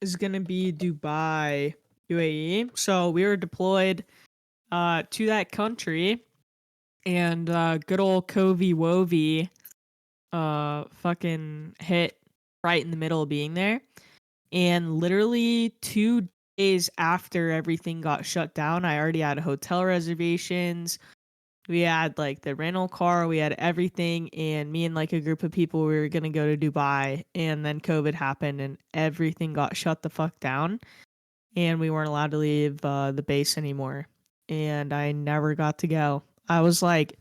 is gonna be Dubai, UAE. So we were deployed to that country, and good old Covey Wovey fucking hit right in the middle of being there. And literally 2 days after everything got shut down, I already had hotel reservations. We had like the rental car, we had everything, and me and like a group of people, we were gonna go to Dubai, and then COVID happened and everything got shut the fuck down, and we weren't allowed to leave the base anymore, and I never got to go. I was like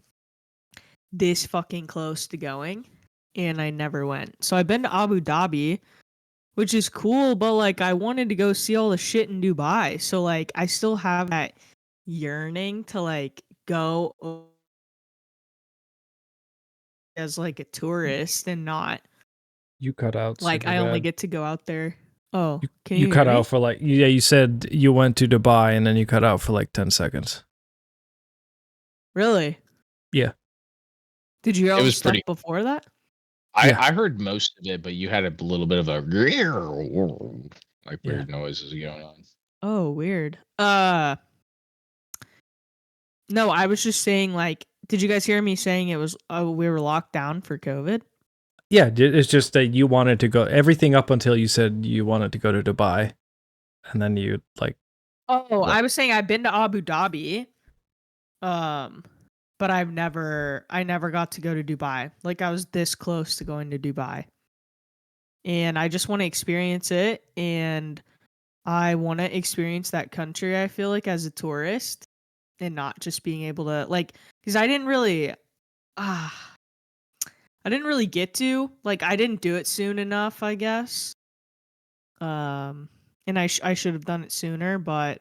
this fucking close to going, and I never went. So I've been to Abu Dhabi, which is cool, but like I wanted to go see all the shit in Dubai, so like I still have that yearning to like go as like a tourist and not You cut out. like I only get to go out there. Oh, can you you cut hear me? out for like, yeah, you said you went to Dubai and then you cut out for like 10 seconds. Really? Yeah. Did you hear all It the was stuff pretty- before that? I heard most of it, but you had a little bit of a like weird Yeah. noises going on. Oh, weird. No, I was just saying, like, did you guys hear me saying it was we were locked down for COVID? Yeah, it's just that you wanted to go everything up until you said you wanted to go to Dubai, and then you like. Oh, I was saying I've been to Abu Dhabi, but I never got to go to Dubai. Like I was this close to going to Dubai, and I just want to experience it, and I want to experience that country. I feel like as a tourist, and not just being able to like, because I didn't really get to, like, I didn't do it soon enough, I guess. And I should have done it sooner, but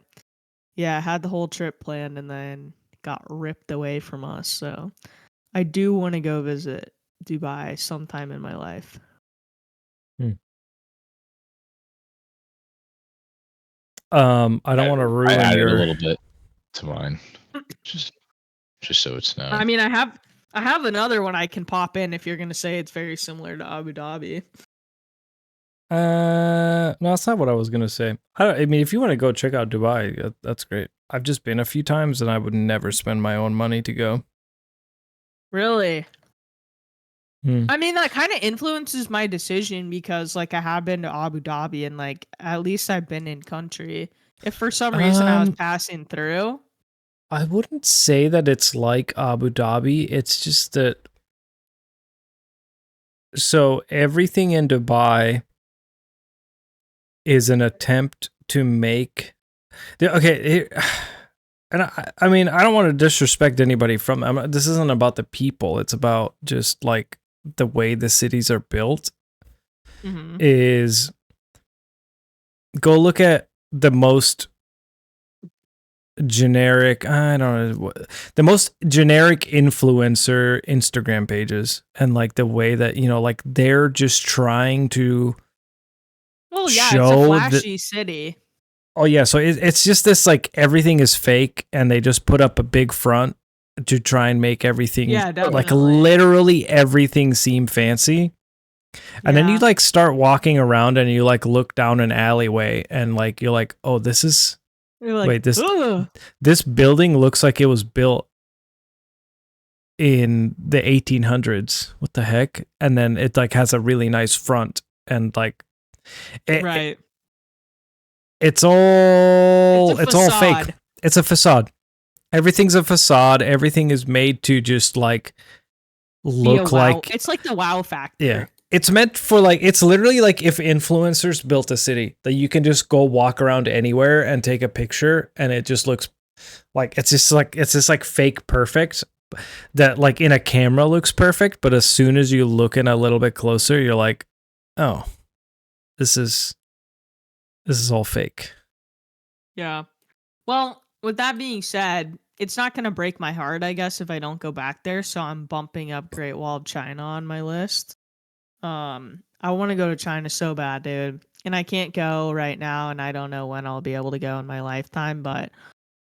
yeah, I had the whole trip planned and then got ripped away from us. So I do want to go visit Dubai sometime in my life. I don't want to ruin I added your a little bit to mine, just so it's known. I mean, I have another one I can pop in if you're gonna say it's very similar to Abu Dhabi. No, that's not what I was gonna say. I mean, if you want to go check out Dubai, that's great. I've just been a few times, and I would never spend my own money to go. Really? I mean, that kind of influences my decision because, like, I have been to Abu Dhabi and, like, at least I've been in country. If for some reason I was passing through, I wouldn't say that it's like Abu Dhabi. It's just that. So everything in Dubai is an attempt to make. Okay, and I mean, I don't want to disrespect anybody from. This isn't about the people. It's about just like the way the cities are built. Is go look at the most generic, I don't know, the most generic influencer Instagram pages, and like the way that, you know, like they're just trying to show it's a flashy city. Oh yeah, so it's just this, like, everything is fake and they just put up a big front to try and make everything, like, literally everything seem fancy. And then you like start walking around and you like look down an alleyway and like you're like, oh, this is this building looks like it was built in the 1800s. What the heck? And then it like has a really nice front and like it's all fake. It's a facade. Everything's a facade. Everything is made to just like look like it's like the wow factor. Yeah. It's meant for like, it's literally like if influencers built a city that you can just go walk around anywhere and take a picture and it just looks like it's just like fake perfect that like in a camera looks perfect, but as soon as you look in a little bit closer, you're like, oh, this is all fake. Yeah. Well, with that being said, it's not going to break my heart, I guess, if I don't go back there. So I'm bumping up Great Wall of China on my list. I want to go to China so bad, dude. And I can't go right now, and I don't know when I'll be able to go in my lifetime, but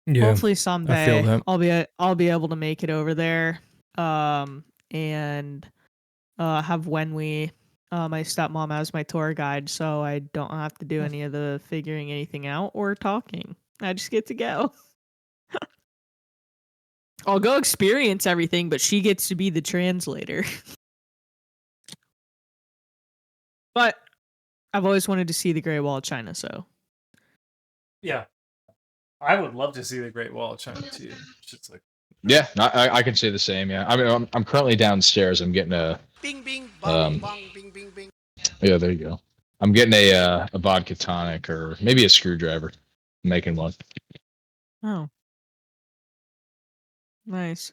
hopefully someday I'll be able to make it over there. And have Wenwee, my stepmom, as my tour guide, so I don't have to do any of the figuring anything out or talking. I just get to go. I'll go experience everything, but she gets to be the translator. But I've always wanted to see the Great Wall of China, so. Yeah. I would love to see the Great Wall of China, too. It's like... Yeah, I can say the same, yeah. I mean, I'm currently downstairs. I'm getting a... Bing, bing, bong, bong, bing, bing, bing. Yeah, there you go. I'm getting a vodka tonic or maybe a screwdriver. I'm making one. Oh. Nice.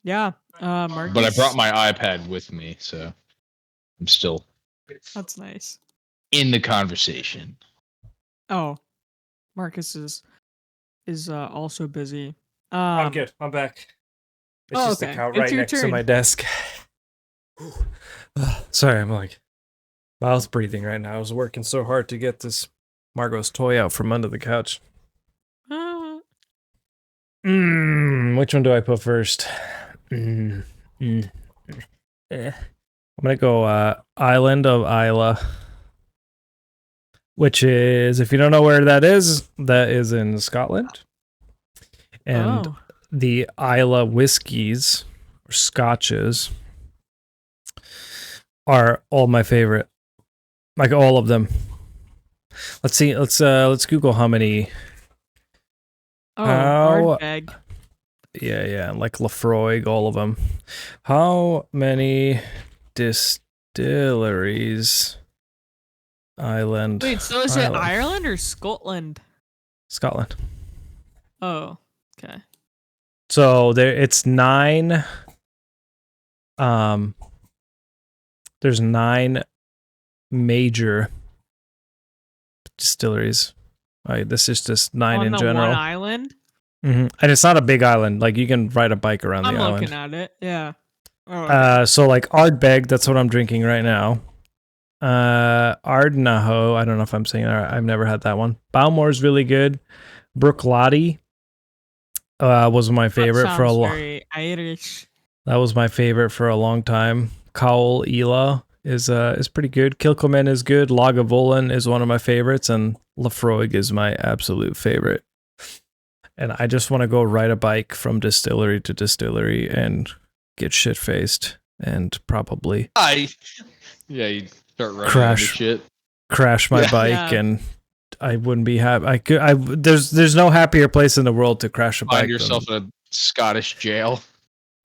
Yeah, Marcus. But I brought my iPad with me, so I'm still... That's nice. In the conversation. Oh, Marcus is also busy. I'm good. I'm back. It's just okay. the couch right next to my desk. Sorry, I'm like mouth breathing right now. I was working so hard to get this Margot's toy out from under the couch. Which one do I put first? I'm gonna go Island of Isla, which is, if you don't know where that is in Scotland. And the Isla whiskies or scotches are all my favorite. Like all of them. Let's see. Let's Google how many. Ardbeg. Yeah, like Lafroig, all of them. How many distilleries? Island. Wait, so is it Ireland or Scotland? Scotland. Oh, okay. So it's 9. There's 9 major distilleries. This is just 9 On in the general. one island? And it's not a big island. Like, you can ride a bike around the I'm island. looking at it. Yeah. Oh, okay. So like Ardbeg, that's what I'm drinking right now. Ardnaho, I don't know if I'm saying that right. I've never had that one. Balmore's really good. Brooklady was my favorite for a long. Very Irish. That was my favorite for a long time. Cowell Ela is pretty good. Kilchoman is good. Lagavulin is one of my favorites, and Lafroig is my absolute favorite. And I just want to go ride a bike from distillery to distillery and get shit faced and probably you start running into shit. Crash my bike, and I wouldn't be happy. There's no happier place in the world to crash a bike. Find yourself in a Scottish jail.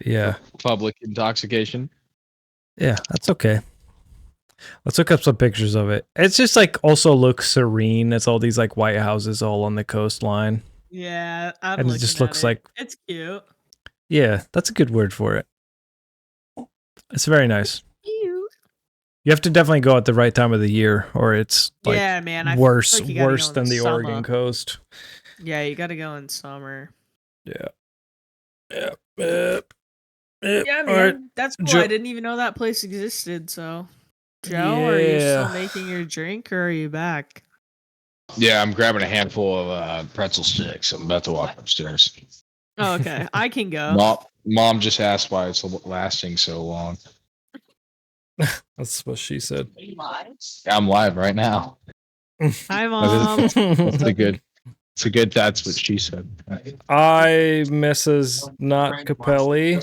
Yeah. Public intoxication. Yeah, that's okay. Let's look up some pictures of it. It's just like also looks serene. It's all these like white houses all on the coastline. Yeah, and it just looks like it's cute. Yeah, that's a good word for it. It's very nice. Cute. You have to definitely go at the right time of the year, or it's like worse than the Oregon coast. Yeah, you got to go in summer. Yeah. Yeah, man. Right. That's cool. I didn't even know that place existed. So, Joe, are you still making your drink, or are you back? Yeah, I'm grabbing a handful of pretzel sticks. I'm about to walk upstairs. Oh, okay. I can go. Mom just asked why it's lasting so long. That's what she said. I'm live right now. Hi, Mom. It's a good. That's what she said. I Mrs. Not Cappelli.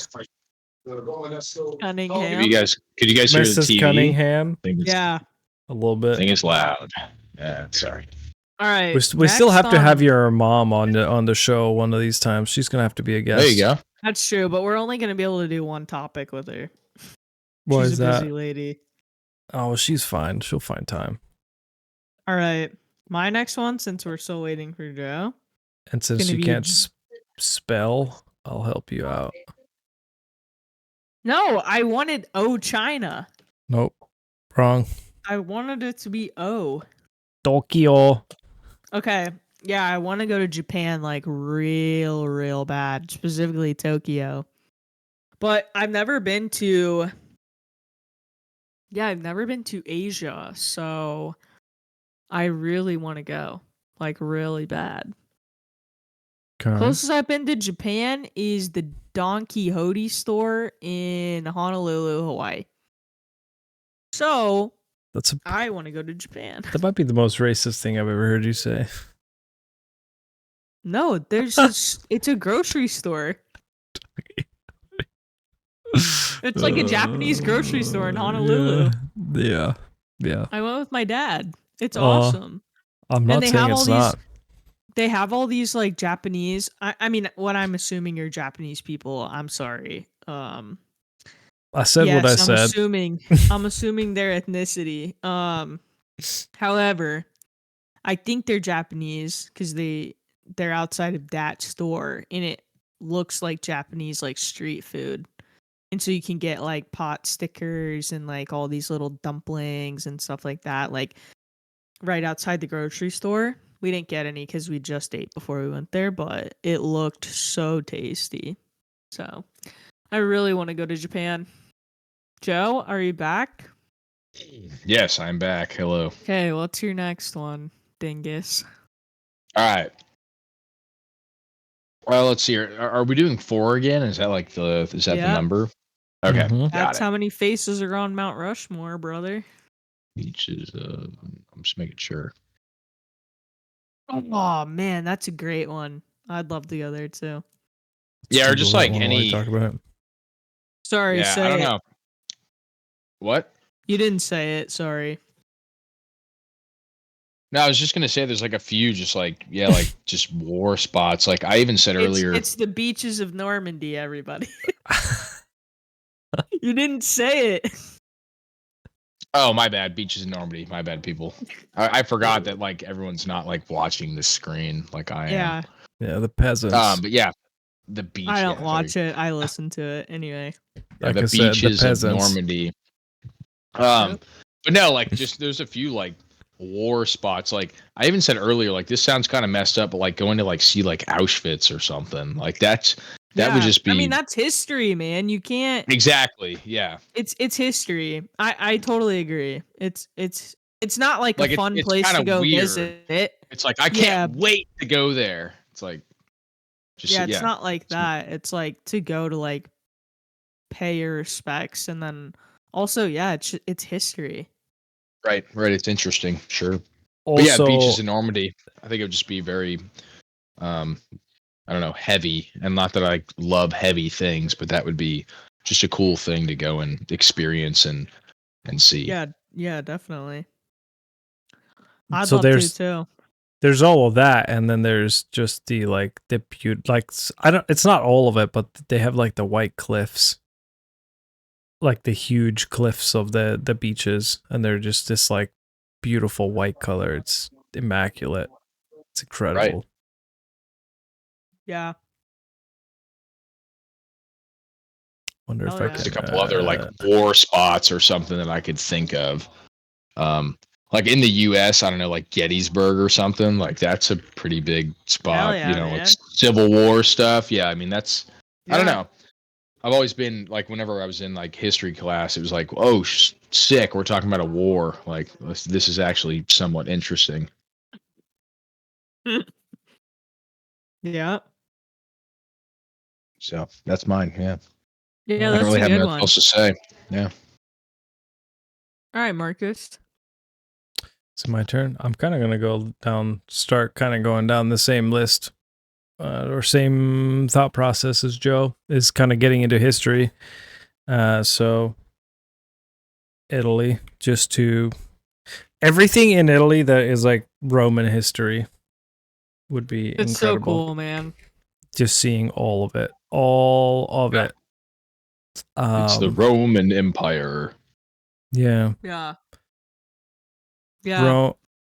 Cunningham. Could you guys hear the Mrs. TV? Cunningham. Yeah. A little bit. I think it's loud. Yeah, sorry. All right. We still have to have your mom on the show one of these times. She's gonna have to be a guest. There you go. That's true, but we're only gonna be able to do one topic with her. She's a busy lady. Oh, well, she's fine. She'll find time. All right. My next one, since we're still waiting for Joe. And since you can't spell, I'll help you out. No, I wanted O China. Nope. Wrong. I wanted it to be O. Tokyo. Okay. Yeah, I want to go to Japan like real bad, specifically Tokyo. But I've never been to Asia, so I really want to go, like really bad. Okay. Closest I've been to Japan is the Don Quixote store in Honolulu, Hawaii. So I want to go to Japan. That might be the most racist thing I've ever heard you say. No, it's a grocery store. It's like a Japanese grocery store in Honolulu. Yeah. I went with my dad. It's awesome. I'm not saying it's not. They have all these like Japanese. I mean, what I'm assuming are Japanese people. I'm sorry. I said what I said. I'm assuming their ethnicity. However, I think they're Japanese because they're outside of that store and it looks like Japanese like street food. And so you can get like pot stickers and like all these little dumplings and stuff like that, like right outside the grocery store. We didn't get any because we just ate before we went there, but it looked so tasty. So I really want to go to Japan. Joe, are you back? Yes, I'm back. Hello. Okay, what's your next one, dingus? All right. Well, let's see. Are we doing 4 again? Is that the number? Okay. Mm-hmm. That's how many faces are on Mount Rushmore, brother. Each is I'm just making sure. Oh man, that's a great one. I'd love to go there too. Yeah, or just like any. Talk about it. Sorry, yeah, I don't know. What? You didn't say it. Sorry. No, I was just gonna say there's like a few just like just war spots. Like I even said earlier, it's the beaches of Normandy. Everybody. You didn't say it. Oh, my bad. Beaches in Normandy. My bad, people. I forgot that like everyone's not like watching the screen like I am. Yeah, the peasants. But yeah, the beach. I don't watch it. I listen to it anyway. Yeah, Like the I said, the beaches of peasants. Normandy. But no, like just there's a few like war spots. Like I even said earlier, like this sounds kind of messed up, but like going to like see like Auschwitz or something, like that would just be. I mean, that's history, man. You can't. Exactly. Yeah. It's history. I totally agree. It's not like a fun it's place to go weird. visit it. It's like I can't wait to go there. It's like just it's not like that. It's like to go to like pay your respects, and then also it's history. Right. It's interesting. Sure. Also, but yeah, beaches in Normandy. I think it would just be very, I don't know, heavy. And not that I love heavy things, but that would be just a cool thing to go and experience and see. Yeah, definitely. I'd so love to too. There's all of that, and then there's just the it's not all of it, but they have like the white cliffs, like the huge cliffs of the beaches, and they're just this like beautiful white color. It's immaculate. It's incredible. Right. Yeah. Wonder if I There's could, a couple other like war spots or something that I could think of. Like in the U.S., I don't know, like Gettysburg or something. Like that's a pretty big spot. Yeah, man. Like Civil War stuff. Yeah, I mean that's. I don't know. I've always been like, whenever I was in like history class, it was like, oh, sick. We're talking about a war. Like this is actually somewhat interesting. Yeah. So that's mine. Yeah. Yeah, I that's don't really a have good much one. else to say. Yeah. All right, Marcus. It's my turn. I'm kind of gonna start going down the same list, or same thought process as Joe is kind of getting into history. So Italy, everything in Italy that is like Roman history would be It's incredible. so cool, man. Just seeing all of it. It's the Roman Empire. Yeah. Yeah.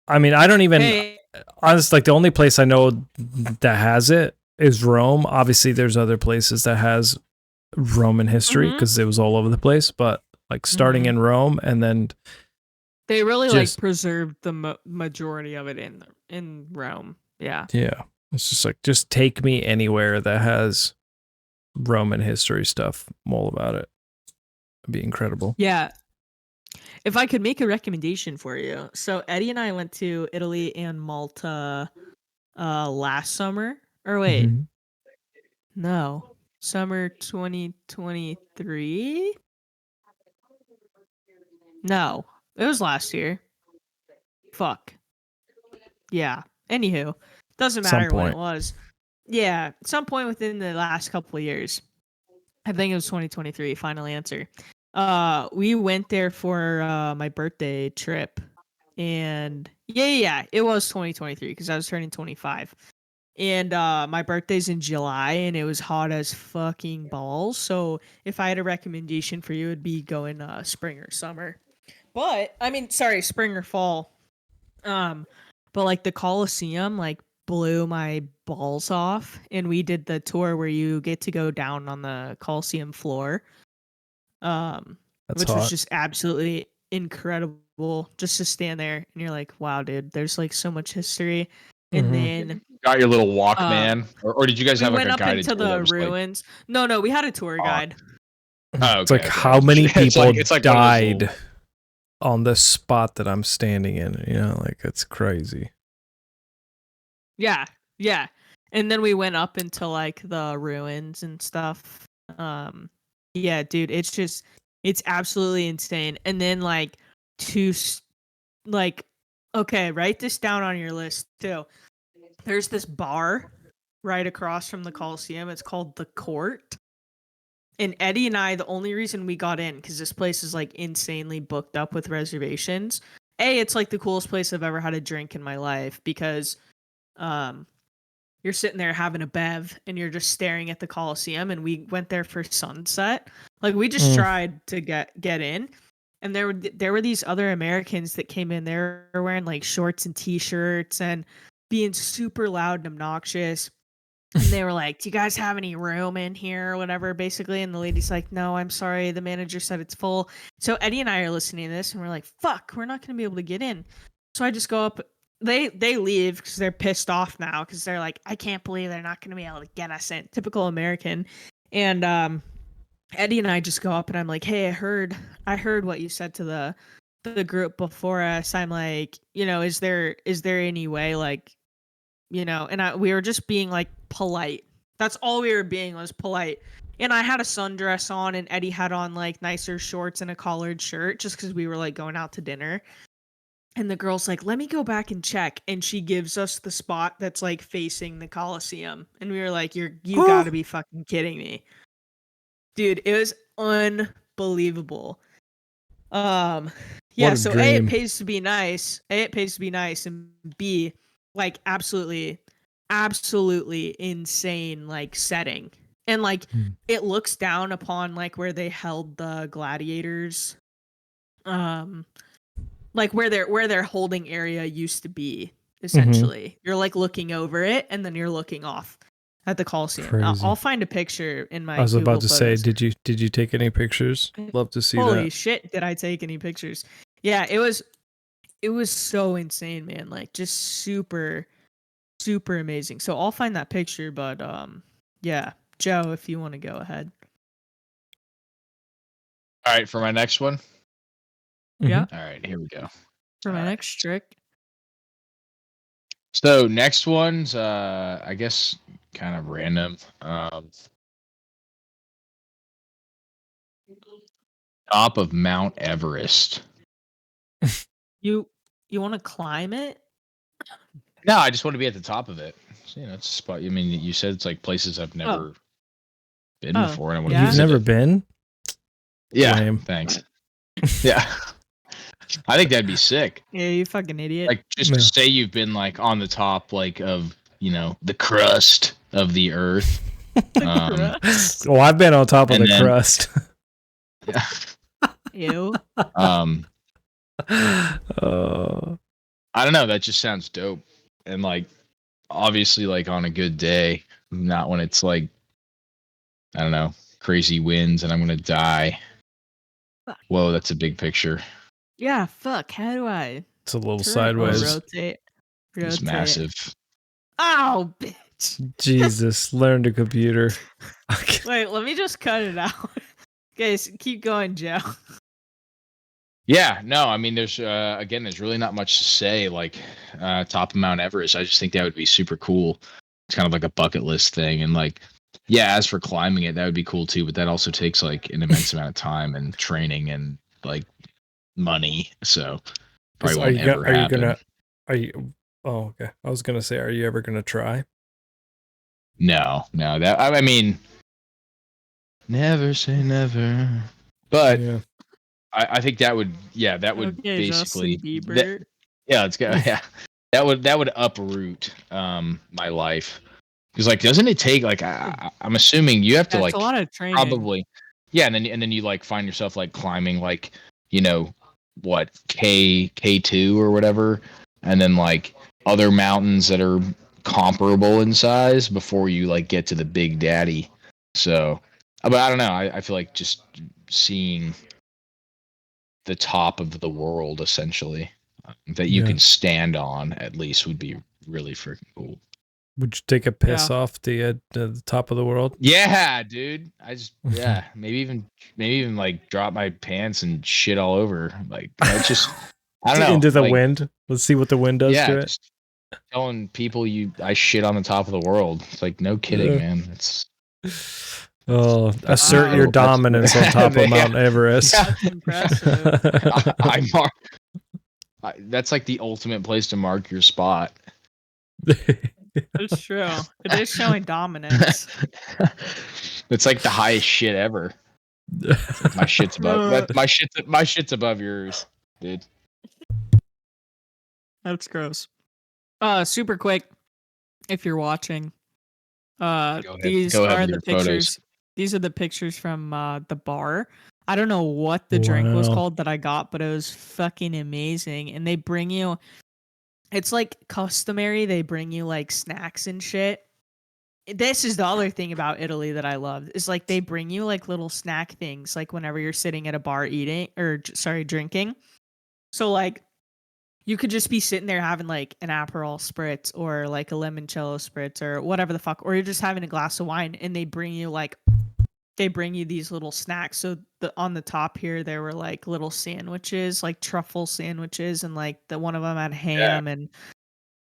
I mean, I don't even. Honestly, like the only place I know that has it is Rome. Obviously, there's other places that has Roman history because it was all over the place. But like starting in Rome, and then they really like preserved the majority of it in Rome. Yeah. Yeah. It's just like, just take me anywhere that has Roman history stuff. I'm all about it. It'd be incredible. Yeah. If I could make a recommendation for you. So Eddie and I went to Italy and Malta last summer. Or wait. No. Summer 2023? No. It was last year. Fuck. Yeah. Anywho. Doesn't matter when it was. Yeah. Some point within the last couple of years. I think it was 2023. Final answer. We went there for my birthday trip, and it was 2023 because I was turning 25, and my birthday's in July, and it was hot as fucking balls. So if I had a recommendation for you, it'd be going spring or summer, spring or fall. But like the Coliseum, like blew my balls off, and we did the tour where you get to go down on the Coliseum floor. Which was just absolutely incredible just to stand there and you're like, wow, dude, there's like so much history. And then got your little Walkman, or did you guys have like a guided tour? We went up into the ruins. Like... No, we had a tour guide. Oh, it's like how many people died on the spot that I'm standing in, like it's crazy. Yeah. And then we went up into like the ruins and stuff. Yeah, dude, it's absolutely insane. And then like okay, write this down on your list too. There's this bar right across from the Coliseum. It's called The Court. And Eddie and I, the only reason we got in, because this place is like insanely booked up with reservations. It's like the coolest place I've ever had a drink in my life because you're sitting there having a bev and you're just staring at the Coliseum, and we went there for sunset. Like we just tried to get in, and there were these other Americans that came in. They were wearing like shorts and t-shirts and being super loud and obnoxious. And they were like, "Do you guys have any room in here or whatever?" Basically, and the lady's like, "No, I'm sorry. The manager said it's full." So Eddie and I are listening to this, and we're like, "Fuck, we're not gonna be able to get in." So I just go up. They leave because they're pissed off now because they're like, "I can't believe they're not gonna be able to get us in." Typical American. And Eddie and I just go up, and I'm like, "Hey, I heard what you said to the group before us. I'm like, is there any way, like, and we were just being like polite. That's all we were being, was polite. And I had a sundress on, and Eddie had on like nicer shorts and a collared shirt just because we were like going out to dinner. And the girl's like, "Let me go back and check." And she gives us the spot that's like facing the Coliseum. And we were like, you gotta be fucking kidding me. Dude, it was unbelievable. Yeah, so A, it pays to be nice. And B, like absolutely insane like setting. And like it looks down upon like where they held the gladiators. Like where their holding area used to be, essentially. You're like looking over it, and then you're looking off at the Coliseum. I'll find a picture in my. I was Google about to Photos. say, did you take any pictures? Love to see that. Holy shit! Did I take any pictures? Yeah, it was so insane, man. Like just super amazing. So I'll find that picture, but yeah, Joe, if you want to go ahead. All right, for my next one. Yeah. All right, here we go. For my next trick. So next one's I guess kind of random. Top of Mount Everest. You want to climb it? No, I just want to be at the top of it. So, it's a spot. I mean, you said it's like places I've never been before, and I want to. You've never been? Yeah. Lame. Thanks. Yeah. I think that'd be sick. Yeah, you fucking idiot. Like just to say you've been like on the top, like of the crust of the earth. Well, I've been on top of the crust. Yeah. Ew. I don't know. That just sounds dope. And like, obviously, like on a good day, not when it's like, I don't know, crazy winds and I'm gonna die. Fuck. Whoa, that's a big picture. Yeah, fuck. How do I? It's a little sideways. Rotate. It's massive. Oh, bitch. Jesus, learn the computer. Wait, let me just cut it out. Guys, keep going, Joe. Yeah, no, I mean, there's really not much to say. Like, top of Mount Everest, I just think that would be super cool. It's kind of like a bucket list thing, and like, yeah, as for climbing it, that would be cool too. But that also takes like an immense amount of time and training and like money. So probably won't ever happen. Oh, okay. I was gonna say, are you ever gonna try? No. That I mean, never say never. But yeah. I think that would basically let's go. Yeah, that would uproot my life, because like, doesn't it take like I'm assuming you have to like a lot of training. Probably, yeah, and then you like find yourself like climbing like what K2 or whatever, and then like other mountains that are comparable in size before you like get to the Big Daddy. So, but I don't know. I feel like just seeing the top of the world essentially that you can stand on at least would be really freaking cool. Would you take a piss off the top of the world? Yeah, dude. Maybe even like drop my pants and shit all over. Like, that's just I don't know. Into the wind. Let's see what the wind does to it. Just telling people I shit on the top of the world. It's like, no kidding, man. It's assert your dominance on top of Mount Everest. That's impressive. That's like the ultimate place to mark your spot. It's true. It is showing dominance. It's like the highest shit ever. Like my shit's above. My shit's above yours, dude. That's gross. Super quick, if you're watching. These are the pictures. Photos. These are the pictures from the bar. I don't know what the drink was called that I got, but it was fucking amazing. And they bring you, it's like customary. They bring you like snacks and shit. this is the other thing about Italy that I love is like they bring you like little snack things like whenever you're sitting at a bar eating or drinking. So like you could just be sitting there having like an Aperol spritz or like a limoncello spritz or whatever the fuck, or you're just having a glass of wine and they bring you these little snacks. So on the top here there were like little sandwiches, like truffle sandwiches, and like one of them had ham and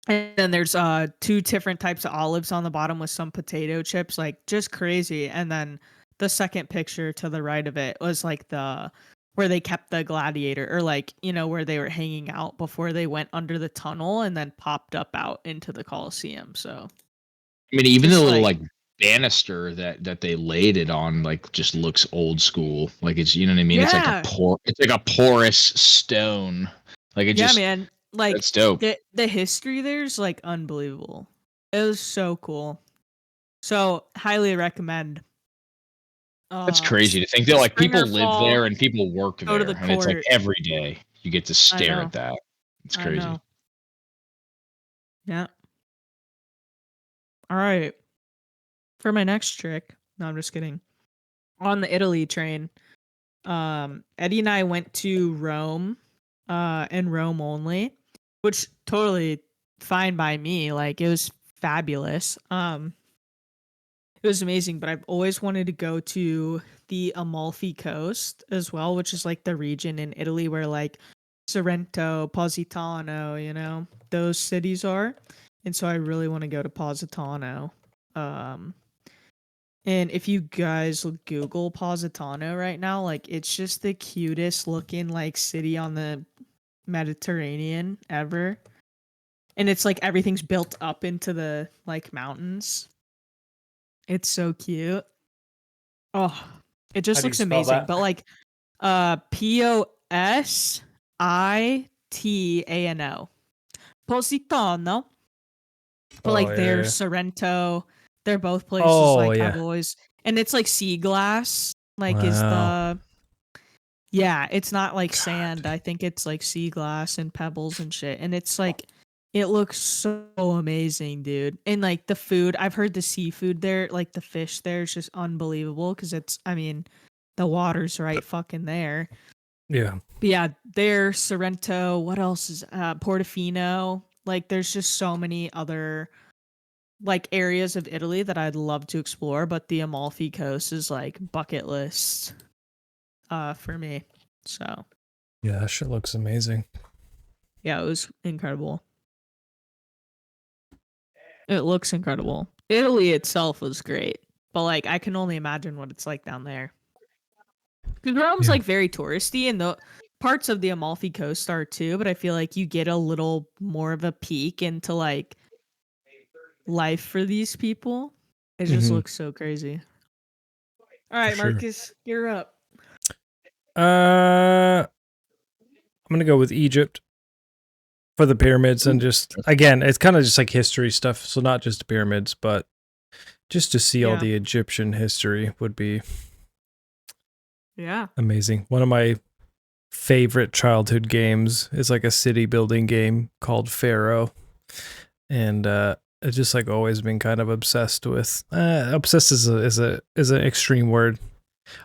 then there's 2 different types of olives on the bottom with some potato chips, like just crazy. And then the second picture to the right of it was like where they kept the gladiator, or like, you know, where they were hanging out before they went under the tunnel and then popped up out into the Colosseum. So I mean, even the little like banister that they laid it on, like, just looks old school. Like, it's, you know what I mean? Yeah. It's like a porous stone. Like, it just, man. Like, that's dope. The history there's like unbelievable. It was so cool. So highly recommend. That's crazy to think that like people live there and people work there, the and it's like every day you get to stare at that. It's crazy. Yeah. All right. For my next trick, no, I'm just kidding. On the Italy train, Eddie and I went to Rome, and Rome only, which totally fine by me. Like, it was fabulous. It was amazing, but I've always wanted to go to the Amalfi Coast as well, which is like the region in Italy where like Sorrento, Positano, you know, those cities are. And so I really want to go to Positano. And if you guys Google Positano right now, like it's just the cutest looking like city on the Mediterranean ever. And it's like everything's built up into the like mountains. It's so cute. Oh, it just looks amazing. That? But like Positano. Positano. But like there's Sorrento. They're both places I've always, and it's like sea glass. Like is the it's not like sand. I think it's like sea glass and pebbles and shit. And it's like it looks so amazing, dude. And like the food, I've heard the seafood there, like the fish there is just unbelievable because the water's right fucking there. Yeah. But yeah, there's Sorrento. What else is Portofino? Like there's just so many other like areas of Italy that I'd love to explore, but the Amalfi Coast is like bucket list for me. So yeah, that shit looks amazing. Yeah, it was incredible. It looks incredible. Italy itself was great, but like I can only imagine what it's like down there. Because Rome's like very touristy, and the parts of the Amalfi Coast are too, but I feel like you get a little more of a peek into like life for these people. It just looks so crazy. All right, Marcus, you're up. I'm gonna go with Egypt for the pyramids, and just again, it's kind of just like history stuff. So not just the pyramids, but just to see all the Egyptian history would be amazing. One of my favorite childhood games is like a city building game called Pharaoh, and it's just like always been kind of obsessed with. Obsessed is an extreme word.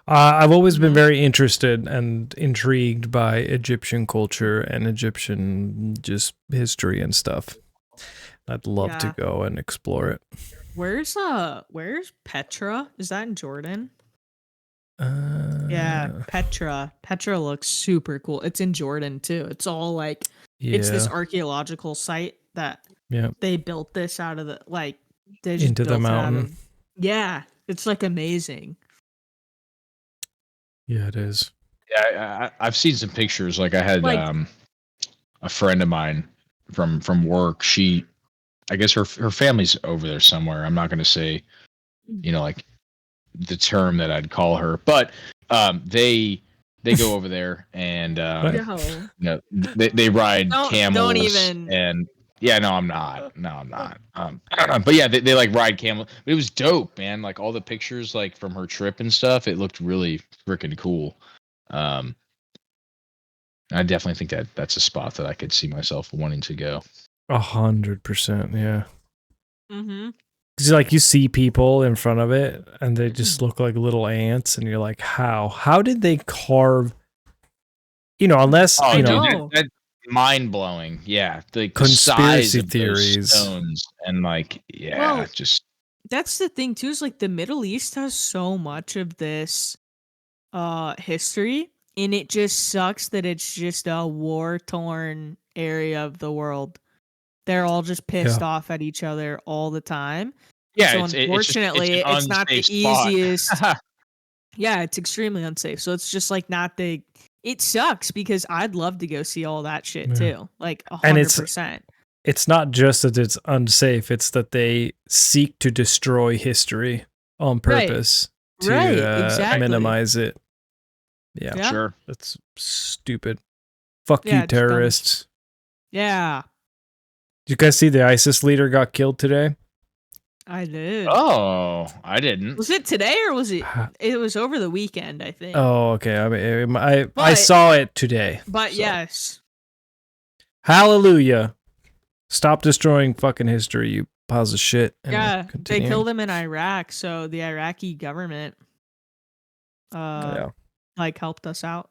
I've always been very interested and intrigued by Egyptian culture and Egyptian just history and stuff. I'd love to go and explore it. Where's Petra? Is that in Jordan? Petra. Petra looks super cool. It's in Jordan too. It's all like it's this archaeological site that they built this out of the like they just into the mountain. It's like amazing. Yeah, it is. Yeah, I've seen some pictures. Like I had a friend of mine from work. I guess her family's over there somewhere. I'm not going to say, like the term that I'd call her, but they go over there and they ride camels. Don't even. And no, I'm not. But yeah, they like ride camel. It was dope, man. Like all the pictures, like from her trip and stuff, it looked really freaking cool. I definitely think that's a spot that I could see myself wanting to go. 100%, yeah. 'Cause, like, you see people in front of it, and they just look like little ants, and you're like, how? How did they carve? You know, unless Oh, you dude, know, that's mind blowing. Yeah, the size conspiracy of those theories. stones, and like, yeah, Well, just that's the thing too. Is like the Middle East has so much of this history, and it just sucks that it's just a war torn area of the world. They're all just pissed Yeah. off at each other all the time. yeah. So It's unfortunately, an it's not the unsafe spot. easiest. Yeah, it's extremely unsafe. So it's just like not the. It sucks because I'd love to go see all that shit Yeah. too, like And it's 100%. it's not just that it's unsafe; it's that they seek to destroy history on Right. purpose Right, to exactly. minimize it. Yeah, Yeah. Sure. that's stupid. Fuck Yeah, you, it's dumb. terrorists. Yeah, Did you guys see the ISIS leader got killed today? I did. Oh, I didn't. Was it today or was it? It was over the weekend, I think. Oh, okay. I mean, I But- saw it today. But so. yes, Hallelujah. Stop destroying fucking history, you piles of shit. And yeah, they continuing. killed him in Iraq, so the Iraqi government, Yeah. like helped us out.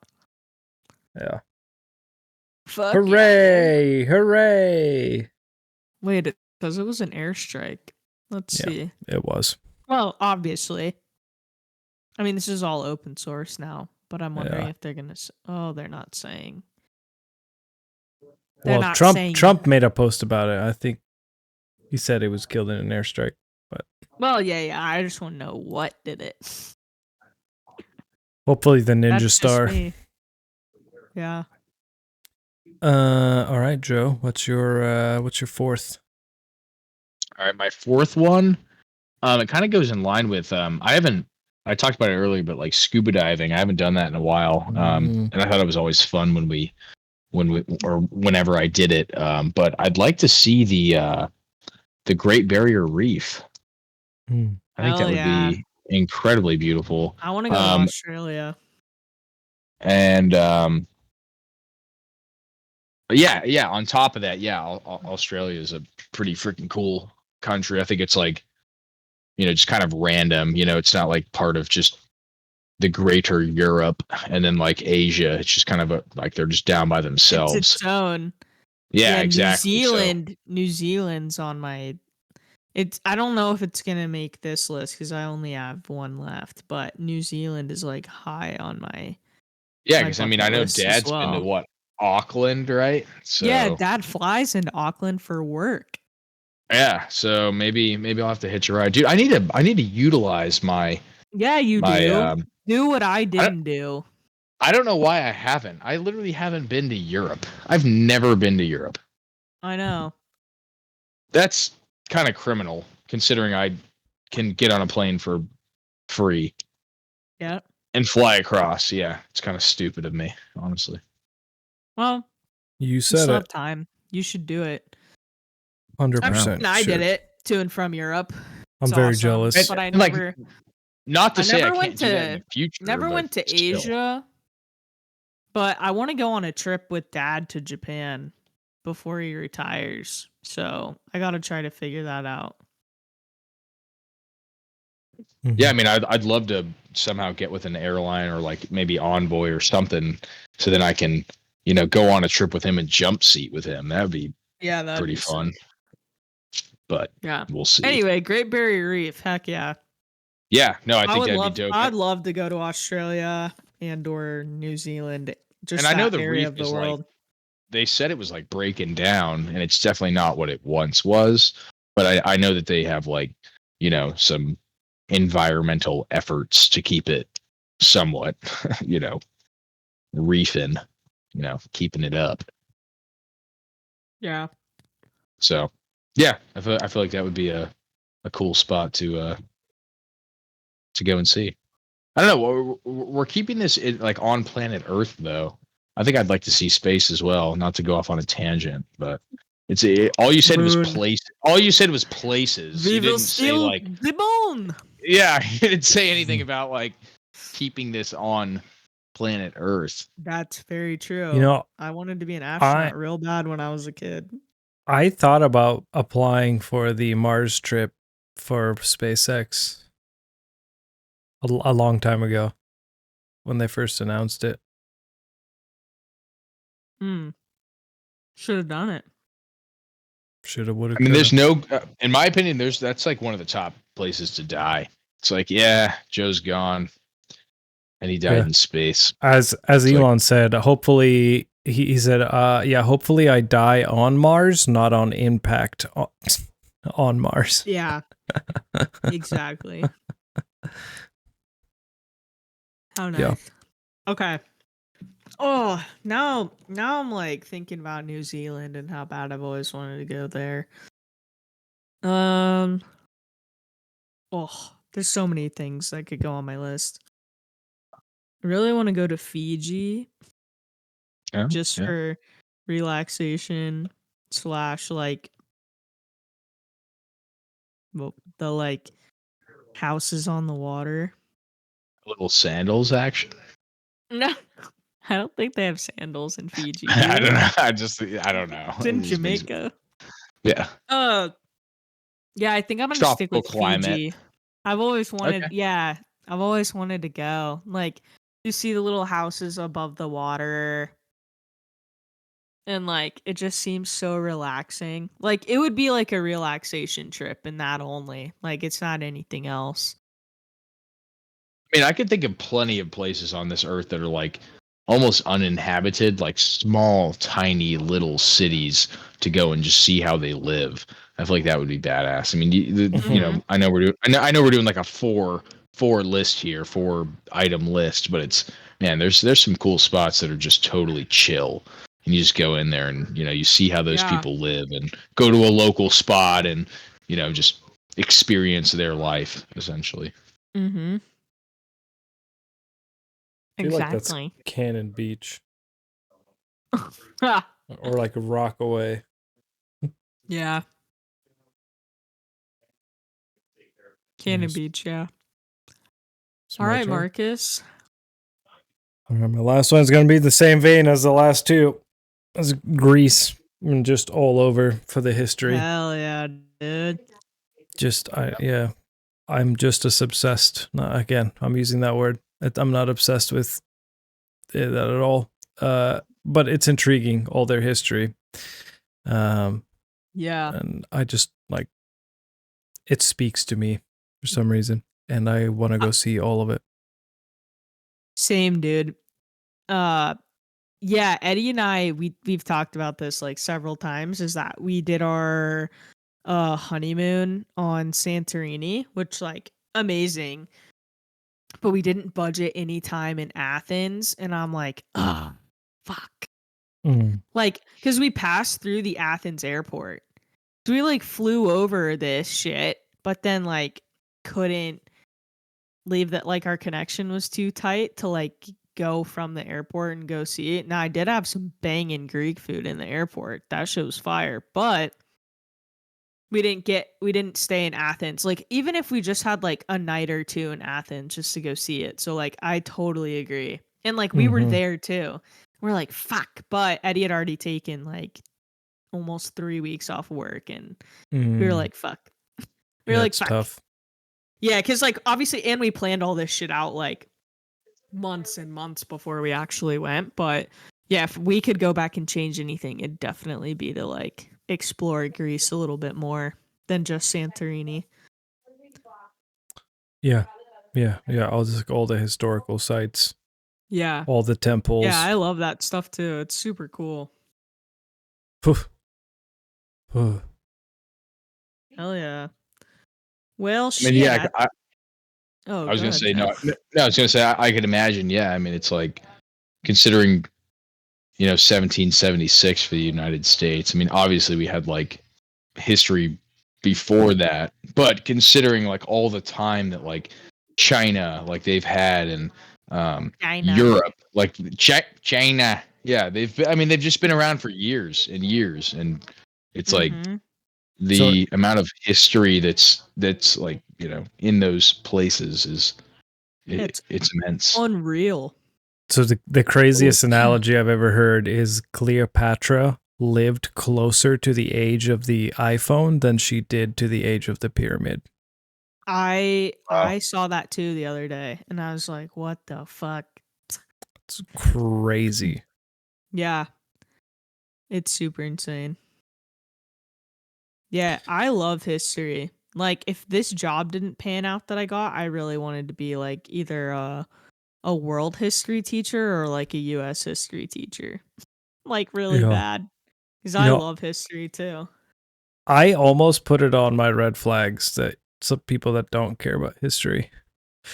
Yeah. Fuck yeah, man. Hooray! Hooray! Wait, because it was an airstrike. Let's Yeah. see. It was. Well, obviously. I mean, this is all open source now, but I'm wondering Yeah. if they're gonna. Oh, they're not saying. They're Well, not Trump saying. made a post about it. I think he said it was killed in an airstrike. Well, yeah. I just want to know what did it. Hopefully the Ninja That's just Star. me. Yeah. All right, Joe. What's your fourth? All right, my fourth one. It kind of goes in line with I talked about it earlier, but like scuba diving, I haven't done that in a while. And I thought it was always fun when we or whenever I did it. But I'd like to see the Great Barrier Reef. I think Hell that would yeah. be incredibly beautiful. I want to go to Australia. And yeah. On top of that, Australia is a pretty freaking cool country. I think it's like, just kind of random. It's not like part of just the greater Europe and then like Asia. It's just kind of like they're just down by themselves. It's its own. Yeah, exactly. New Zealand's on my. I don't know if it's gonna make this list because I only have one left. But New Zealand is like high on my. Yeah, my because I bucket know list as Dad's been to well. what, Auckland, right? So Yeah, Dad flies into Auckland for work. yeah. So maybe I'll have to hitch a ride, dude. I need to utilize my. Yeah, you my, do. Do what I didn't do. I don't know why I haven't. I literally haven't been to Europe. I've never been to Europe. I know. That's kind of criminal, considering I can get on a plane for free. Yeah. And fly across. Yeah, it's kind of stupid of me, honestly. Well, You you said still have it. time. You should do it. 100%. I did it to and from Europe. I'm It's very awesome. jealous. But I And, like, never, not to I say I never can't went do that in to- the future. never but went to still. Asia. But I want to go on a trip with Dad to Japan before he retires. So I got to try to figure that out. Yeah, I mean, I'd love to somehow get with an airline or like maybe Envoy or something, so then I can, go on a trip with him and jump seat with him. That would be Yeah, that'd pretty be fun. sick. But Yeah. we'll see. Anyway, Great Barrier Reef. Heck yeah. Yeah, no, I think would that'd love, be dope. I'd love to go to Australia and or New Zealand. Just And I know that the area reef of the is like- world. They said it was like breaking down, and it's definitely not what it once was. But I know that they have like, some environmental efforts to keep it somewhat, reefing, keeping it up. Yeah. So, yeah, I feel like that would be a cool spot to go and see. I don't know. We're keeping this like on planet Earth, though. I think I'd like to see space as well. Not to go off on a tangent, but all you said was Moon. place. All you said was places. We You will didn't say steal like, the moon. yeah, you didn't say anything about like keeping this on planet Earth. That's very true. You know, I wanted to be an astronaut real bad when I was a kid. I thought about applying for the Mars trip for SpaceX a long time ago when they first announced it. Should have done it. Should have, would have. I mean, there's no, in my opinion, that's like one of the top places to die. It's like, yeah, Joe's gone, and he died in space. As Elon said, hopefully he said, hopefully I die on Mars, not on impact on Mars. Yeah, exactly. How nice. Yeah. Okay. Oh, now I'm like thinking about New Zealand and how bad I've always wanted to go there. There's so many things that could go on my list. I really want to go to Fiji. Just for relaxation / like the like houses on the water. Little sandals action. No. I don't think they have sandals in Fiji. I don't know. I don't know. It's in Jamaica. Yeah. Yeah, I think I'm gonna stick with climate. Fiji. I've always wanted I've always wanted to go. Like, you see the little houses above the water. And like it just seems so relaxing. Like, it would be like a relaxation trip and that only. Like, it's not anything else. I mean, I could think of plenty of places on this earth that are like almost uninhabited, like small, tiny little cities to go and just see how they live. I feel like that would be badass. I mean, you know, I know we're doing like a four list here, 4 item list, but it's, man, there's some cool spots that are just totally chill. And you just go in there and, you know, you see how those people live and go to a local spot and, you know, just experience their life essentially. Mm-hmm. Exactly. Like that's Cannon Beach. Or like Rockaway. Yeah. Cannon Beach, yeah. All right, Marcus. All right, my last one's going to be the same vein as the last two. As Greece, and just all over for the history. Hell yeah, dude. I'm just as obsessed. Again, I'm using that word. I'm not obsessed with that at all. But it's intriguing, all their history. Yeah. And I just like, it speaks to me for some reason, and I want to go see all of it. Same, dude. Yeah, Eddie and I, we've talked about this like several times, is that we did our honeymoon on Santorini, which, like, amazing. But we didn't budget any time in Athens, and I'm like, oh, fuck. Like, because we passed through the Athens airport. So we like flew over this shit, but then like couldn't leave, that like our connection was too tight to like go from the airport and go see it. Now, I did have some banging Greek food in the airport. That shit was fire. But we didn't stay in Athens. Like, even if we just had like a night or two in Athens just to go see it. So like, I totally agree. And like, we were there too. We're like, fuck. But Eddie had already taken like almost 3 weeks off work, and we were like, fuck. We were like, fuck. Tough. Yeah, because like, obviously, and we planned all this shit out like months and months before we actually went. But yeah, if we could go back and change anything, it'd definitely be to like explore Greece a little bit more than just Santorini. Yeah. All the historical sites. Yeah. All the temples. Yeah, I love that stuff too. It's super cool. Hell yeah. Well, I mean, yeah. I was going to say, no, I was going to say, I could imagine. Yeah. I mean, it's like, considering, 1776 for the United States. I mean, obviously we had like history before that, but considering like all the time that like China, like they've had, and Europe, like China. Yeah. They've just been around for years and years. And it's like the amount of history that's like, in those places is it's immense. Unreal. So the craziest analogy I've ever heard is Cleopatra lived closer to the age of the iPhone than she did to the age of the pyramid. I saw that too the other day, and I was like, "What the fuck?" It's crazy. Yeah, it's super insane. Yeah, I love history. Like, if this job didn't pan out that I got, I really wanted to be like either a world history teacher or like a U.S. history teacher, like really Yeah. bad, because You I know, love history too. I almost put it on my red flags that some people that don't care about history.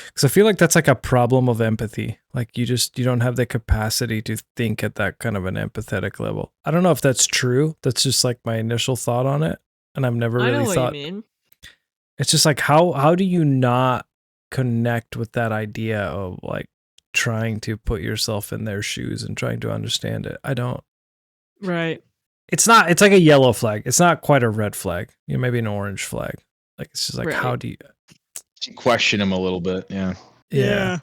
Because I feel like that's like a problem of empathy. Like you don't have the capacity to think at that kind of an empathetic level. I don't know if that's true. That's just like my initial thought on it. And I've never I know really what thought. you mean. It's just like how do you not connect with that idea of like trying to put yourself in their shoes and trying to understand it? I don't. Right. It's like a yellow flag. It's not quite a red flag. You know, maybe an orange flag. Like it's just like how do you question him a little bit? Yeah. Yeah.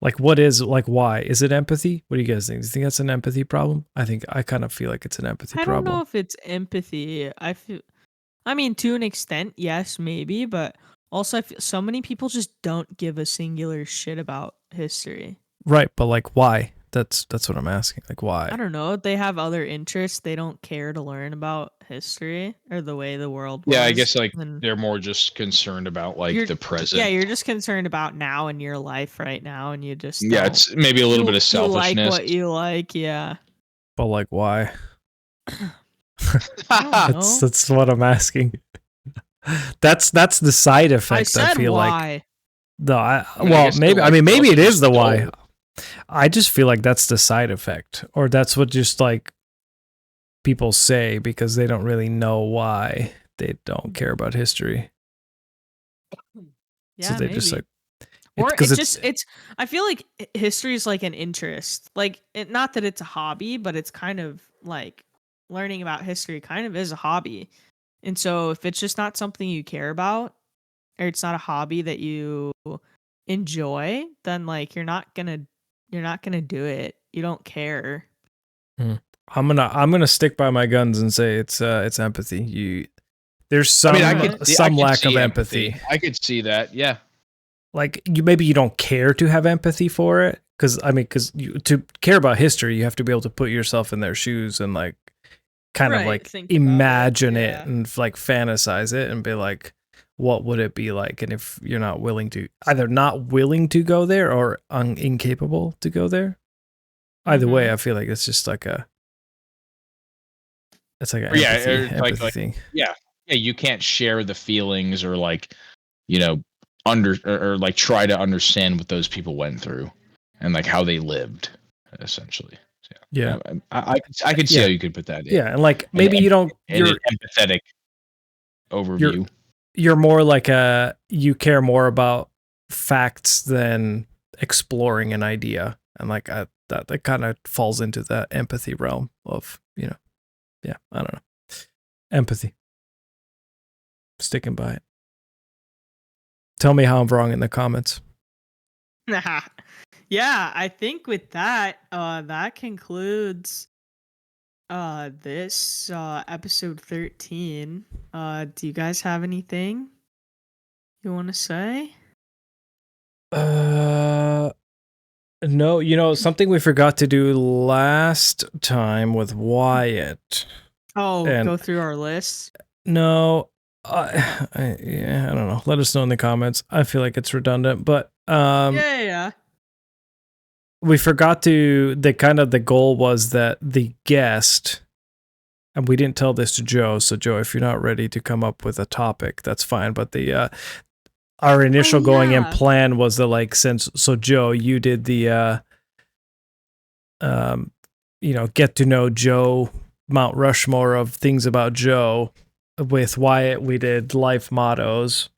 Like what is like why? Is it empathy? What do you guys think? Do you think that's an empathy problem? I kind of feel like it's an empathy problem. I don't know if it's empathy. I mean, to an extent, yes, maybe, but also I feel so many people just don't give a singular shit about history. Right, but like why? That's what I'm asking. Like why? I don't know. They have other interests. They don't care to learn about history or the way the world was. Yeah, I guess like and they're more just concerned about like the present. Yeah, you're just concerned about now in your life right now, and you just yeah, it's maybe a little bit of selfishness. You like what you like, yeah. But like why? That's that's what I'm asking. That's the side effect. I feel why. like. No, maybe it is the why. I just feel like that's the side effect, or that's what just like people say because they don't really know why they don't care about history. Yeah, so they maybe. just like, or it's. I feel like history is like an interest, like not that it's a hobby, but it's kind of like learning about history kind of is a hobby, and so if it's just not something you care about, or it's not a hobby that you enjoy, then like you're not gonna do it. You don't care. I'm gonna stick by my guns and say it's empathy. There's some lack of empathy. I could see that. Yeah. Like maybe you don't care to have empathy for it because to care about history you have to be able to put yourself in their shoes and like kind of like imagine it and like fantasize it and be like, what would it be like? And if you're not willing to go there or incapable to go there, either way, I feel like it's just like it's like an empathy thing. Yeah, you can't share the feelings or like, you know, or like try to understand what those people went through and like how they lived, essentially. So, yeah, I could see how you could put that in. Yeah, and like maybe you're an empathetic overview. You're more like you care more about facts than exploring an idea, and like that kind of falls into the empathy realm of, you know, yeah, I don't know, empathy. Sticking by it. Tell me how I'm wrong in the comments. Yeah, I think with that, that concludes this episode 13. Do you guys have anything you want to say? No, you know, something we forgot to do last time with Wyatt. Go through our list? No, I don't know. Let us know in the comments. I feel like it's redundant, but yeah. We forgot the goal was that the guest, and we didn't tell this to Joe, so Joe, if you're not ready to come up with a topic, that's fine, but our initial going in plan was that like, so Joe, you did the get to know Joe, Mount Rushmore of things about Joe. With Wyatt, we did life mottos.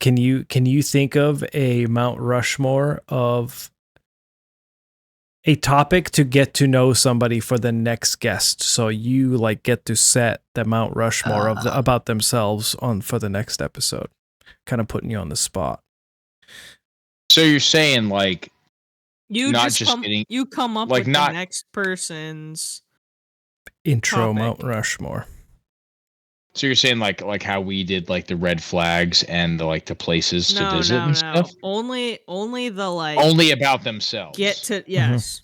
Can you think of a Mount Rushmore of a topic to get to know somebody for the next guest? So you like get to set the Mount Rushmore about themselves for the next episode. Kind of putting you on the spot. So you're saying like you come up like with the next person's intro topic. Mount Rushmore. So you're saying like how we did like the red flags and the like the places to visit and stuff? Only the like Only about themselves. get to yes.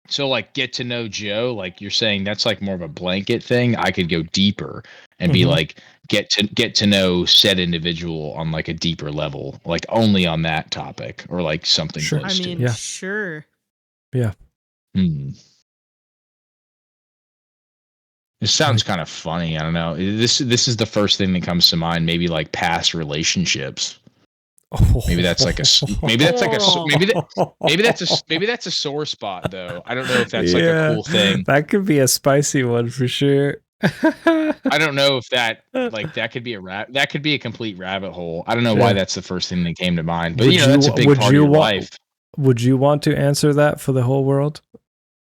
So like get to know Joe, like you're saying that's like more of a blanket thing. I could go deeper and be like get to know said individual on like a deeper level, like only on that topic or like something close to it. Sure. Yeah. It sounds kind of funny. I don't know. This is the first thing that comes to mind. Maybe like past relationships. Maybe that's like a maybe that's a sore spot though. I don't know if that's like a cool thing. That could be a spicy one for sure. I don't know if that could be that could be a complete rabbit hole. I don't know why that's the first thing that came to mind. But that's a big part of your life. Would you want to answer that for the whole world?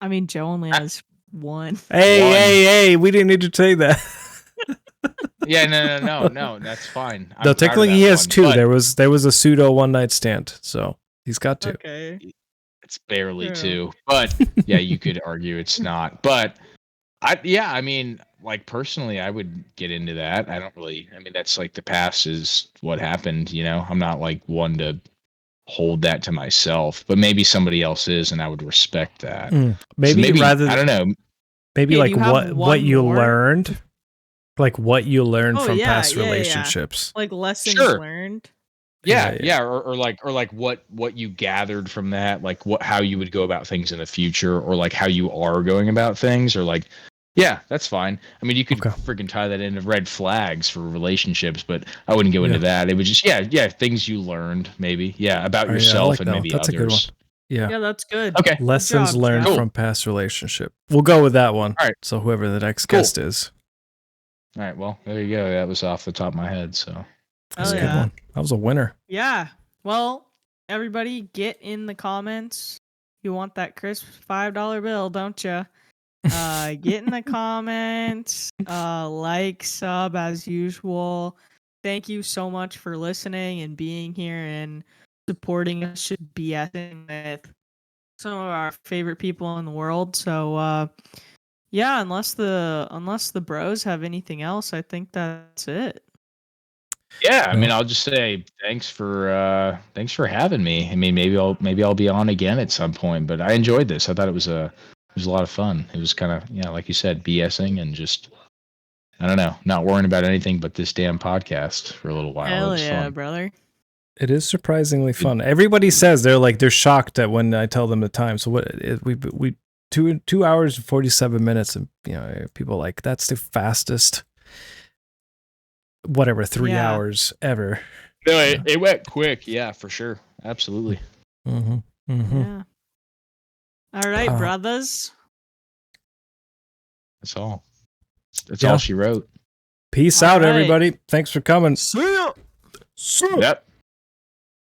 I mean, Joe only has one. Hey, we didn't need to say that. Yeah, no, that's fine. No, technically he has two. There was a pseudo one night stand, so he's got two. Okay. It's barely two, but yeah, you could argue it's not. But I mean, like personally, I would get into that. I mean, that's like the past is what happened. I'm not like one to hold that to myself, but maybe somebody else is, and I would respect that. Maybe rather than, I don't know. Maybe like what you learned. Like what you learned from past relationships, like lessons learned. Or like what you gathered from that, like how you would go about things in the future, or like how you are going about things, or like that's fine. I mean, you could freaking tie that into red flags for relationships, but I wouldn't go into that. It would just things you learned maybe about yourself and maybe that's others. A good one. Yeah, that's good. Okay, lessons learned from past relationship. We'll go with that one. All right. So whoever the next guest is. All right, well, there you go. That was off the top of my head, so that's a good one. That was a winner. Yeah. Well, everybody get in the comments. You want that crisp $5 bill, don't you? Get in the comments. Like, sub as usual. Thank you so much for listening and being here and supporting us. Should be with some of our favorite people in the world. So, yeah, unless the bros have anything else, I think that's it. Yeah, I mean, I'll just say thanks for having me. I mean, maybe I'll be on again at some point, but I enjoyed this. I thought it was a lot of fun. It was kind of like you said, BSing and just I don't know, not worrying about anything but this damn podcast for a little while. Hell it was yeah, fun. brother. It is surprisingly fun. Everybody says they're shocked at when I tell them the time. So we 2 hours and 47 minutes, and people are like, that's the fastest 3 hours ever. No, it went quick. Yeah, for sure. Absolutely. Yeah. All right, brothers. That's all. That's all she wrote. Peace out, everybody. Thanks for coming. See ya. Yep.